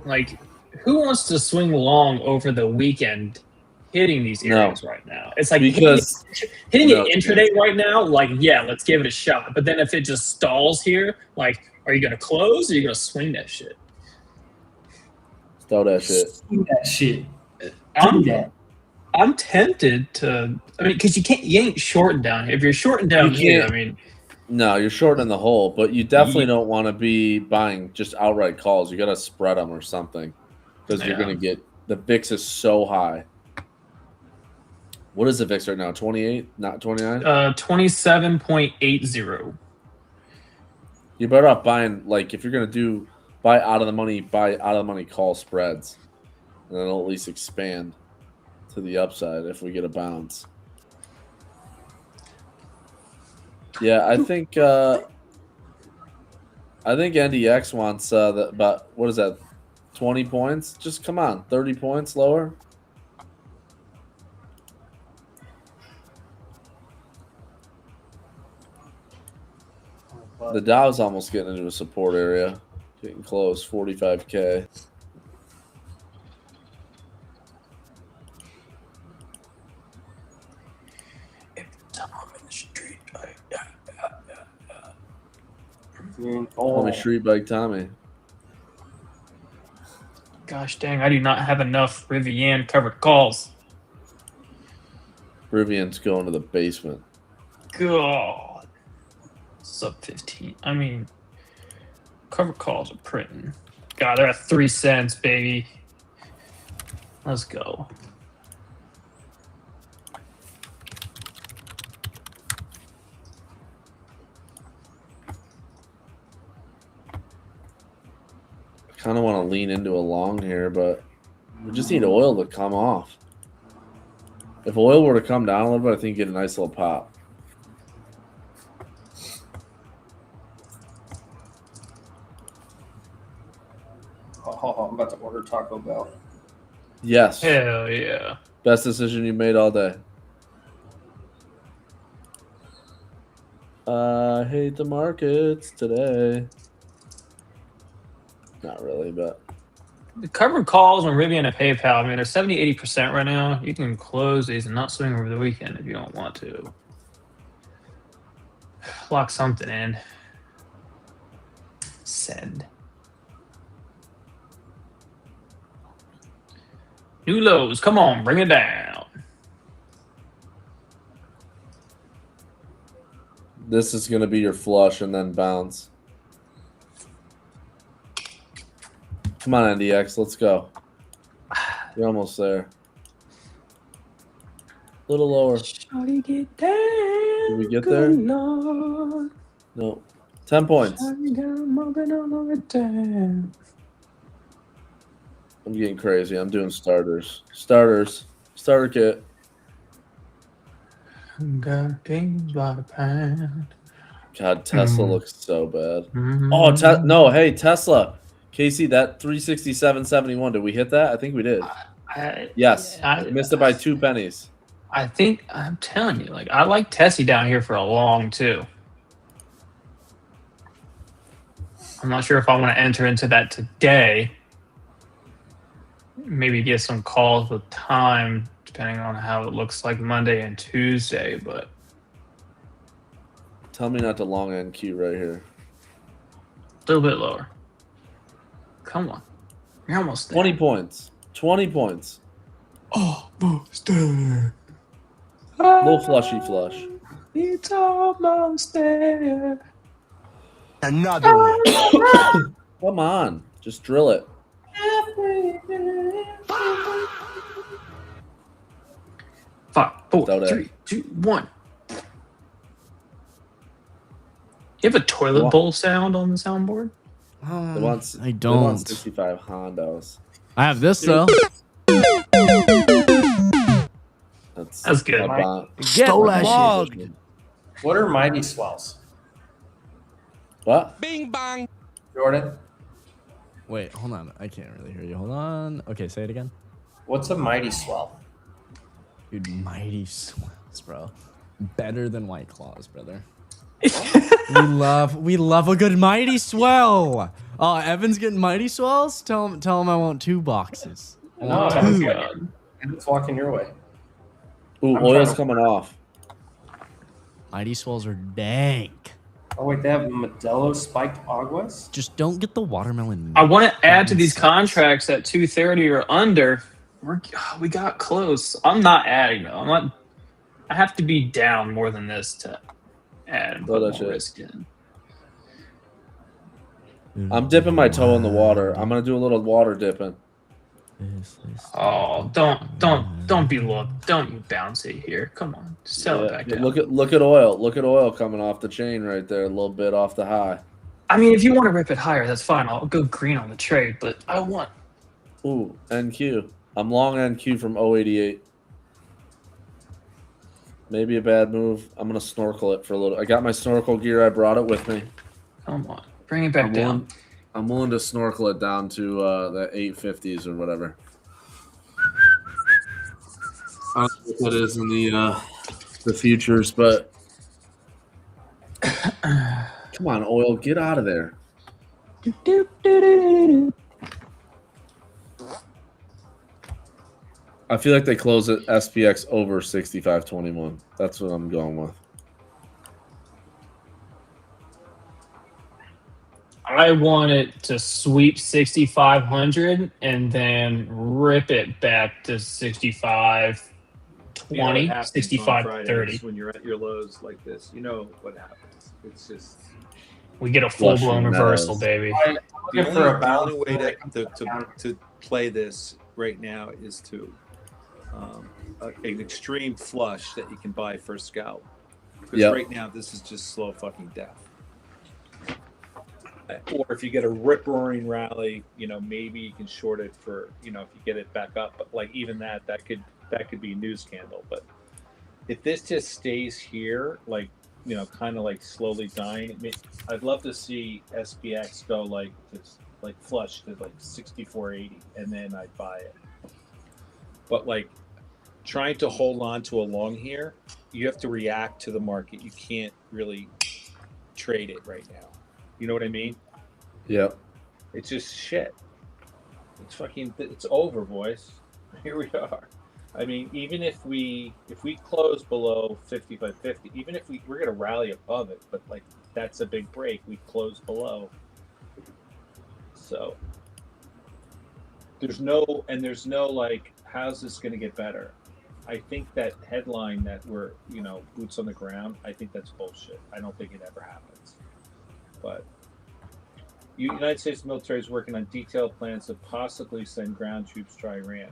like, who wants to swing long over the weekend hitting these areas right now? It's like because hitting it intraday right now, like, yeah, let's give it a shot. But then if it just stalls here, like, are you going to close or are you going to swing that shit? Throw that shit. Swing that shit. I'm tempted to. I mean, because you ain't shorting down here. If you're shorting down here, I mean, no, you're shorting the hole, but you definitely don't want to be buying just outright calls. You got to spread them or something because you're going to get the VIX is so high. What is the VIX right now? 28, not 29. 27.80. You're better off buying, like, if you're going to buy out of the money call spreads, and then it'll at least expand to the upside if we get a bounce. Yeah, I think NDX wants about, what is that, 20 points? Just come on, 30 points lower. The Dow's almost getting into a support area. Getting close, 45K. Call me Street Bike Tommy. Gosh dang, I do not have enough Rivian covered calls. Rivian's going to the basement. God. Sub 15. I mean, covered calls are printing. God, they're at 3 cents, baby. Let's go. Kind of want to lean into a long here, but we just need oil to come off. If oil were to come down a little bit, I think you get a nice little pop. Oh, I'm about to order Taco Bell. Yes. Hell yeah. Best decision you made all day. I hate the markets today. Not really, but The covered calls on Rivian and PayPal, I mean, they're 70-80% right now. You can close these and not swing over the weekend if you don't want to. Lock something in. Send. New lows. Come on, bring it down. this is going to be your flush and then bounce. Come on, NDX, let's go. You're almost there. A little lower. Shawty get down. Did we get there? Lord. No. 10 points. Shawty down, mopping all over town. I'm getting crazy. I'm doing starters. Starters. Starter kit. Got games by the pound. God, Tesla looks so bad. Mhm. Oh, no. Hey, Tesla. Casey, that 367.71. Did we hit that? I think we did. Yes. Missed it by 2 pennies. I think I'm telling you, like, I like Tessie down here for a long too. I'm not sure if I want to enter into that today. Maybe get some calls with time, depending on how it looks like Monday and Tuesday. But Tell me not to long end Q right here. a little bit lower. Come on, you're almost there. 20 points. 20 points. Almost there. Little flushy flush. It's almost there. Another one. Come on. Just drill it. 5, 4, Throw that. 3, 2, 1. you have a toilet bowl sound on the soundboard? They want, I They want don't. 65 Hondos. I have this though. That's good. Stole that shit. What are mighty swells? What? Bing bang. Jordan, Wait, hold on. I can't really hear you. Hold on. Okay, say it again. what's a mighty swell? Dude, mighty swells, bro. Better than White Claws, brother. we love a good mighty swell. Oh, Evan's getting mighty swells. Tell him I want 2 boxes. I No, want Evan's 2. walking your way. Ooh, I'm oil's trying to- coming off. Mighty swells are dank. Oh wait, they have Modelo spiked aguas. Just don't get the watermelon. I want to add to these contracts at 230 or under. We got close. I'm not adding though. I have to be down more than this to add and put more risk in. I'm dipping my toe in the water. I'm gonna do a little water dipping. Oh, don't be low. Don't you bounce it here. Come on, just sell it back down. Look at oil. Look at oil coming off the chain right there, a little bit off the high. I mean, if you want to rip it higher, that's fine. I'll go green on the trade, but I want. Ooh, NQ. I'm long NQ from 088. Maybe a bad move. I'm gonna snorkel it for a little. I got my snorkel gear. I brought it with me. Come on, bring it back down. I'm willing to snorkel it down to the 850s or whatever. I don't know what that is in the futures, but come on, oil, get out of there. I feel like they close at SPX over 65.21. That's what I'm going with. I want it to sweep 6,500 and then rip it back to 65, You know what 20, happens 65, on Fridays 30. when you're at your lows like this. You know what happens. It's just We get a full blown reversal, baby. the only way to play this right now is to an extreme flush that you can buy for a scalp. Because right now this is just slow fucking death. Or if you get a rip roaring rally, maybe you can short it for, if you get it back up. But like even that could be a news scandal. But if this just stays here, like, kind of like slowly dying, I'd love to see SPX go like flush to like 64.80, and then I'd buy it. But like trying to hold on to a long here, you have to react to the market. You can't really trade it right now. You know what I mean? Yep. It's just shit. It's over, boys. Here we are. I mean, even if we close below 55.50, even if we're gonna rally above it, but like that's a big break. We close below. So there's no like, how's this gonna get better? I think that headline that we're, boots on the ground, I think that's bullshit. I don't think it ever happens. But United States military is working on detailed plans to possibly send ground troops to Iran.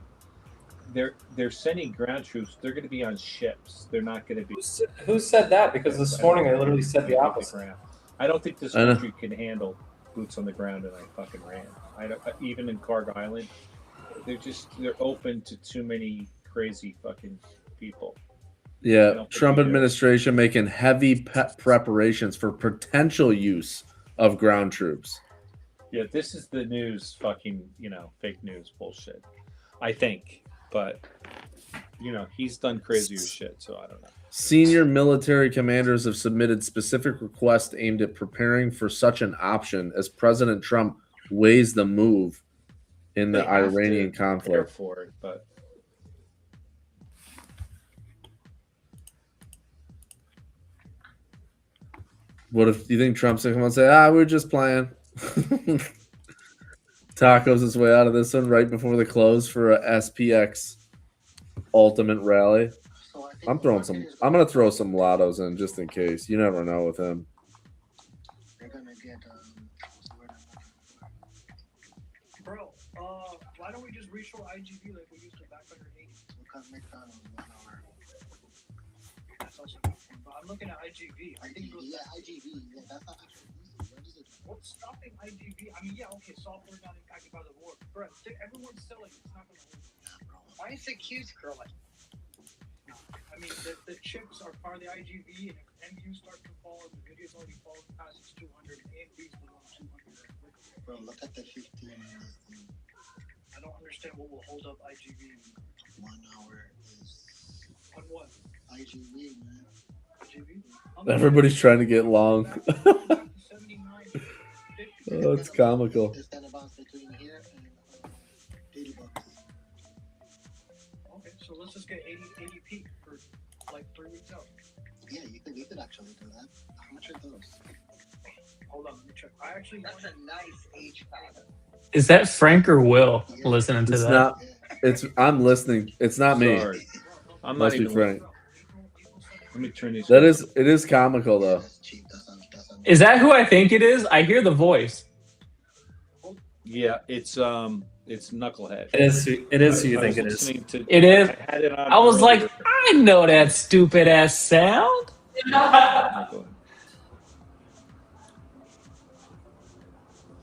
They're sending ground troops. They're going to be on ships. They're not going to be. Who said that? Because this morning I literally said the opposite. I don't think this country can handle boots on the ground in fucking Iran. Even in Carg Island, they're open to too many crazy fucking people. Yeah, Trump administration making heavy preparations for potential use of ground troops. Yeah, this is the news, fucking, fake news bullshit. I think, but he's done crazier shit, so I don't know. Senior military commanders have submitted specific requests aimed at preparing for such an option as President Trump weighs the move in the Iranian conflict. For it, but what if you think Trump's gonna come and say, we're just playing? Tacos his way out of this one right before the close for a SPX ultimate rally. I'm gonna throw some lottos in just in case. You never know with him. They're gonna get Bro, why don't we just reshore IGV like we used to back under 80? because McDonald's 1 hour. That's also but I'm looking at IGV. I think IGV, yeah, that's not actually easy. What is it? what's stopping IGV? I mean, yeah, okay, software not impacted by the war. Bro, everyone's selling. It's not going to. Why is the queues curling? I mean, the chips are part of the IGV, and if MU starts to fall, and the video's already fallen past its 200, and AMD's below 200. Bro, look at the 15 minutes. I don't understand what will hold up IGV. 1 hour is. On what? IGV, man. IGV? Everybody's trying to get long. Oh, it's comical. It's gonna bounce between here and $80. Okay, so let's just get 80 peak for like 3 weeks out. Yeah, you could actually do that. How much are those? Hold on, let me check. That's a nice H pattern. Is that Frank or Will listening to It's that? not. It's. I'm listening. It's not me. Sorry. I'm Must not be even Frank. Let me turn these. That is. It is comical though. Is that who I think it is? I hear the voice. Yeah, it's Knucklehead. It is who you think it is. It is. I had it on I was earlier. like, I know that stupid ass sound. Knucklehead.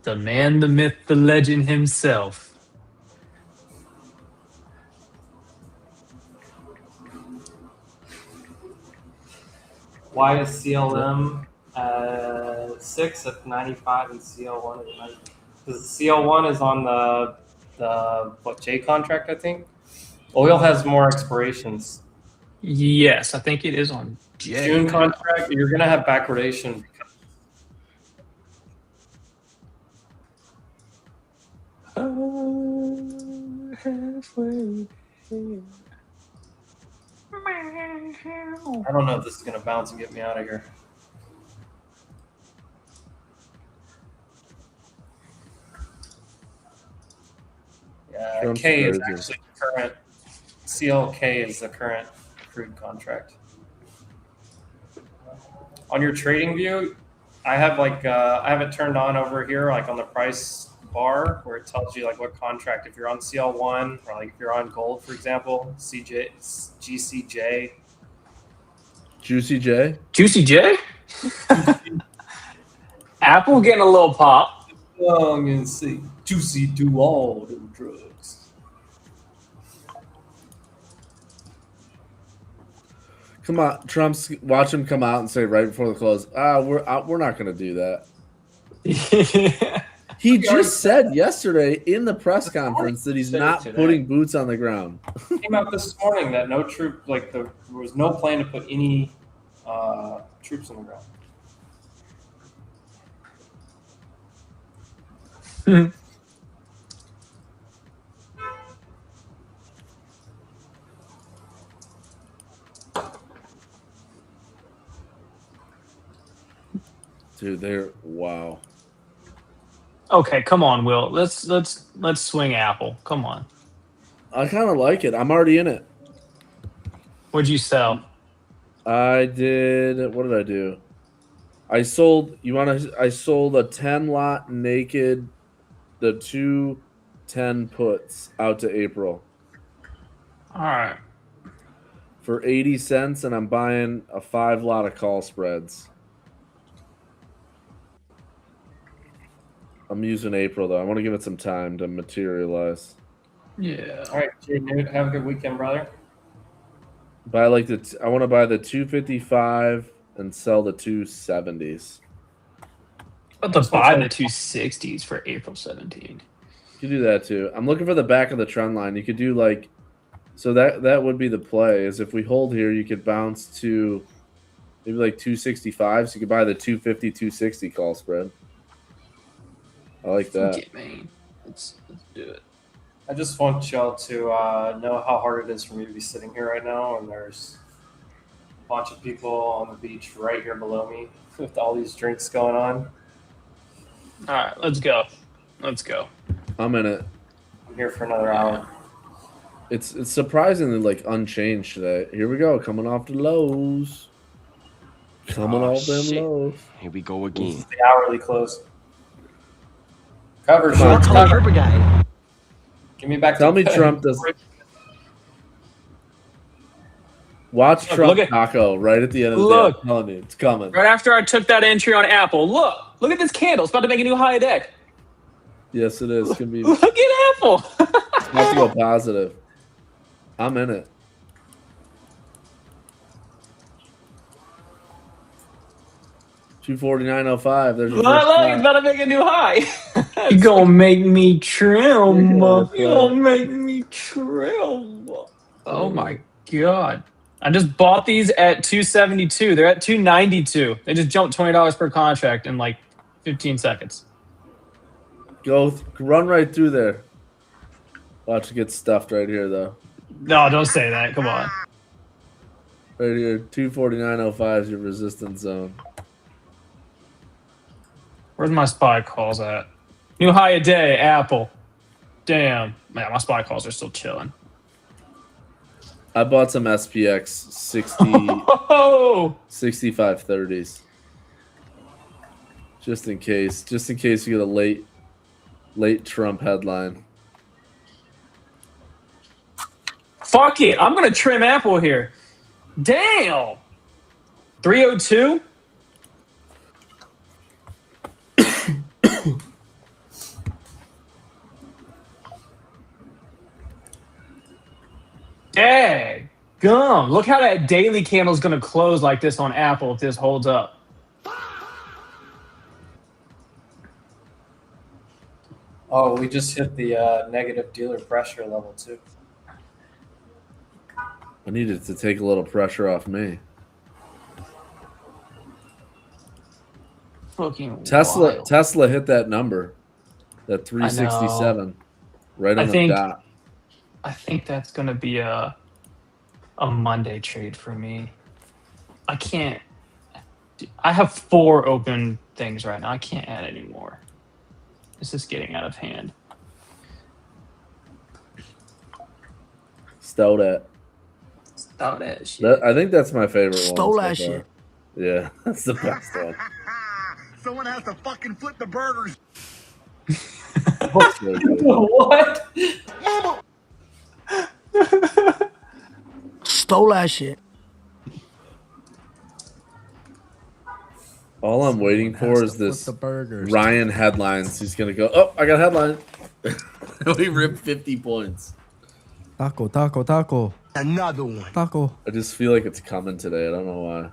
The man, the myth, the legend himself. Why is CLM 6 at 95 and CL1 at 90? Because CL1 is on the what J contract, I think. Oil has more expirations. Yes, I think it is on J. June contract, you're gonna have backwardation. Halfway here. I don't know if this is gonna bounce and get me out of here. Yeah, Trump's K is crazy. actually the current. CLK is the current crude contract. On your trading view, I have I have it turned on over here, like on the price bar, where it tells you like what contract. If you're on CL1 or like if you're on gold, for example, GCJ. Juicy J. Juicy J? Apple getting a little pop. Long and see. Juicy do all the drugs. Come on, Trump's watch him come out and say right before the close. We're not going to do that. He just said yesterday in the press conference that he's Said it not today. putting boots on the ground. Came out this morning that no troop, there was no plan to put any troops on the ground. Dude, they're wow. Okay, come on, Will. Let's swing Apple. Come on. I kind of like it. I'm already in it. What'd you sell? I did. What did I do? I sold. I sold a 10 lot naked, the 2 10 puts out to April All right. for 80 cents, and I'm buying a 5 lot of call spreads. I'm using April though. I want to give it some time to materialize. Yeah. All right, Jay Newt, have a good weekend, brother. Buy I want to buy the 255 and sell the 270s. But to buy the 260s for April 17. You could do that too. I'm looking for the back of the trend line. You could do so that would be the play. Is if we hold here, you could bounce to maybe like 265. So you could buy the 250, 260 call spread. I like that. Okay, man. Let's do it. I just want y'all to know how hard it is for me to be sitting here right now, and there's a bunch of people on the beach right here below me with all these drinks going on. All right, let's go. Let's go. I'm in it. I'm here for another hour. It's surprisingly unchanged today. Here we go, coming off the lows. Coming off them shit. lows. Here we go This again. is the hourly close. Cover Come on, short. Trump. Give me back. Tell to me Trump does. Watch Look, Trump look at- taco right at the end of the Look. day. I'm telling you, it's coming. Right after I took that entry on Apple, look at this candle. It's about to make a new high deck. Yes, it is. It's gonna be Look at Apple. about to go positive. I'm in it. $249.05. There's your Look, first it's buy. about to make a new high. You gonna make me trim. Yeah, You gonna make me trim. Oh my god. I just bought these at 272. They're at 292. They just jumped $20 per contract in like 15 seconds. Run right through there. Watch it get stuffed right here, though. No, don't say that. Come on. Right here, 249.05 is your resistance zone. Where's my spy calls at? New high a day, Apple. Damn. Man, my spy calls are still chilling. I bought some SPX 60, Oh! 6530s. Just in case you get a late Trump headline. Fuck it. I'm going to trim Apple here. Damn. 302? Dang. Gum. Look how that daily candle is going to close like this on Apple if this holds up. Oh, we just hit the negative dealer pressure level too. I needed to take a little pressure off me. Fucking Tesla wild. Tesla hit that number. That 367. Right on the dot. I think that's going to be a Monday trade for me. I can't. I have 4 open things right now. I can't add any more. This is getting out of hand. Stole that. Stole that shit. I think that's my favorite Stole one. that so far. shit. Yeah, that's the best one. Someone has to fucking flip the burgers. So good. What? Stole that shit. All I'm waiting for is this the burgers. Ryan headlines. He's gonna go, oh, I got a headline. We ripped 50 points. Taco, taco, taco. Another one. Taco. I just feel like it's coming today. I don't know why.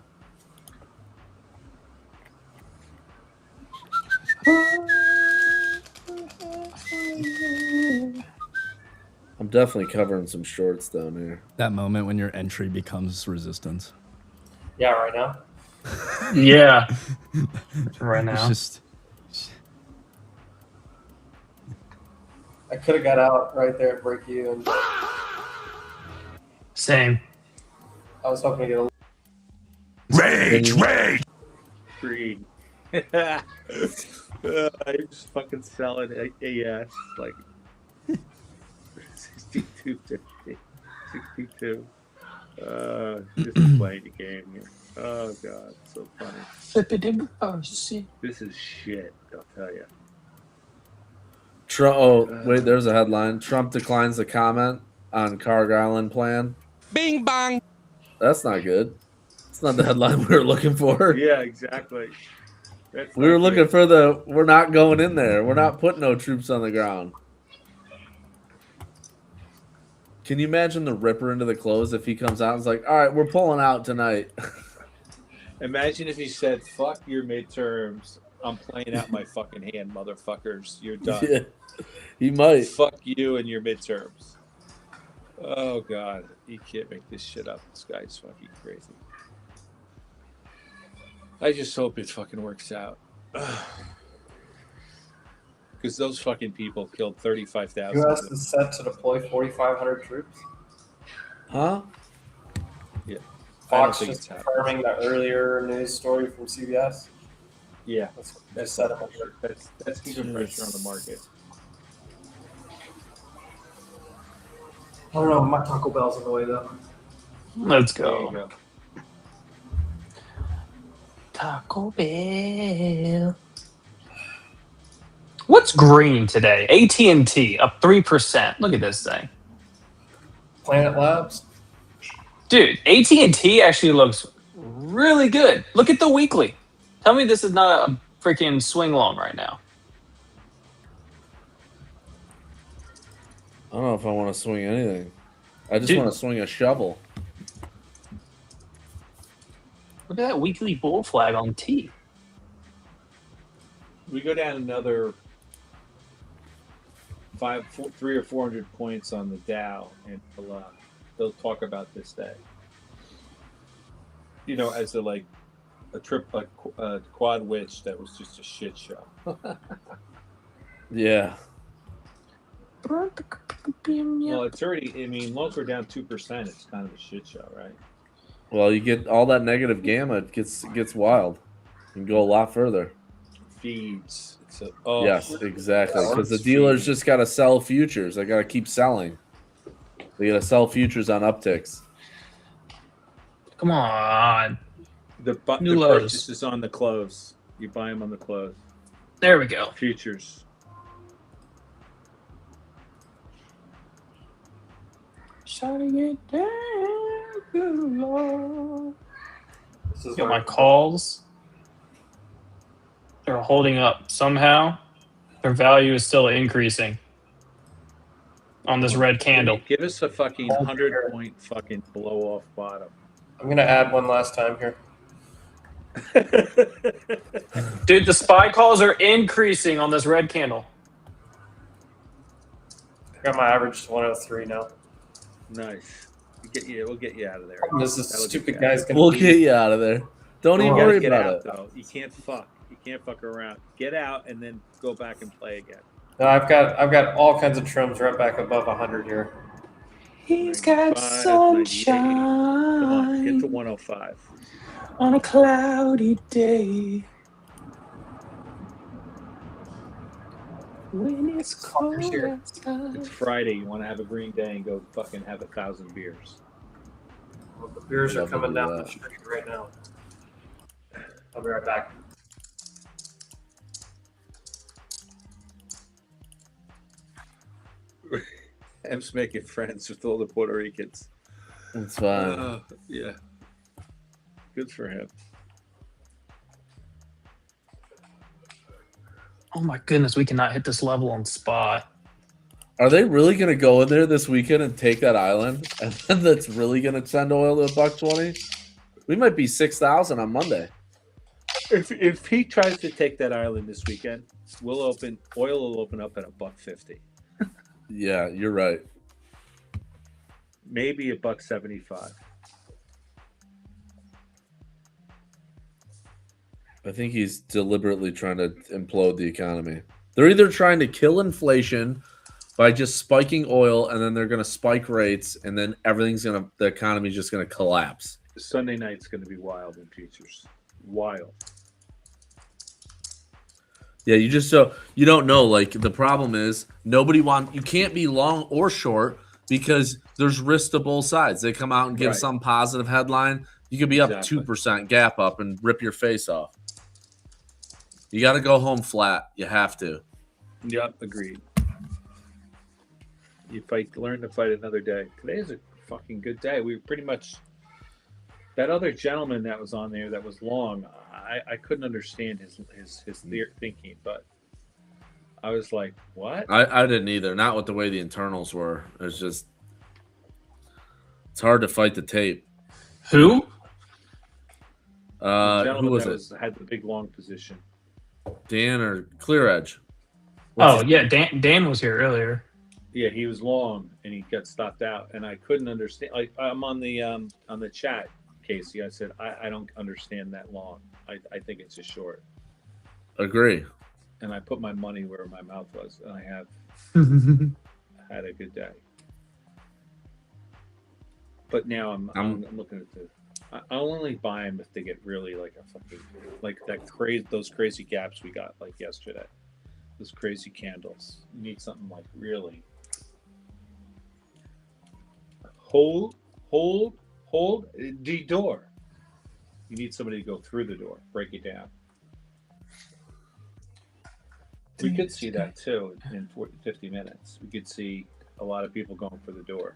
I'm definitely covering some shorts down here. That moment when your entry becomes resistance. Yeah, right now. Yeah. Right now. It's just I could have got out right there at break even. Same. I was hoping to get a Rage. Greed. I just fucking selling AS like 62.50. 62. Just playing the game here. Oh god, so funny. Flip it in reverse. This is shit, I'll tell you. Wait, there's a headline. Trump declines the comment on Carg Island plan. Bing bang. That's not good. It's not the headline we were looking for. Yeah, exactly. That's We were not looking great. for we're not going in there. We're not putting no troops on the ground. Can you imagine the ripper into the close if he comes out and is like, all right, we're pulling out tonight. Imagine if he said, fuck your midterms. I'm playing out my fucking hand, motherfuckers. You're done. Yeah, he might. Fuck you and your midterms. Oh, God. You can't make this shit up. This guy's fucking crazy. I just hope it fucking works out. Because those fucking people killed 35,000. U.S. is set to deploy 4,500 troops. Huh? Yeah. Fox think just it's happening. confirming the earlier news story from CBS. Yeah. That's set up. That's keeping pressure on the market. I don't know. My Taco Bell's on the way though. Let's There you go. go. Taco Bell. What's green today? AT&T up 3%. Look at this thing. Planet Labs. Dude, AT&T actually looks really good. Look at the weekly. Tell me this is not a freaking swing long right now. I don't know if I want to swing anything. I just want to swing a shovel. Look at that weekly bull flag on T. We go down another 300 or 400 points on the Dow, and they'll talk about this day. You know, as a quad witch that was just a shit show. Yeah. Well, it's already. I mean, once we're down 2%, it's kind of a shit show, right? Well, you get all that negative gamma. It gets wild. You can go a lot further. Feeds. Yes, exactly. Because the dealers just got to sell futures. They got to keep selling. They got to sell futures on upticks. Come on. The New lows. purchase is on the close. You buy them on the close. There we go. Futures. Shutting it down, good Lord. This is my calls. They're holding up somehow. Their value is still increasing on this red candle. Give us a fucking 100-point fucking blow off bottom. I'm gonna add one last time here. Dude, the SPY calls are increasing on this red candle. I got my average to 103 now. Nice. We'll get you out of there. This is stupid guy's gonna. We'll get you out of there. Don't even worry about it. Though. You can't fuck. You can't fuck around. Get out and then go back and play again. No, I've got all kinds of trims right back above 100 here. He's got sunshine. Come on, get to 105. On a cloudy day. When it's cold outside. It's Friday. You want to have a green day and go fucking have 1,000 beers. Well, the beers are coming down the street right now. I'll be right back. M's making friends with all the Puerto Ricans. It's fine. Yeah. Good for him. Oh my goodness, we cannot hit this level on SPY. Are they really going to go in there this weekend and take that island? And then that's really going to send oil to $1.20? We might be 6,000 on Monday. If he tries to take that island this weekend, oil will open up at $1.50. Yeah, you're right. Maybe $1.75. I think he's deliberately trying to implode the economy. They're either trying to kill inflation by just spiking oil, and then they're going to spike rates, and then the economy's just going to collapse. Sunday night's going to be wild in futures. Wild. Yeah, you don't know. Like, the problem is you can't be long or short because there's risk to both sides. They come out and give some positive headline. You could be up 2% gap up and rip your face off. You got to go home flat. You have to. Yep, agreed. Learn to fight another day. Today is a fucking good day. We pretty much that other gentleman that was on there that was long. I couldn't understand his thinking, but I was like, what? I didn't either. Not with the way the internals were. It's hard to fight the tape. Who? Who was it? Had the big long position. Dan or Clear Edge? Dan was here earlier. Yeah, he was long and he got stopped out, and I couldn't understand. Like, I'm on the chat, Casey. I said I don't understand that long. I think it's just short. Agree. And I put my money where my mouth was, and I have had a good day. But now I'm looking at I'll only buy them if they get really like a fucking those crazy gaps we got like yesterday. Those crazy candles. You need something like really hold the door. You need somebody to go through the door, break it down. We could see that too in 50 minutes. We could see a lot of people going for the door.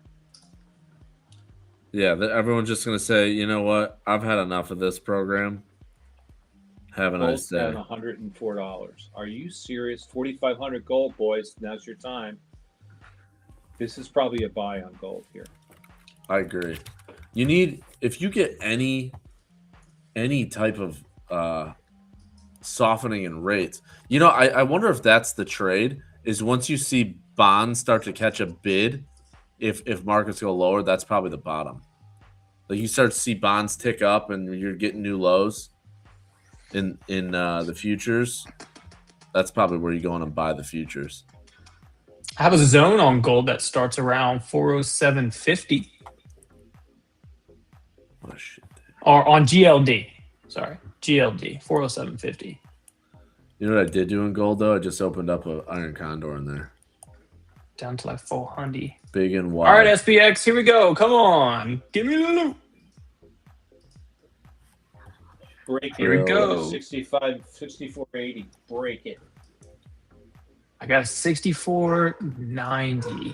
Yeah, everyone's just gonna say, you know what? I've had enough of this program. Have a nice Gold's day. down $104. Are you serious? 4,500 gold, boys. Now's your time. This is probably a buy on gold here. I agree. You need, if you get any type of softening in rates, you know, I wonder if that's the trade. Is once you see bonds start to catch a bid, if markets go lower, that's probably the bottom. Like you start to see bonds tick up, and you're getting new lows in the futures. That's probably where you go in and buy the futures. I have a zone on gold that starts around 407.50. Oh shit! Or on GLD. Sorry, GLD 407.50. You know what I did do in gold though? I just opened up an Iron Condor in there. Down to like 400. Big and wide. All right, SPX, here we go. Come on, give me the loot. Break it. Here we go. 64.80. Break it. I got 64.90.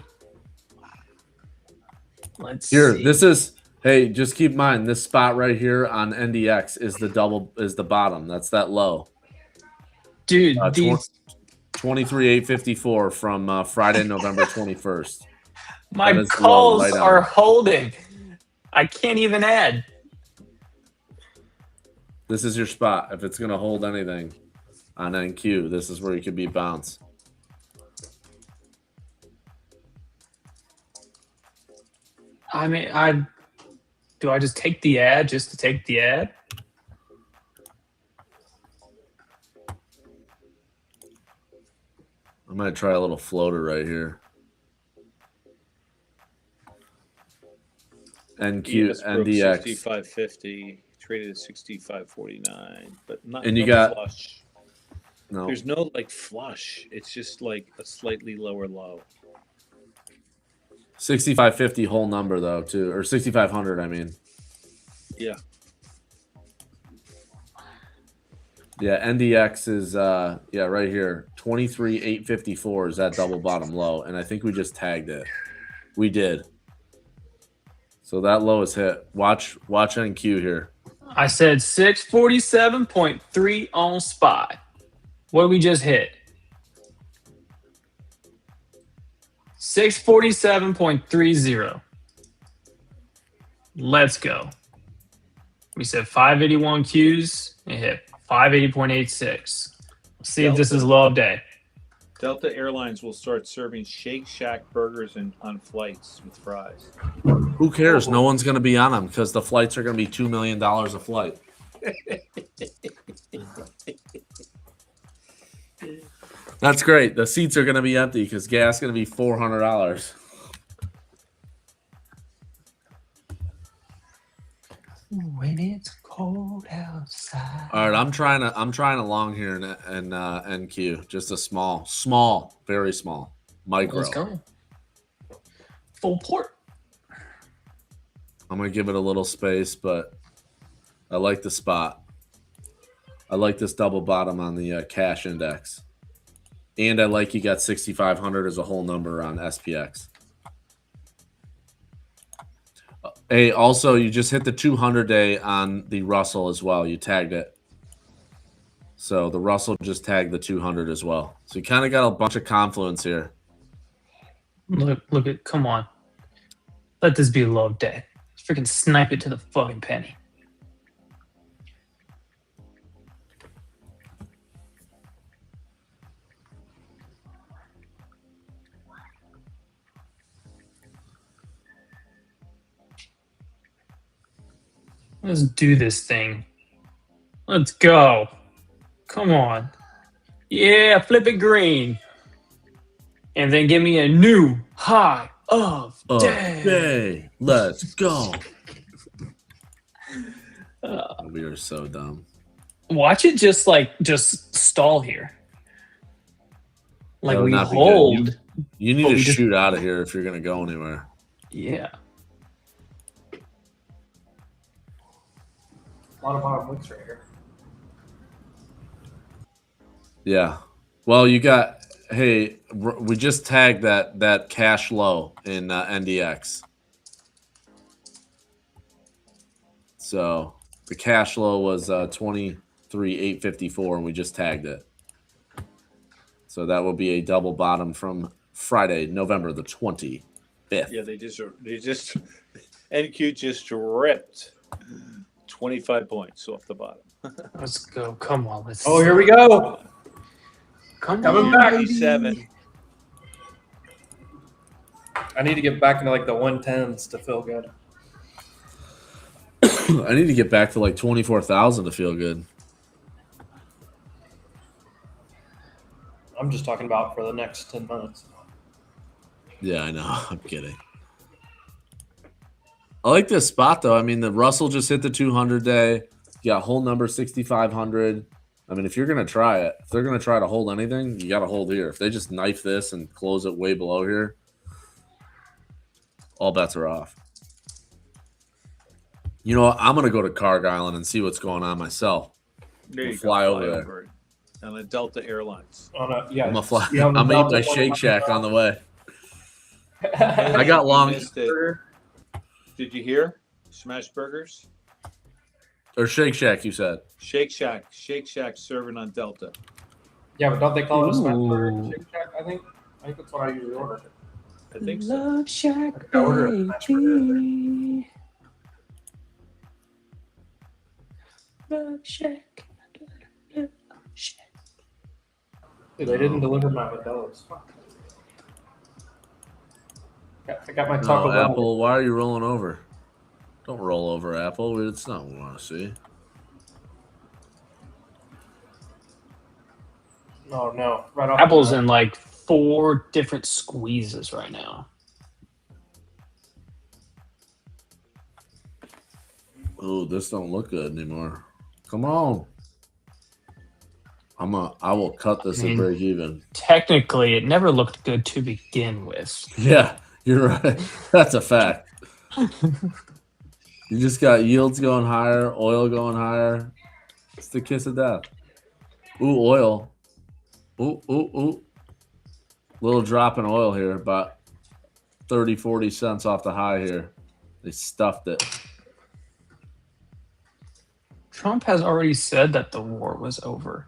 Let's see. This is. Hey, just keep in mind this spot right here on NDX is the bottom. That's that low. Dude, these 23,854 from Friday, November 21st. My calls are holding. I can't even add. This is your spot. If it's going to hold anything on NQ, this is where you could be bounce. I mean, do I just take the ad just to take the ad? I might try a little floater right here. NQ, NDX. 65.50. Traded at 65.49. But not And you no got flush. No. There's no like flush. It's just like a slightly lower low. 65.50 whole number though too, or 6,500. I mean. Yeah. Yeah, NDX is right here. 23,854 is that double bottom low, and I think we just tagged it. We did. So that low is hit. Watch NQ here. I said 647.3 on spot. What did we just hit? 647.30. Let's go. We said 581 Qs and hit 580.86. See if this is low of day. Delta Airlines will start serving Shake Shack burgers on flights with fries. Who cares? No one's going to be on them because the flights are going to be $2 million a flight. That's great. The seats are going to be empty because gas is going to be $400. When it's cold outside. All right, I'm trying a long here in NQ. Just a small, very small, micro. Let's go. Full port. I'm gonna give it a little space, but I like the spot. I like this double bottom on the cash index, and I like you got 6,500 as a whole number on SPX. Hey, also, you just hit the 200-day on the Russell as well. You tagged it. So the Russell just tagged the 200 as well. So you kind of got a bunch of confluence here. Look at, come on. Let this be a low of day. Freaking snipe it to the fucking penny. Let's do this thing. Let's go. Come on. Yeah, flip it green. And then give me a new high of day. Let's go. We are so dumb. Watch it just stall here. Like That would we not be good. hold. You need but to we just- shoot out of here if you're going to go anywhere. Yeah. A lot of bottom wicks right here. Yeah. Well, you got, hey, we just tagged that cash low in NDX. So the cash low was 23,854, and we just tagged it. So that will be a double bottom from Friday, November the 25th. Yeah, they just NQ just ripped 25 points off the bottom. Let's go. Come on. Let's. Oh, here we go. Come Coming on. back. 87. I need to get back into like the 110s to feel good. I need to get back to like 24,000 to feel good. I'm just talking about for the next 10 minutes. Yeah, I know. I'm kidding. I like this spot, though. I mean, the Russell just hit the 200 day. You got whole number 6,500. I mean, if you're going to try it, if they're going to try to hold anything, you got to hold here. If they just knife this and close it way below here, all bets are off. You know what? I'm going to go to Carg Island and see what's going on myself. There you Fly go. over there. it. On the Delta Airlines. Yeah, I'm going to fly. yeah, I'm going to eat my Delta Shake Shack on the way. Hey, I got you long. missed it. Did you hear? Smash Burgers? Or Shake Shack, you said. Shake Shack. Shake Shack serving on Delta. Yeah, but don't they call it a smash burger? Ooh. Shake Shack, I think that's what I usually order. I think so. Love Shack, I order a smash burger. baby. Love Shack. Love Shack. Dude, they didn't deliver my Modelo's. Fuck. I got my Taco No, Bell. Apple, why are you rolling over? Don't roll over, Apple. It's not what we want to see. No, right off. Apple's the bat. in like 4 different squeezes right now. Oh, this don't look good anymore. Come on. I will cut this I mean- and break even. Technically, it never looked good to begin with. Yeah, you're right. That's a fact. You just got yields going higher, oil going higher. It's the kiss of death. Ooh, oil. Ooh. Little drop in oil here, about 30, 40 cents off the high here. They stuffed it. Trump has already said that the war was over.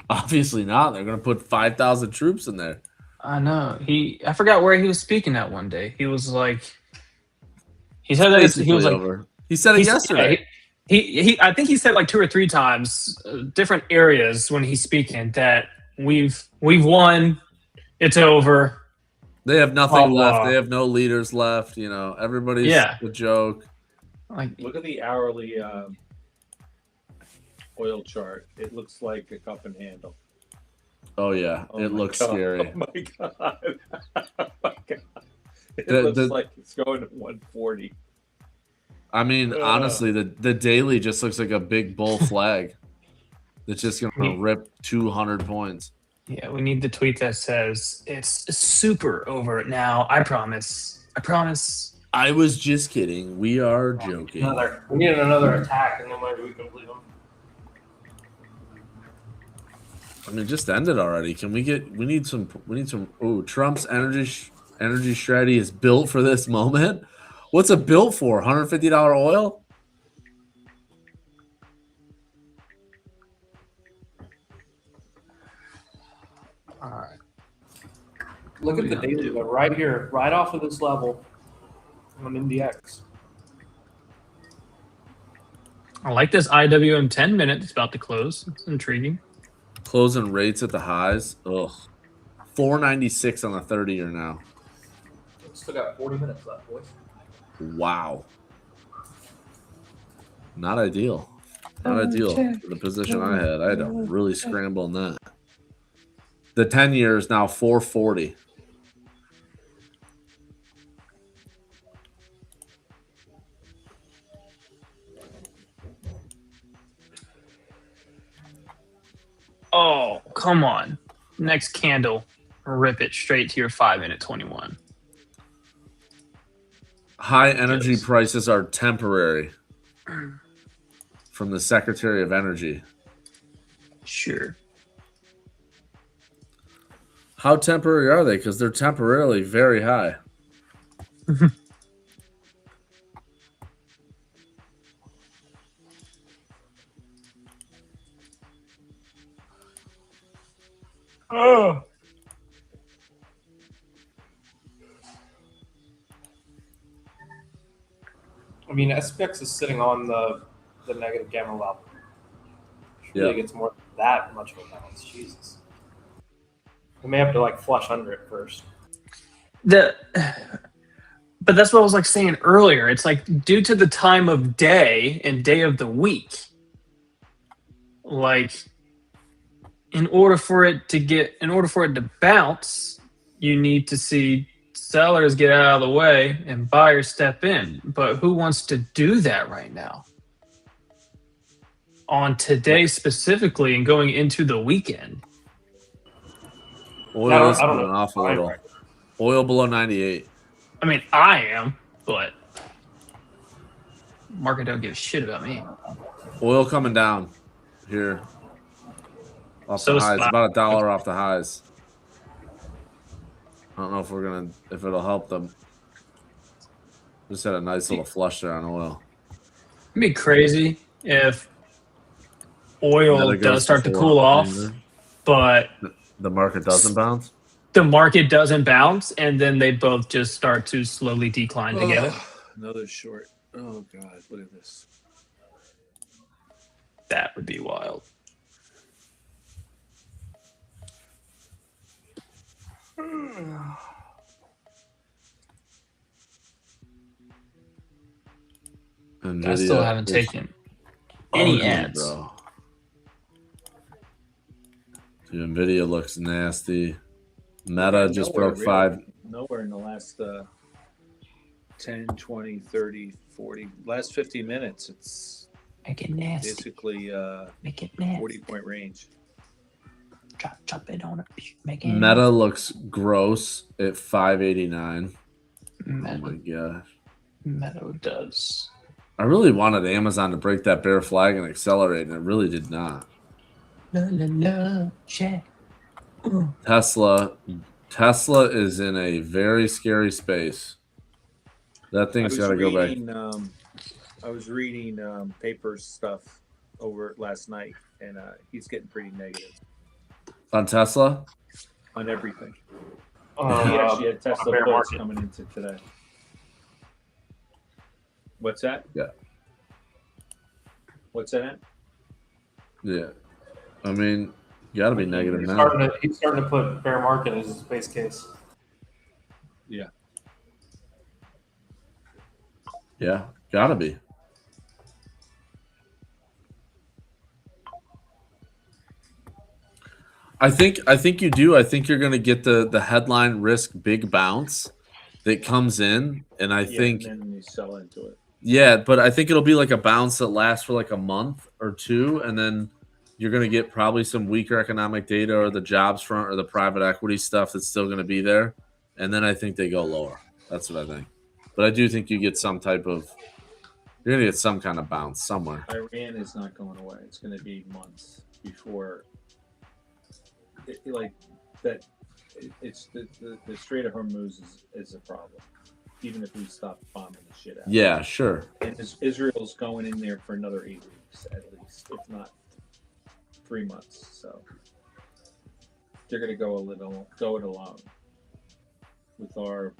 Obviously not. They're going to put 5,000 troops in there. I know. I forgot where he was speaking at one day. He was like, he said that he was like, over. He said it yesterday. He I think he said like 2 or 3 times, different areas when he's speaking that we've won, it's over. They have nothing Blah, left. blah. They have no leaders left. You know, everybody's a joke. Like, Look at the hourly oil chart. It looks like a cup and handle. Oh yeah, Oh it my looks God. scary. Oh my god! Oh my god! It The- looks the- like it's going to 140. I mean, honestly, the daily just looks like a big bull flag. That's just gonna rip 200 points. yeah, we need the tweet that says it's super over now. I promise. I promise. I was just kidding. We are joking. We need another attack, and then maybe we can leave them. I mean, just end it already. Can we get? We need some. Oh, Trump's energy strategy is built for this moment. What's it built for? $150 oil? All right. Look at the daily, though, right here, right off of this level on MDX. I like this IWM 10 minute. It's about to close. It's intriguing. Closing rates at the highs. Ugh. 496 on the 30-year now. Still got 40 minutes left, boys. Wow. Not ideal. Not ideal for the position I had. I had to really scramble on that. The 10-year is now 440. Oh, come on. Next candle. Rip it straight to your 5 minute 21. High energy prices are temporary. From the Secretary of Energy. Sure. How temporary are they? Because they're temporarily very high. Oh. I mean, SPX is sitting on the negative gamma level. Really gets more than that much of a balance. Jesus. We may have to like flush under it first. But that's what I was like saying earlier. It's like due to the time of day and day of the week, like in order for it to bounce, you need to see sellers get out of the way and buyers step in. But who wants to do that right now? On today specifically and going into the weekend. Oil is coming off a little. Oil below 98. I mean, I am, but market don't give a shit about me. Oil coming down here. Off the highs. About $1 off the highs. I don't know if it'll help them. Just had a nice little flush there on oil. It'd be crazy if oil does start to cool off, but the market doesn't bounce. The market doesn't bounce, and then they both just start to slowly decline together. Another short. Oh God, look at this. That would be wild. I still haven't taken any ads. Bro. Dude, Nvidia looks nasty. Meta just broke really, 5. Nowhere in the last 10, 20, 30, 40, last 50 minutes. It's Make it nasty. Basically Make it nasty. 40-point range. Chop it on it. Make it Meta nasty. looks gross at 589. Meta. Oh my gosh. Meta does. I really wanted Amazon to break that bear flag and accelerate, and it really did not. Check. Tesla is in a very scary space. That thing's got to go back. I was reading papers stuff over last night, and he's getting pretty negative On Tesla? on everything. He actually had Tesla bear quotes market. coming into today. What's that? Yeah. What's that? Yeah. I mean, you got to be negative He's now. starting to put bear market as his base case. Yeah. Yeah, got to be. I think you do. I think you're going to get the headline risk big bounce that comes in, and I think and then you sell into it. yeah, but I think it'll be like a bounce that lasts for like a month or two, and then you're going to get probably some weaker economic data or the jobs front or the private equity stuff that's still going to be there, and then I think they go lower. That's what I think. But I do think you get some type of you're going to get some kind of bounce somewhere. Iran is not going away. It's going to be months before. It's the Strait of Hormuz is a problem, even if we stop bombing the shit out. Yeah, sure. And Israel's going in there for another 8 weeks at least, if not 3 months. So they're going to go it alone with our,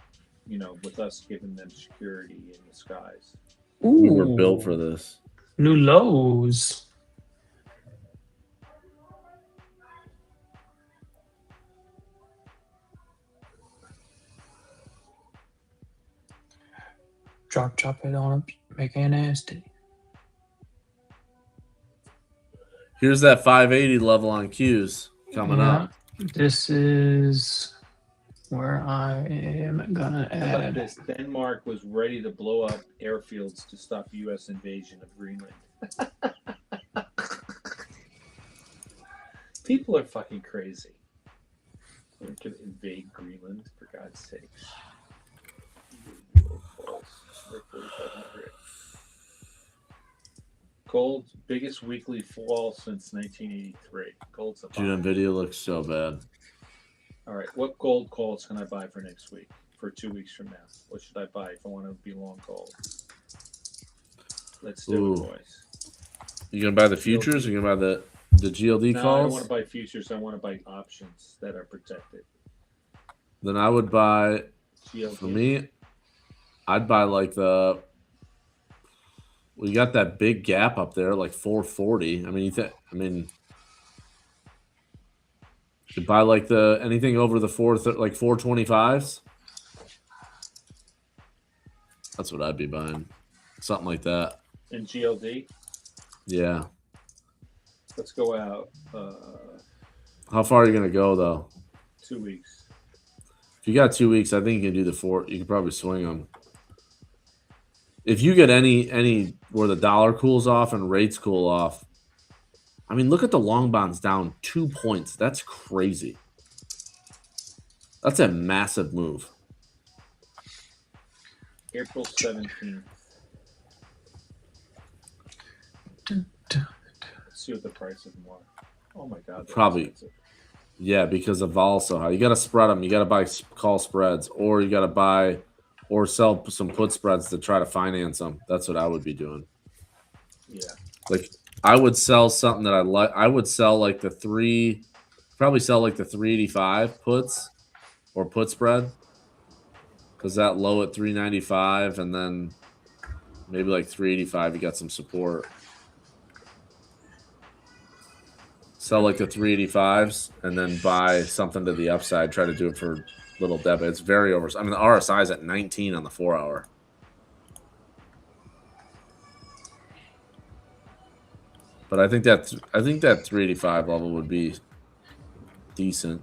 with us giving them security in the skies. We were built for this. New lows. Chop it on it. Make it nasty. Here's that 580 level on Qs coming up. This is where I am gonna How about add. this? Denmark was ready to blow up airfields to stop U.S. invasion of Greenland. People are fucking crazy. They're going to invade Greenland, for God's sake. Gold's biggest weekly fall since 1983. Gold's a buy. Dude, Nvidia looks so bad. All right, what gold calls can I buy for next week? For 2 weeks from now? What should I buy if I want to be long gold? Let's do it, boys. You gonna buy the futures or you gonna buy the GLD No, I don't calls? want to buy futures. I want to buy options that are protected. Then I would buy. GLD. For me, I'd buy like the. We got that big gap up there, like 440. I mean, you should buy like the anything over the 425s. That's what I'd be buying, something like that. And GLD. Yeah. Let's go out. How far are you gonna go though? 2 weeks. If you got 2 weeks, I think you can do the 4. You can probably swing them. If you get any where the dollar cools off and rates cool off, I mean, look at the long bonds down 2 points. That's crazy. That's a massive move. April 17th. Let's see what the price of them are. Oh my God. Probably. Expensive. Yeah, because of vol so high. You got to spread them. You got to buy call spreads, or you got to buy or sell some put spreads to try to finance them. That's what I would be doing. Yeah. Like I would sell something that I like. I would sell like the 385 puts or put spread, because that low at 395 and then maybe like 385. You got some support. Sell like the 385s and then buy something to the upside. Try to do it for little debit. It's very over. I mean, the RSI is at 19 on the 4 hour. But I think that 385 level would be decent.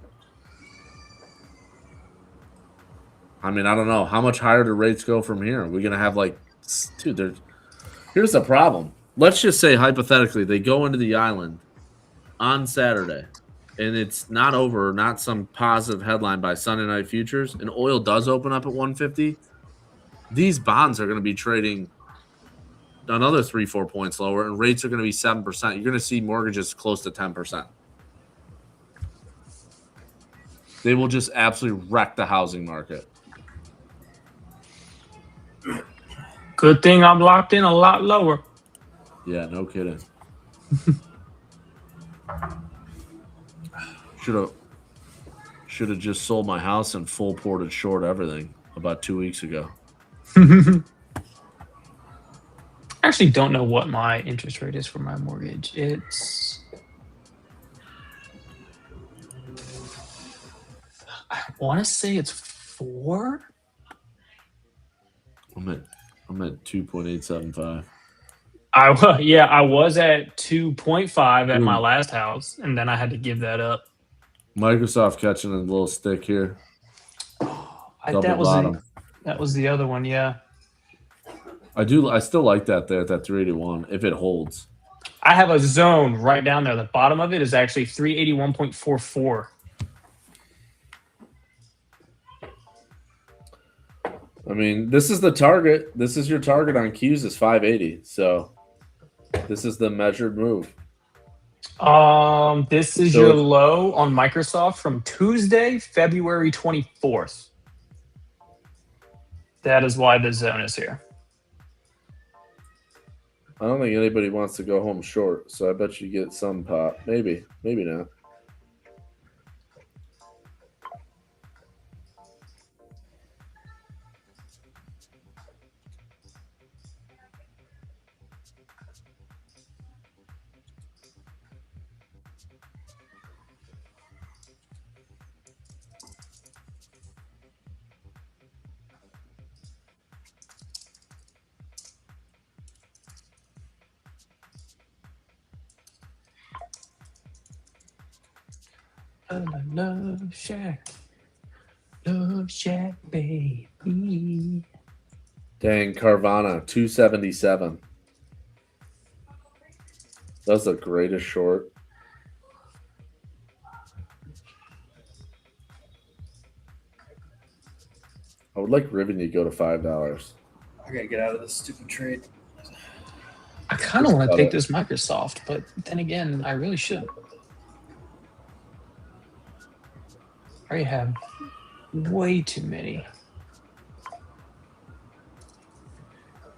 I mean, I don't know how much higher do rates go from here. We're gonna have like, dude. Here's the problem. Let's just say hypothetically they go into the island on Saturday, and it's not over, not some positive headline by Sunday Night Futures, and oil does open up at 150, these bonds are going to be trading another 3-4 points lower, and rates are going to be 7%. You're going to see mortgages close to 10%. They will just absolutely wreck the housing market. Good thing I'm locked in a lot lower. Yeah, no kidding. Should have just sold my house and full ported short everything about 2 weeks ago. I actually don't know what my interest rate is for my mortgage. It's I want to say it's 4. I'm at 2.875. I was at 2.5 at my last house, and then I had to give that up. Microsoft catching a little stick here. That was the other one, yeah. I still like that there at that 381 if it holds. I have a zone right down there. The bottom of it is actually 381.44. I mean, this is the target. This is your target on Qs is 580. So this is the measured move. This is your low on Microsoft from Tuesday, February 24th. That is why the zone is here. I don't think anybody wants to go home short, so I bet you get some pop. Maybe not. Love Shack, baby. Dang, Carvana 277. That's the greatest short. I would like Rivian to go to $5. I gotta get out of this stupid trade. I kind of want to take this Microsoft, but then again, I really should. I already have way too many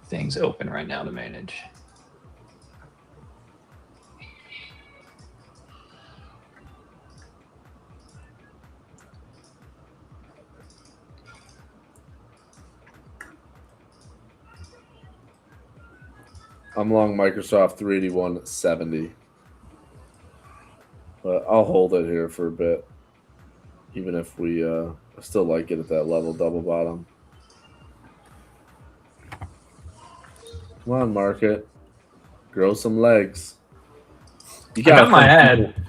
things open right now to manage. I'm long Microsoft 381.70. But I'll hold it here for a bit. Even if we I still like it at that level, double bottom. Come on, market. Grow some legs. You I got my ad.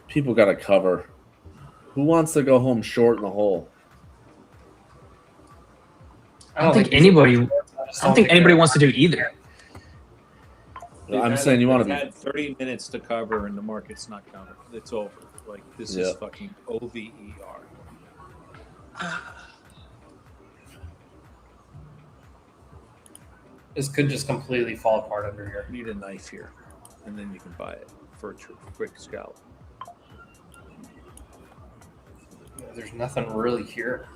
People got to cover. Who wants to go home short in the hole? I don't think anybody wants to do either. I'm saying you want to be. Had 30 minutes to cover, and the market's not covered. It's over. Like this is fucking OVER. This could just completely fall apart under here. Need a knife here, and then you can buy it for a quick scalp. There's nothing really here.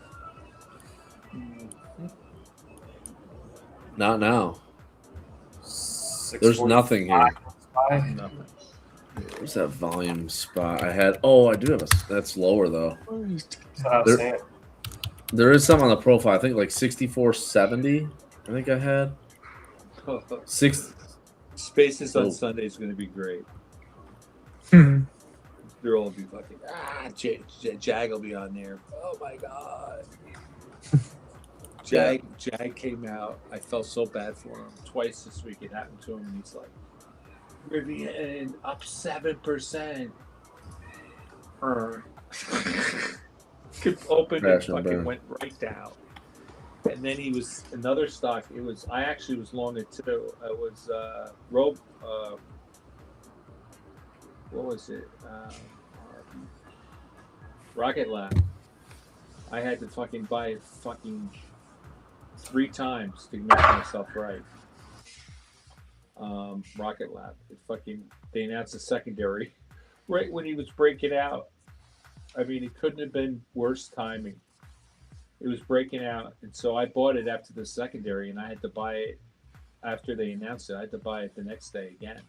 Not now. There's nothing here. Nothing. Where's that volume spot I had? Oh, I do have a. That's lower though. There is some on the profile. I think like 64.70. I think I had. Spaces on Sunday is going to be great. They'll all be fucking. Jag will be on there. Oh my god. Jag came out. I felt so bad for him. Twice this week it happened to him, and he's like, Rivian up 7%. Opened and fucking went right down. And then he was another stock. It was I actually was long it too. It was what was it? Rocket Lab. I had to fucking buy it fucking 3 times to make myself right. Rocket Lab. They announced a secondary right when he was breaking out. I mean, it couldn't have been worse timing. It was breaking out, and so I bought it after the secondary, and I had to buy it after they announced it. I had to buy it the next day again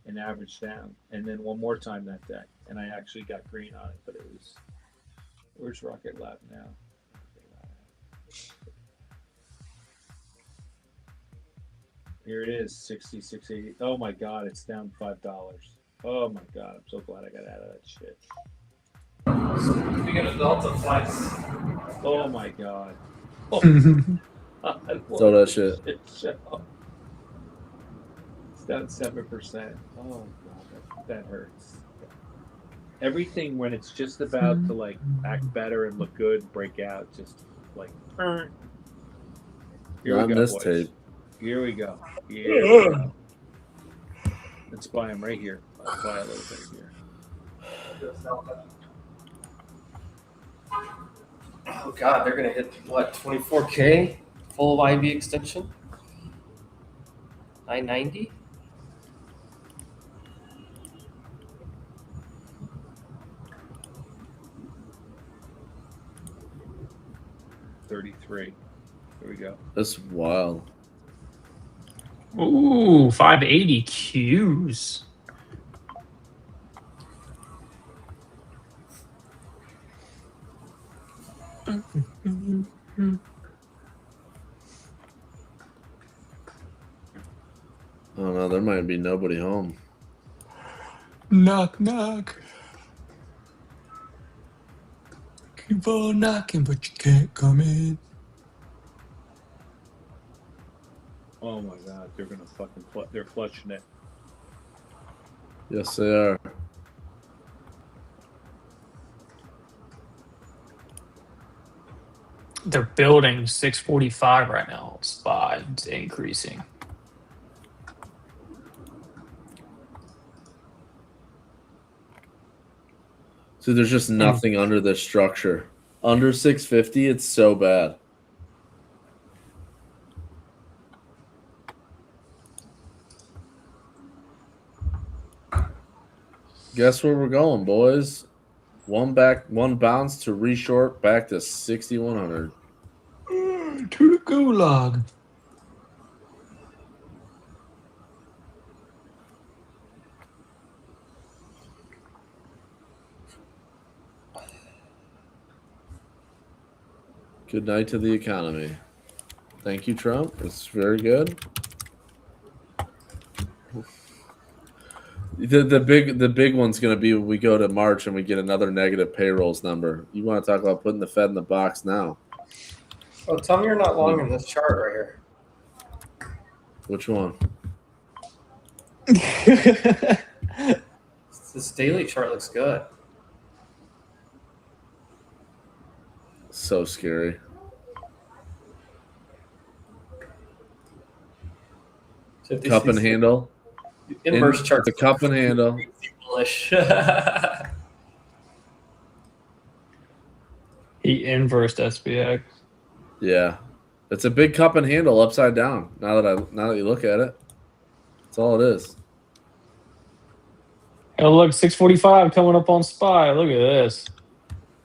and average down, and then one more time that day, and I actually got green on it. But it was, where's Rocket Lab now? Here it is, 66.80. Oh my god, it's down $5. Oh my god, I'm so glad I got out of that shit. Speaking of Delta flights. Oh my god. Oh, So that shit. It's down 7%. Oh god, that hurts. Everything when it's just about to like act better and look good, break out, just like. Here Not we go, this boys. tape. Here we go. Here we go. Let's buy them right here. Let's buy a little bit here. Oh god, they're gonna hit what, 24K full of IB extension? 990? $33. Here we go. That's wild. Ooh, 580 Qs. Oh no, there might be nobody home. Knock, knock. Keep on knocking, but you can't come in. Oh my god, they're gonna fucking they're clutching it. Yes, they are. They're building 645 right now. It's increasing. So there's just nothing under this structure. Under 650, it's so bad. Guess where we're going, boys? One bounce to reshort back to 6,100. To the gulag. Good night to the economy. Thank you, Trump. It's very good. The big one's going to be when we go to March and we get another negative payrolls number. You want to talk about putting the Fed in the box now? Oh, tell me you're not long in this chart right here. Which one? This daily chart looks good. So scary. Cup and handle. Inverse chart. The cup and handle. Bullish. He inversed SPX. Yeah, it's a big cup and handle upside down. Now that you look at it, that's all it is. Oh, look, 645 coming up on SPY. Look at this.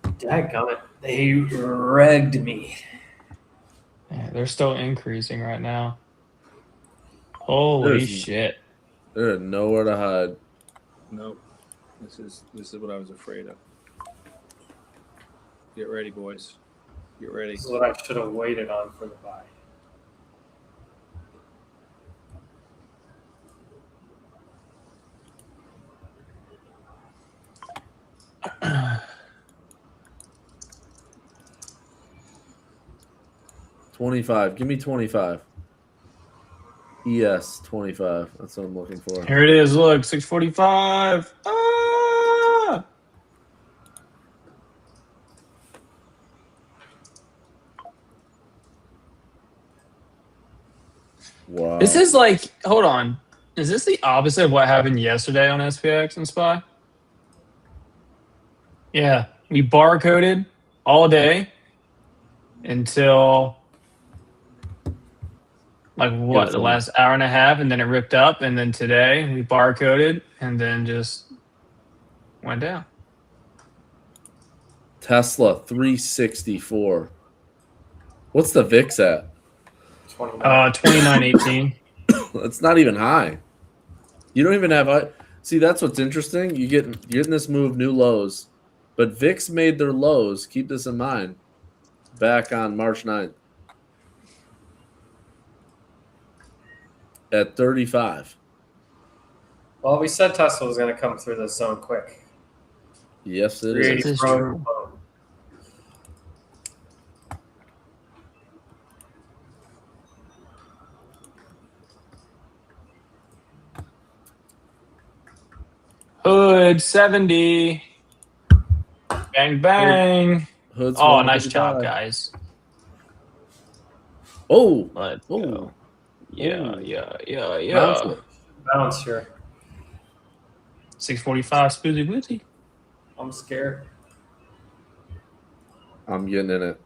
Dadgummit. They regged me. Yeah, they're still increasing right now. Holy shit. There's nowhere to hide. Nope. This is what I was afraid of. Get ready, boys. Get ready. This is what I should have waited on for the buy. $25. Give me 25. ES 25. That's what I'm looking for. Here it is. Look, 645. Ah! Wow. This is like, hold on. Is this the opposite of what happened yesterday on SPX and SPY? Yeah, we barcoded all day until like what, the last hour and a half, and then it ripped up, and then today we barcoded and then just went down. Tesla 364. What's the VIX at? 2918. It's not even high. You don't even have. See, that's what's interesting. You're getting this move, new lows, but VIX made their lows. Keep this in mind. Back on March 9th at 35. Well, we said Tesla was going to come through this zone quick. Yes, it is. This is true. Hood 70. Bang bang. Hood's oh, nice job, guys. Oh, Let's oh, go. Yeah. Bounce here. 645 spoozy woozy. I'm scared. I'm getting in it.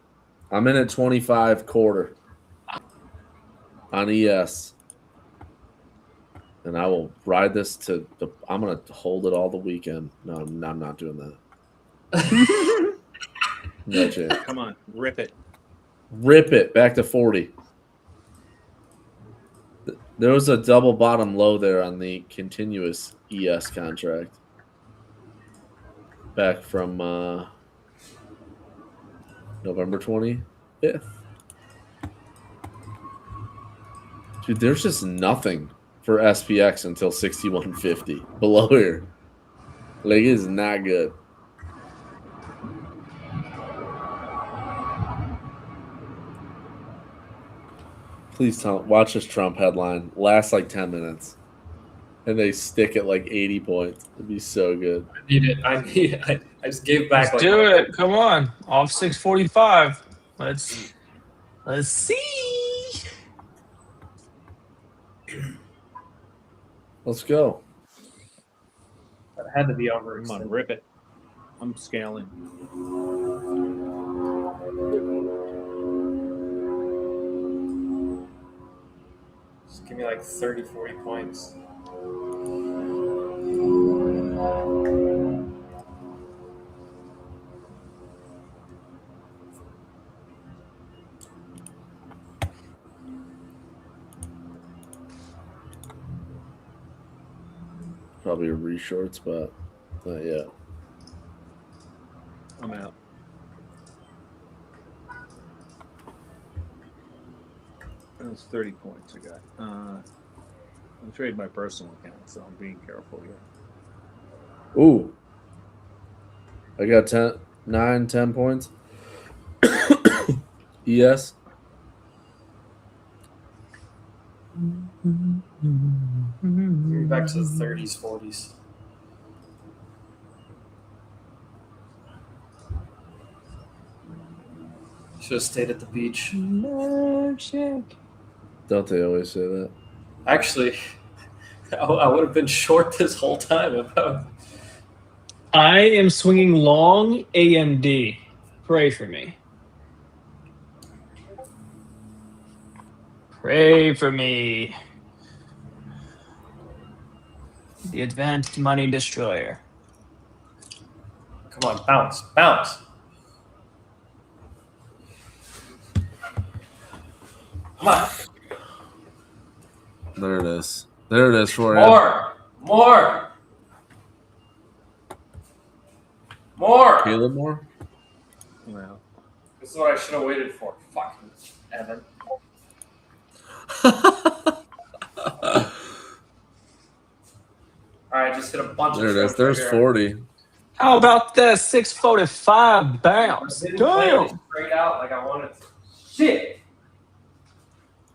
I'm in at 25 quarter on ES. And I will ride this to the. I'm going to hold it all the weekend. No, I'm not doing that. No chance. Come on, rip it. Rip it back to 40. There was a double bottom low there on the continuous ES contract. Back from November 25th. Dude, there's just nothing for SPX until 6150 below here. Like, it is not good. Please watch this Trump headline. Lasts like 10 minutes. And they stick it like 80 points. It'd be so good. I need it. I just gave back. Let's do it. Come on. Off 645. Let's see. Let's go. That had to be over. Come on, rip it. I'm scaling. Just give me like 30, 40 points. Probably a reshort spot. Not yet. I'm out. That was 30 points I got. I'm trading my personal account, so I'm being careful here. Ooh. I got 10 points. Yes. You're back to the 30s, 40s. Should have stayed at the beach. Don't they always say that? Actually, I would have been short this whole time. I am swinging long AMD. Pray for me. Pray for me. The Advanced Money Destroyer. Come on, bounce, bounce. Come on. There it is. There it is for you. More. Caleb more? Well, this is what I should have waited for. Fucking Evan. All right, just hit a bunch There of it is. There's 40. How about that 645 bounce? I didn't play it Damn. straight out like I wanted to. Shit.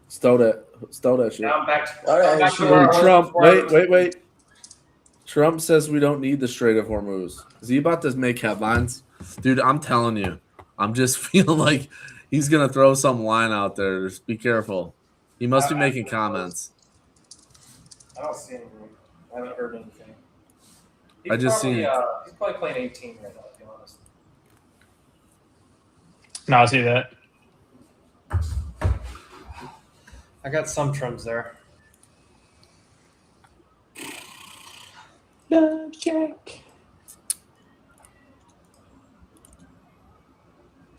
Stole that shit. Now I'm back to, All right, I'm back to where I was Trump, before I- wait. Trump says we don't need the Strait of Hormuz. Is he about to make headlines? Dude, I'm telling you. I'm just feeling like he's going to throw some line out there. Just be careful. He must be making comments. I don't see anything. I haven't heard anything. I just seen- He's probably playing 18 right now, to be honest. No, I see that. I got some trims there. Love check.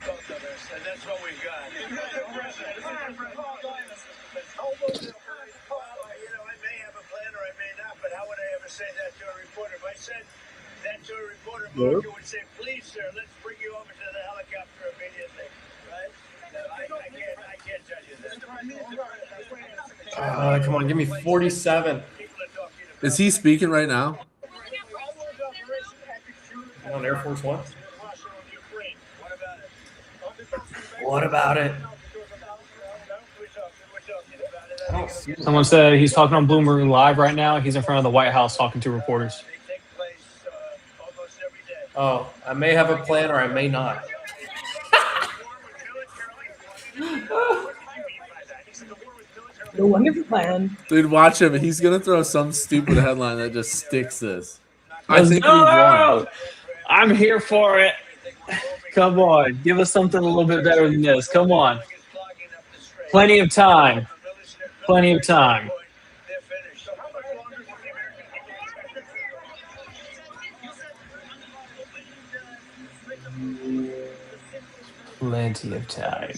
And that's what we've got. I may have a plan or I may not, but how would I ever say that to a reporter? If I said that to a reporter, Mojo would say, please, sir, let's bring you over to the helicopter immediately. Right? No, I can't tell you that. Come on, give me 47. Is he speaking right now? On Air Force One? What about it? I don't see it. Someone said he's talking on Bloomberg Live right now. He's in front of the White House talking to reporters. Oh, I may have a plan or I may not. No wonderful plan. Dude, watch him. He's going to throw some stupid headline that just sticks this. I Let's think go! we won. I'm here for it. Come on. Give us something a little bit better than this. Come on. Plenty of time. Plenty of time. Plenty of time.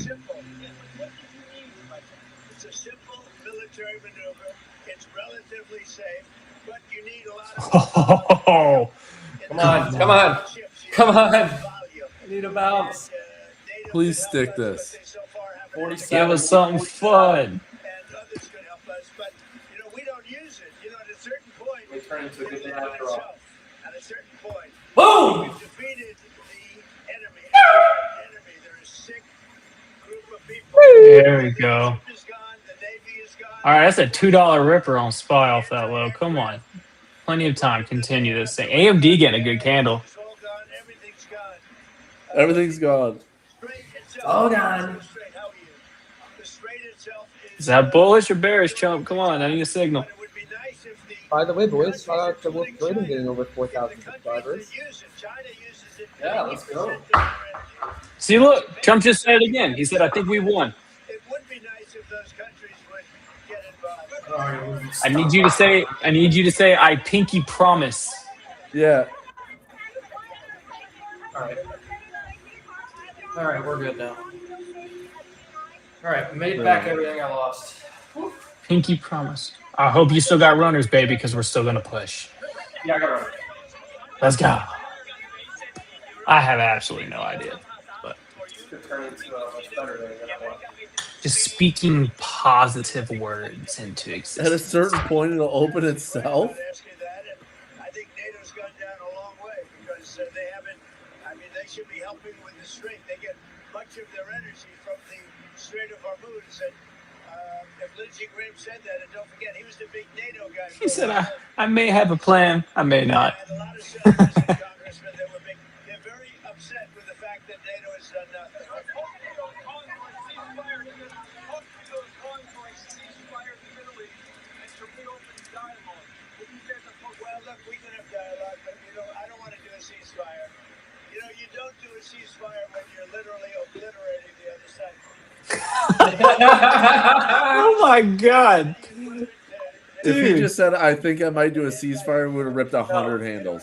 It's a simple military maneuver. It's relatively safe, but you need a lot of Oh, Come on. I need a bounce. Please stick this. 47. give us something fun. and others could help us, but we don't use it. At a certain point, We turn into a good day after all. At a certain point, Boom! we've defeated the enemy. They're a sick group of people. There we go. All right, that's a $2 ripper on SPY off that low. Come on. Plenty of time. Continue this thing. AMD getting a good candle. Everything's gone. Hold on. Is that bullish or bearish, chump? Come on, I need a signal. By the way, boys, shout out to Wolf Trading getting over 4,000 subscribers. Yeah, let's go. See, look, Trump just said it again. He said, I think we won. I need you to say, I pinky promise. Yeah. All right, we're good now. All right, made back everything I lost. Pinky promise. I hope you still got runners, baby, because we're still going to push. Yeah, I got it. Let's go. I have absolutely no idea. But Could turn into a much better day than I want. just speaking positive words into existence. At a certain point, it'll open itself. I think NATO's gone down a long way because they haven't. I mean, they should be helping with the Strait. They get much of their energy from the Strait of Hormuz. And if Lindsey Graham said that, and don't forget, he was the big NATO guy. He said, I may have a plan, I may not. And a lot of senators and congressmen that were big. They're very upset with the fact that NATO has done nothing. Well, look, we can have dialogue, but I don't want to do a ceasefire. You don't do a ceasefire when you're literally obliterating the other side. Oh my god. If he just said, I think I might do a ceasefire, we would have ripped 100 handles.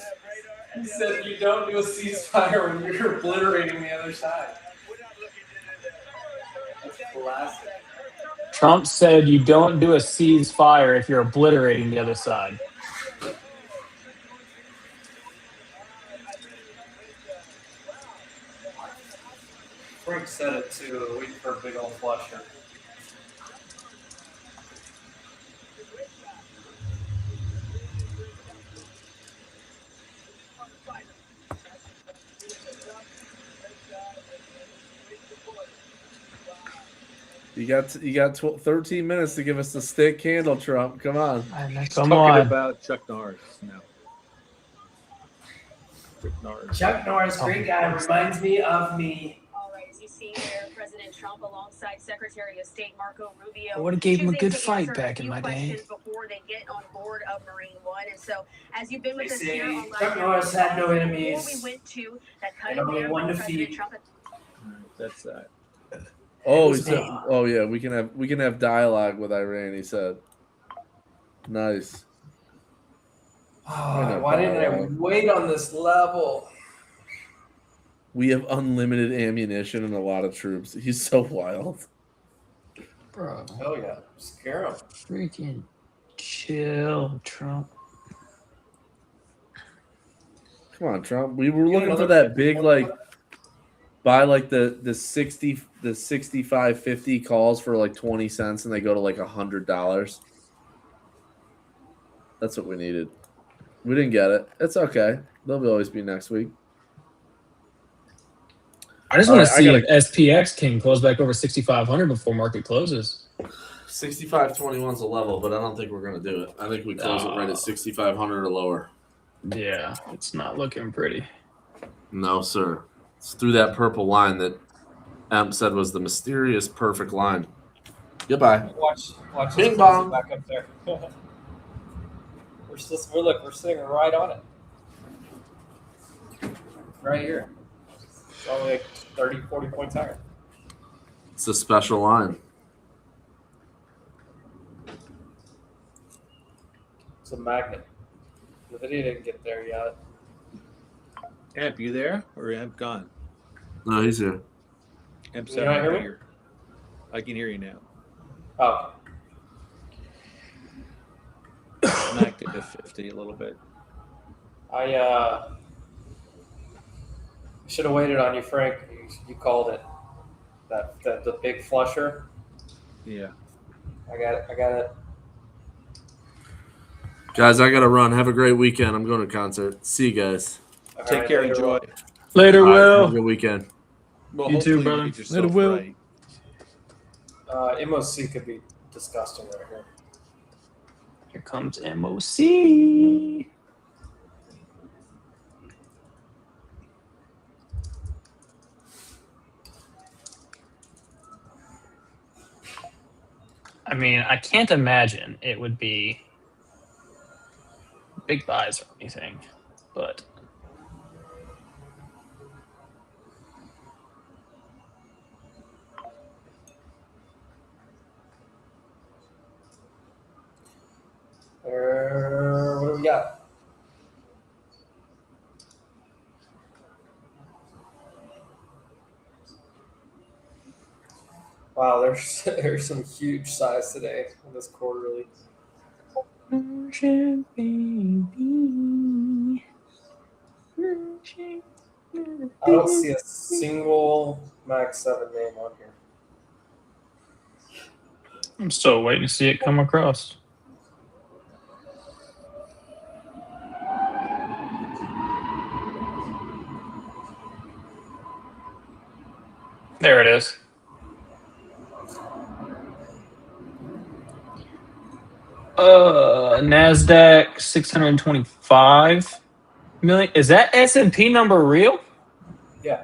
He said you don't do a ceasefire when you're obliterating the other side. That's classic. Trump said you don't do a ceasefire if you're obliterating the other side. Frank said it too, waiting for a big old flusher. You got 13 minutes to give us the stick candle, Trump. Come on. Talking about Chuck Norris now. Chuck Norris, great guy, reminds me of me. All right, as you see here, President Trump alongside Secretary of State Marco Rubio. I would have gave him a choosing good to fight answer a back in few my day. questions before they get on board of Marine One. And so, as you've been with They us here say on Chuck Norris had no enemies before we went to that and kind of only dinner one with defeat. President Trump. That's that. Oh, he said, oh yeah, we can have dialogue with Iran. He said, nice. Oh, why didn't I wait on this level? We have unlimited ammunition and a lot of troops. He's so wild. Bro. Hell yeah. Scare him. Freaking chill, Trump. Come on, Trump. We were looking for that big, like, buy like the 65-50 calls for like 20 cents and they go to like $100. That's what we needed. We didn't get it. It's okay. They'll always be next week. I just want to see if SPX can close back over 6,500 before market closes. 65.21's a level, but I don't think we're going to do it. I think we close it right at 6,500 or lower. Yeah, it's not looking pretty. No, sir. It's through that purple line that Emp said was the mysterious perfect line. Goodbye. Watch Bing this bong. back up there. We're sitting right on it. Right here. It's only like 30, 40 points higher. It's a special line. It's a magnet. The video didn't get there yet. Amp, you there? Or Amp gone? No, he's here. Amp Can you not hear me? here. I can hear you now. Oh. Smacked it to 50 a little bit. I should have waited on you, Frank. You called it. That the big flusher. Yeah. I got it. Guys, I got to run. Have a great weekend. I'm going to a concert. See you guys. Take care. Enjoy. Later, All right, Will. have a good weekend. Well, You too, hopefully brother. get yourself Later, Will. right. MOC could be disgusting right here. Here comes MOC. I mean, I can't imagine it would be big buys or anything, but What do we got? Wow, there's some huge size today in this quarterly. I don't see a single Max 7 name on here. I'm still waiting to see it come across. There it is. NASDAQ 625 million. Is that S&P number real? Yeah.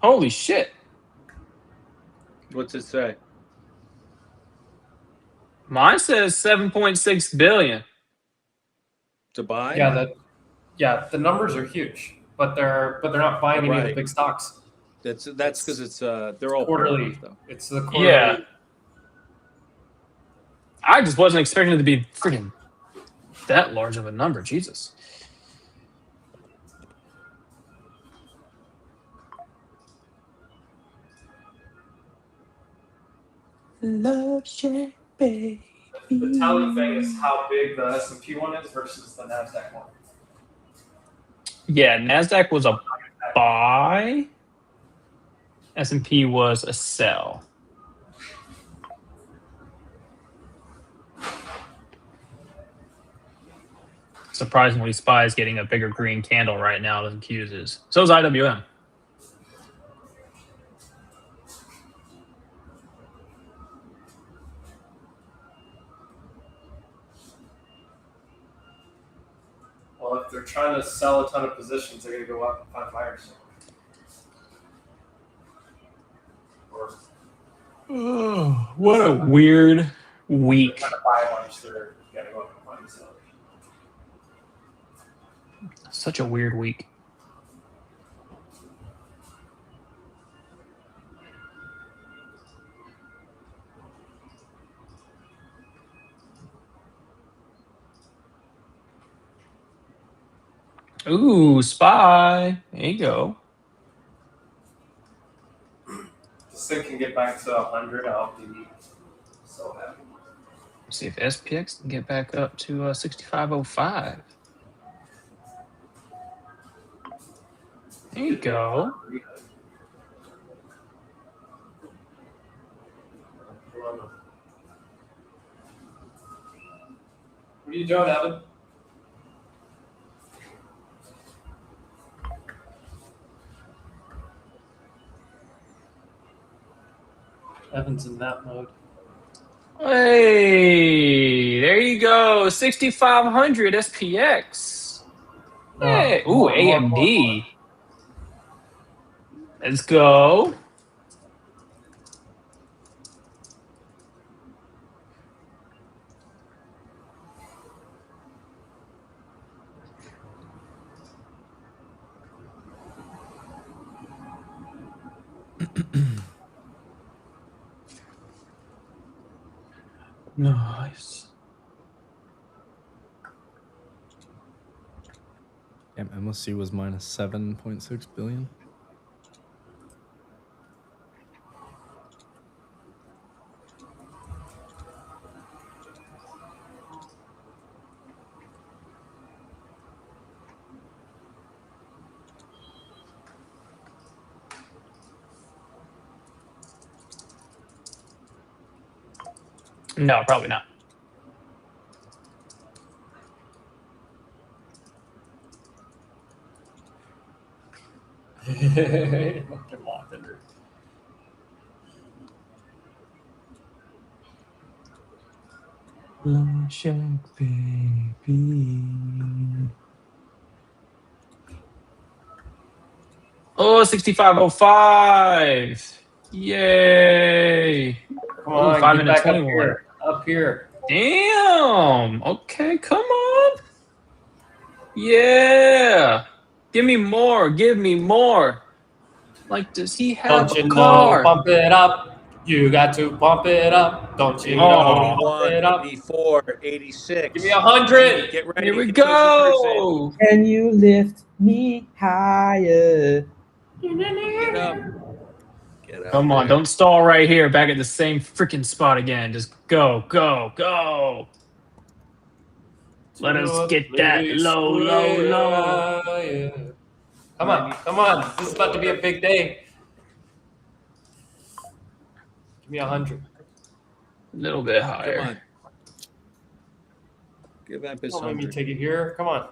Holy shit. What's it say? Mine says 7.6 billion. To buy? Yeah, the numbers are huge, but they're not buying any of the big stocks. That's because it's they're all quarterly. quarterly though. It's the quarterly. Yeah. I just wasn't expecting it to be freaking that large of a number. Jesus. Love shack, baby. The telling thing is how big the S&P one is versus the NASDAQ one. Yeah, NASDAQ was a buy. S&P was a sell. Surprisingly, SPY is getting a bigger green candle right now than Q's is. So is IWM. Well, if they're trying to sell a ton of positions, they're going to go up and find buyers. Oh, what a weird week. Trying to buy a bunch, they're going to go up and find sellers. Such a weird week. Ooh, SPY. There you go. This thing can get back to 100. I'll be so happy. Let's see if SPX can get back up to 6505. There you go. What are you doing, Evan? Evan's in that mode. Hey, there you go. 6500 SPX. Hey, ooh, AMD. Let's go. Nice. Damn, MSC was minus 7.6 billion. No, probably not. Love shack, baby. Oh, 6505. Yay. Come on, 5 get minutes back 21. up here. Damn. Okay, come on. Yeah. Give me more. Give me more. Like, does he have Don't a you car? know, pump it up. You got to pump it up. Don't you know, pump it up. 84, 86. Give me 100. Get ready. Here we Get those go. Can you lift me higher? Get up. Get up. Come on, don't stall right here. Back at the same freaking spot again. Just go, go, go. Let us get that low, low, low. Come on, come on. This is about to be a big day. Give me 100. little bit Come higher. on. Give that bitch Don't make me 100. take it here. Come on.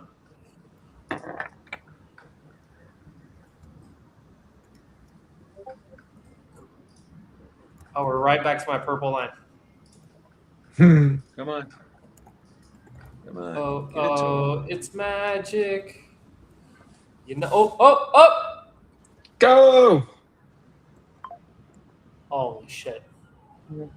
Oh, we're right back to my purple line. Come on. Come on. Oh, Give it to him. it's magic. You know. Oh! Go! Holy shit. Come on.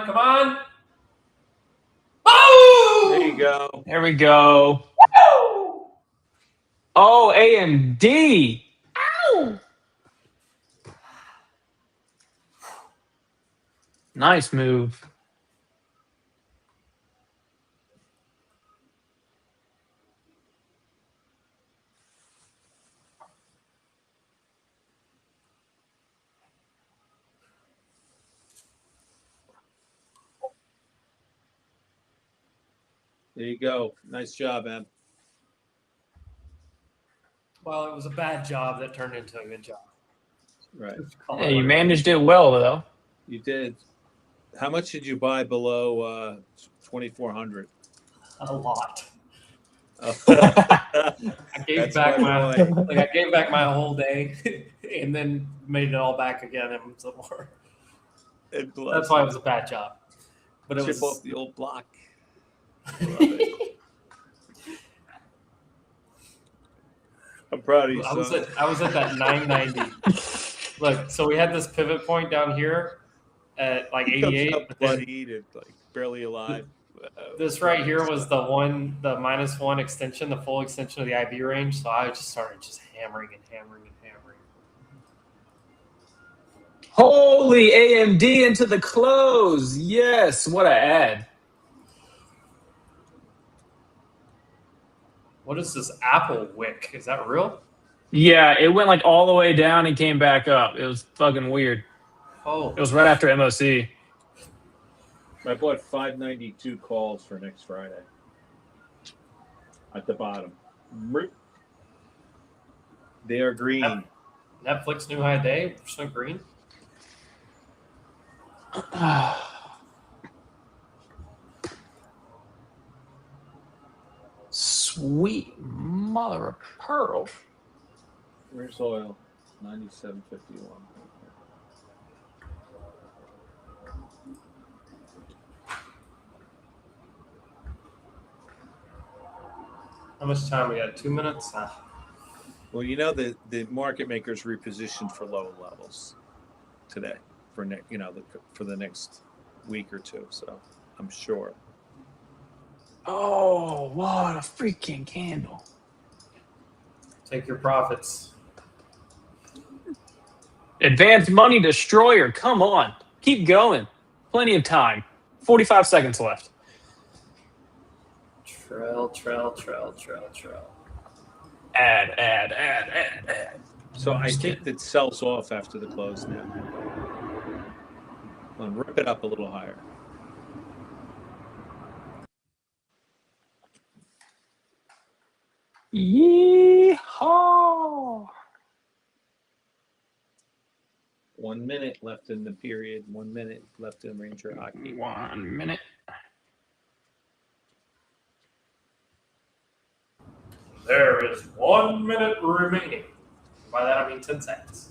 Come on. Oh! There you go. There we go. Oh, AMD. Ow! Nice move. There you go. Nice job, Em. Well, it was a bad job that turned into a good job. Right. Yeah, you managed it well, though. You did. How much did you buy below 2,400? A lot. Oh. I gave That's back my boy. I gave back my whole day, and then made it all back again and some more. That's why it was a bad job. But it Chip was off the old block. I'm proud of you, I was son. at that 990. Look, so we had this pivot point down here at like He comes 88. up But then bloodied and like barely alive. this right here was the -1 extension, the full extension of the IB range. So I just started hammering. Holy AMD into the close. Yes, what a ad. What is this Apple wick? Is that real? Yeah, it went like all the way down and came back up. It was fucking weird. Oh. It was right after MOC. I bought 592 calls for next Friday. At the bottom. They are green. Netflix new high day, percent green. Sweet mother of pearl. Where's oil? 97.51. How much time we got? 2 minutes? Well, you know the market makers repositioned for lower levels today for for the next week or two. So I'm sure. Oh, what a freaking candle. Take your profits. Advanced money destroyer. Come on. Keep going. Plenty of time. 45 seconds left. Trail. Add. So I think that sells off after the close now. Rip it up a little higher. Yeehaw! 1 minute left in the period. 1 minute left in Ranger hockey. 1 minute. There is 1 minute remaining. By that I mean 10 seconds.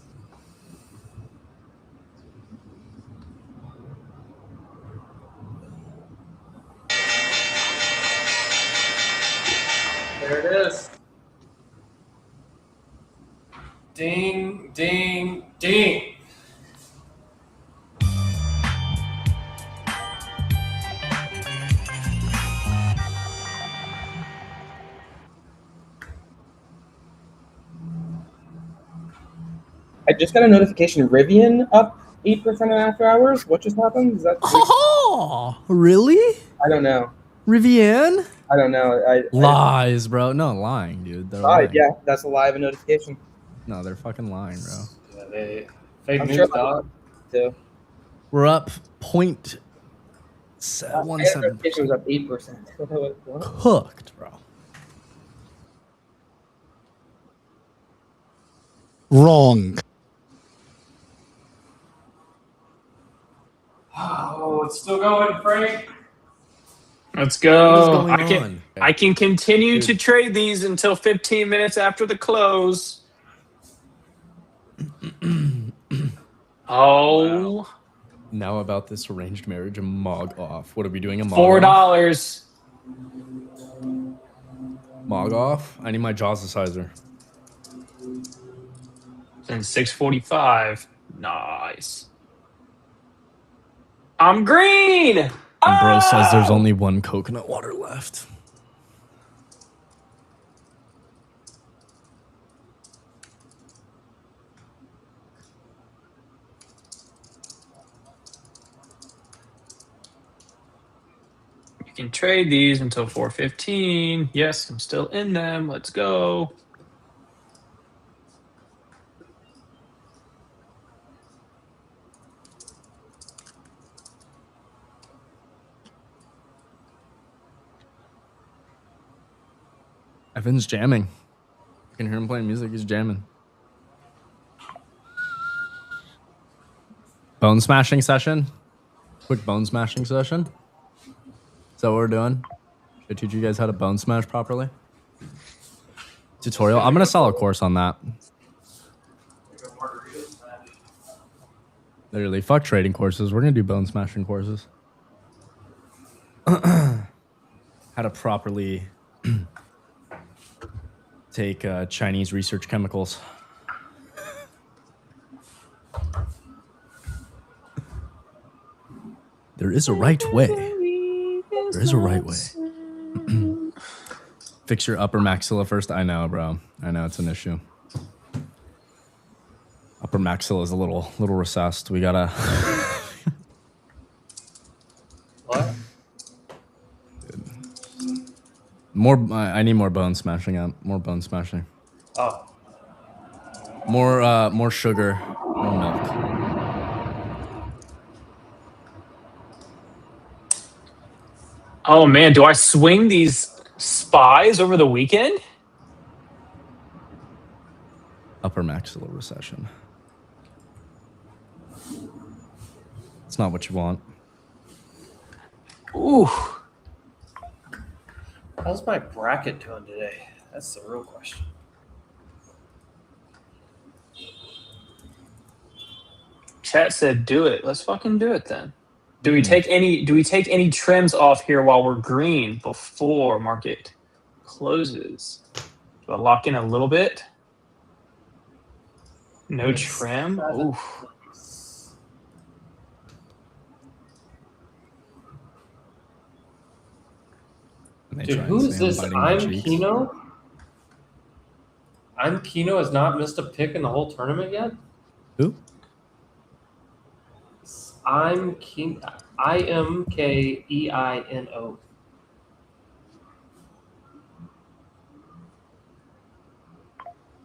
There it is. Ding, ding, ding. I just got a notification. Rivian up 8% after hours. What just happened? Is that? Oh, really? I don't know. Rivian? I don't know. Lies, bro. No, lying, dude. They're Right, lying. yeah, that's a live notification. No, they're fucking lying, bro. Yeah, they fake I'm news, sure dog. too. We're up I had a 0.17%. notification was up 8%. What? Cooked, bro. Wrong. Oh, it's still going, Frank. Let's What go. is going on? I can continue Dude. to trade these until 15 minutes after the close. Oh, Now about this arranged marriage, a mog off. What are we doing? A mog off? $4. Mog off? I need my Jaws-icizer. And 645. Nice. I'm green. And bro says there's Oh! only one coconut water left. You can trade these until 4:15. Yes, I'm still in them. Let's go. Evan's jamming. I can hear him playing music. He's jamming. Bone smashing session. Quick bone smashing session. Is that what we're doing? Should I teach you guys how to bone smash properly? Tutorial. I'm gonna sell a course on that. Literally, fuck trading courses. We're gonna do bone smashing courses. How to properly take Chinese research chemicals. There is a right way. There is a right way. Fix your upper maxilla first. I know, bro. I know it's an issue. Upper maxilla is a little recessed. We gotta. What? More. I need more bone smashing up. More bone smashing. Oh. More sugar. More milk. Oh man, do I swing these spies over the weekend? Upper maxilla recession. It's not what you want. Ooh. How's my bracket doing today? That's the real question. Chat said do it. Let's fucking do it then. Do we take any trims off here while we're green before market closes? Do I lock in a little bit? No trim? Oof. Dude, who is this? I'm Kino? I'm Kino has not missed a pick in the whole tournament yet? Who? I'm Kino. IMKEINO.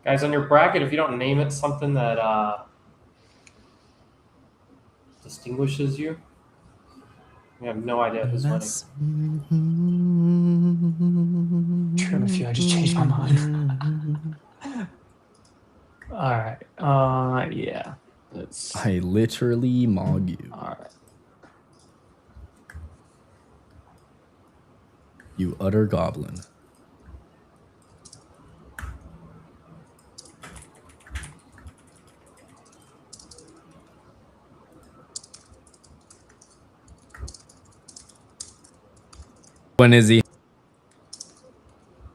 Guys, on your bracket, if you don't name it something that distinguishes you, we have no idea who's winning. Trim a few. I just changed my mind. All right. Yeah. Let's. I literally mog you. All right. You utter goblin. When is he?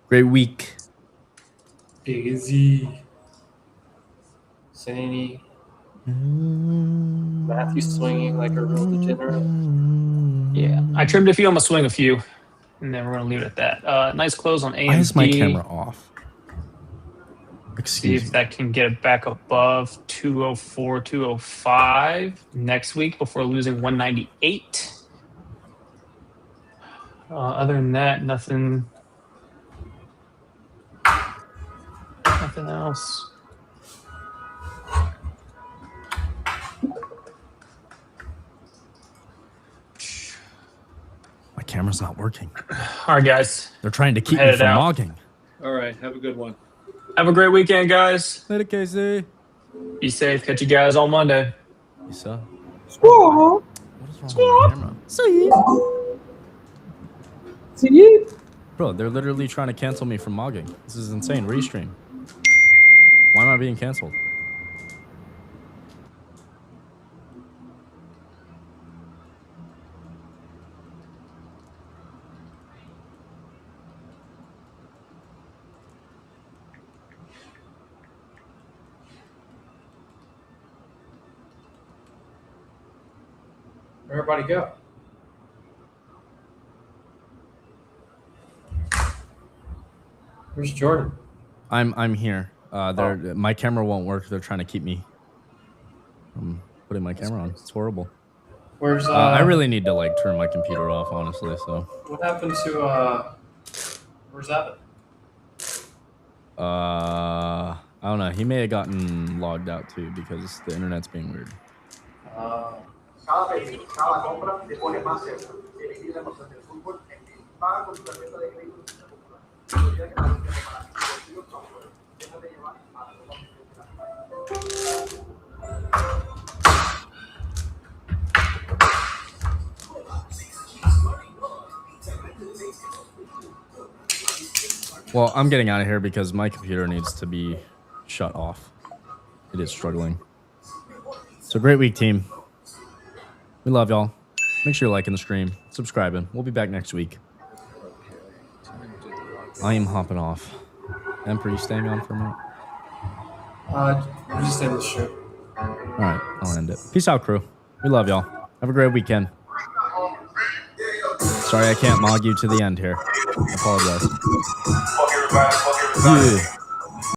Great week. Big Izzy. Sandy. Matthew swinging like a real degenerate. Yeah. I trimmed a few. I'm going to swing a few. And then we're going to leave it at that. Nice close on AMD. Why is my camera off? See Excuse if me. that can get it back above 204, 205 next week before losing 198. Other than that, nothing else. camera's not working. All right, guys. They're trying to keep me Headed from out. logging. All right. Have a good one. Have a great weekend, guys. Later, KC. Be safe. Catch you guys on Monday. Peace out. Squawk. What is wrong with the camera? See? Bro, they're literally trying to cancel me from logging. This is insane. Restream. Why am I being canceled? Where'd everybody go? Where's Jordan? I'm here. My camera won't work. They're trying to keep me from putting my camera on. It's horrible. Where's I really need to like turn my computer off, honestly. So. What happened to where's Evan? I don't know. He may have gotten logged out too because the internet's being weird. Cada compra te pone más cerca. Si elegir la emoción del fútbol, paga con tu tarjeta de crédito de Popular. Olvida que la tiempo para ti. Software. Déjate llevar a la nueva Well, I'm getting out of here because my computer needs to be shut off. It is struggling. So great week, team. We love y'all. Make sure you're liking the stream, subscribing. We'll be back next week. I am hopping off. Emperor, you staying on for a minute? I'm just in the stream. All right, I'll end it. Peace out, crew. We love y'all. Have a great weekend. Sorry I can't mog you to the end here. I apologize. Yeah.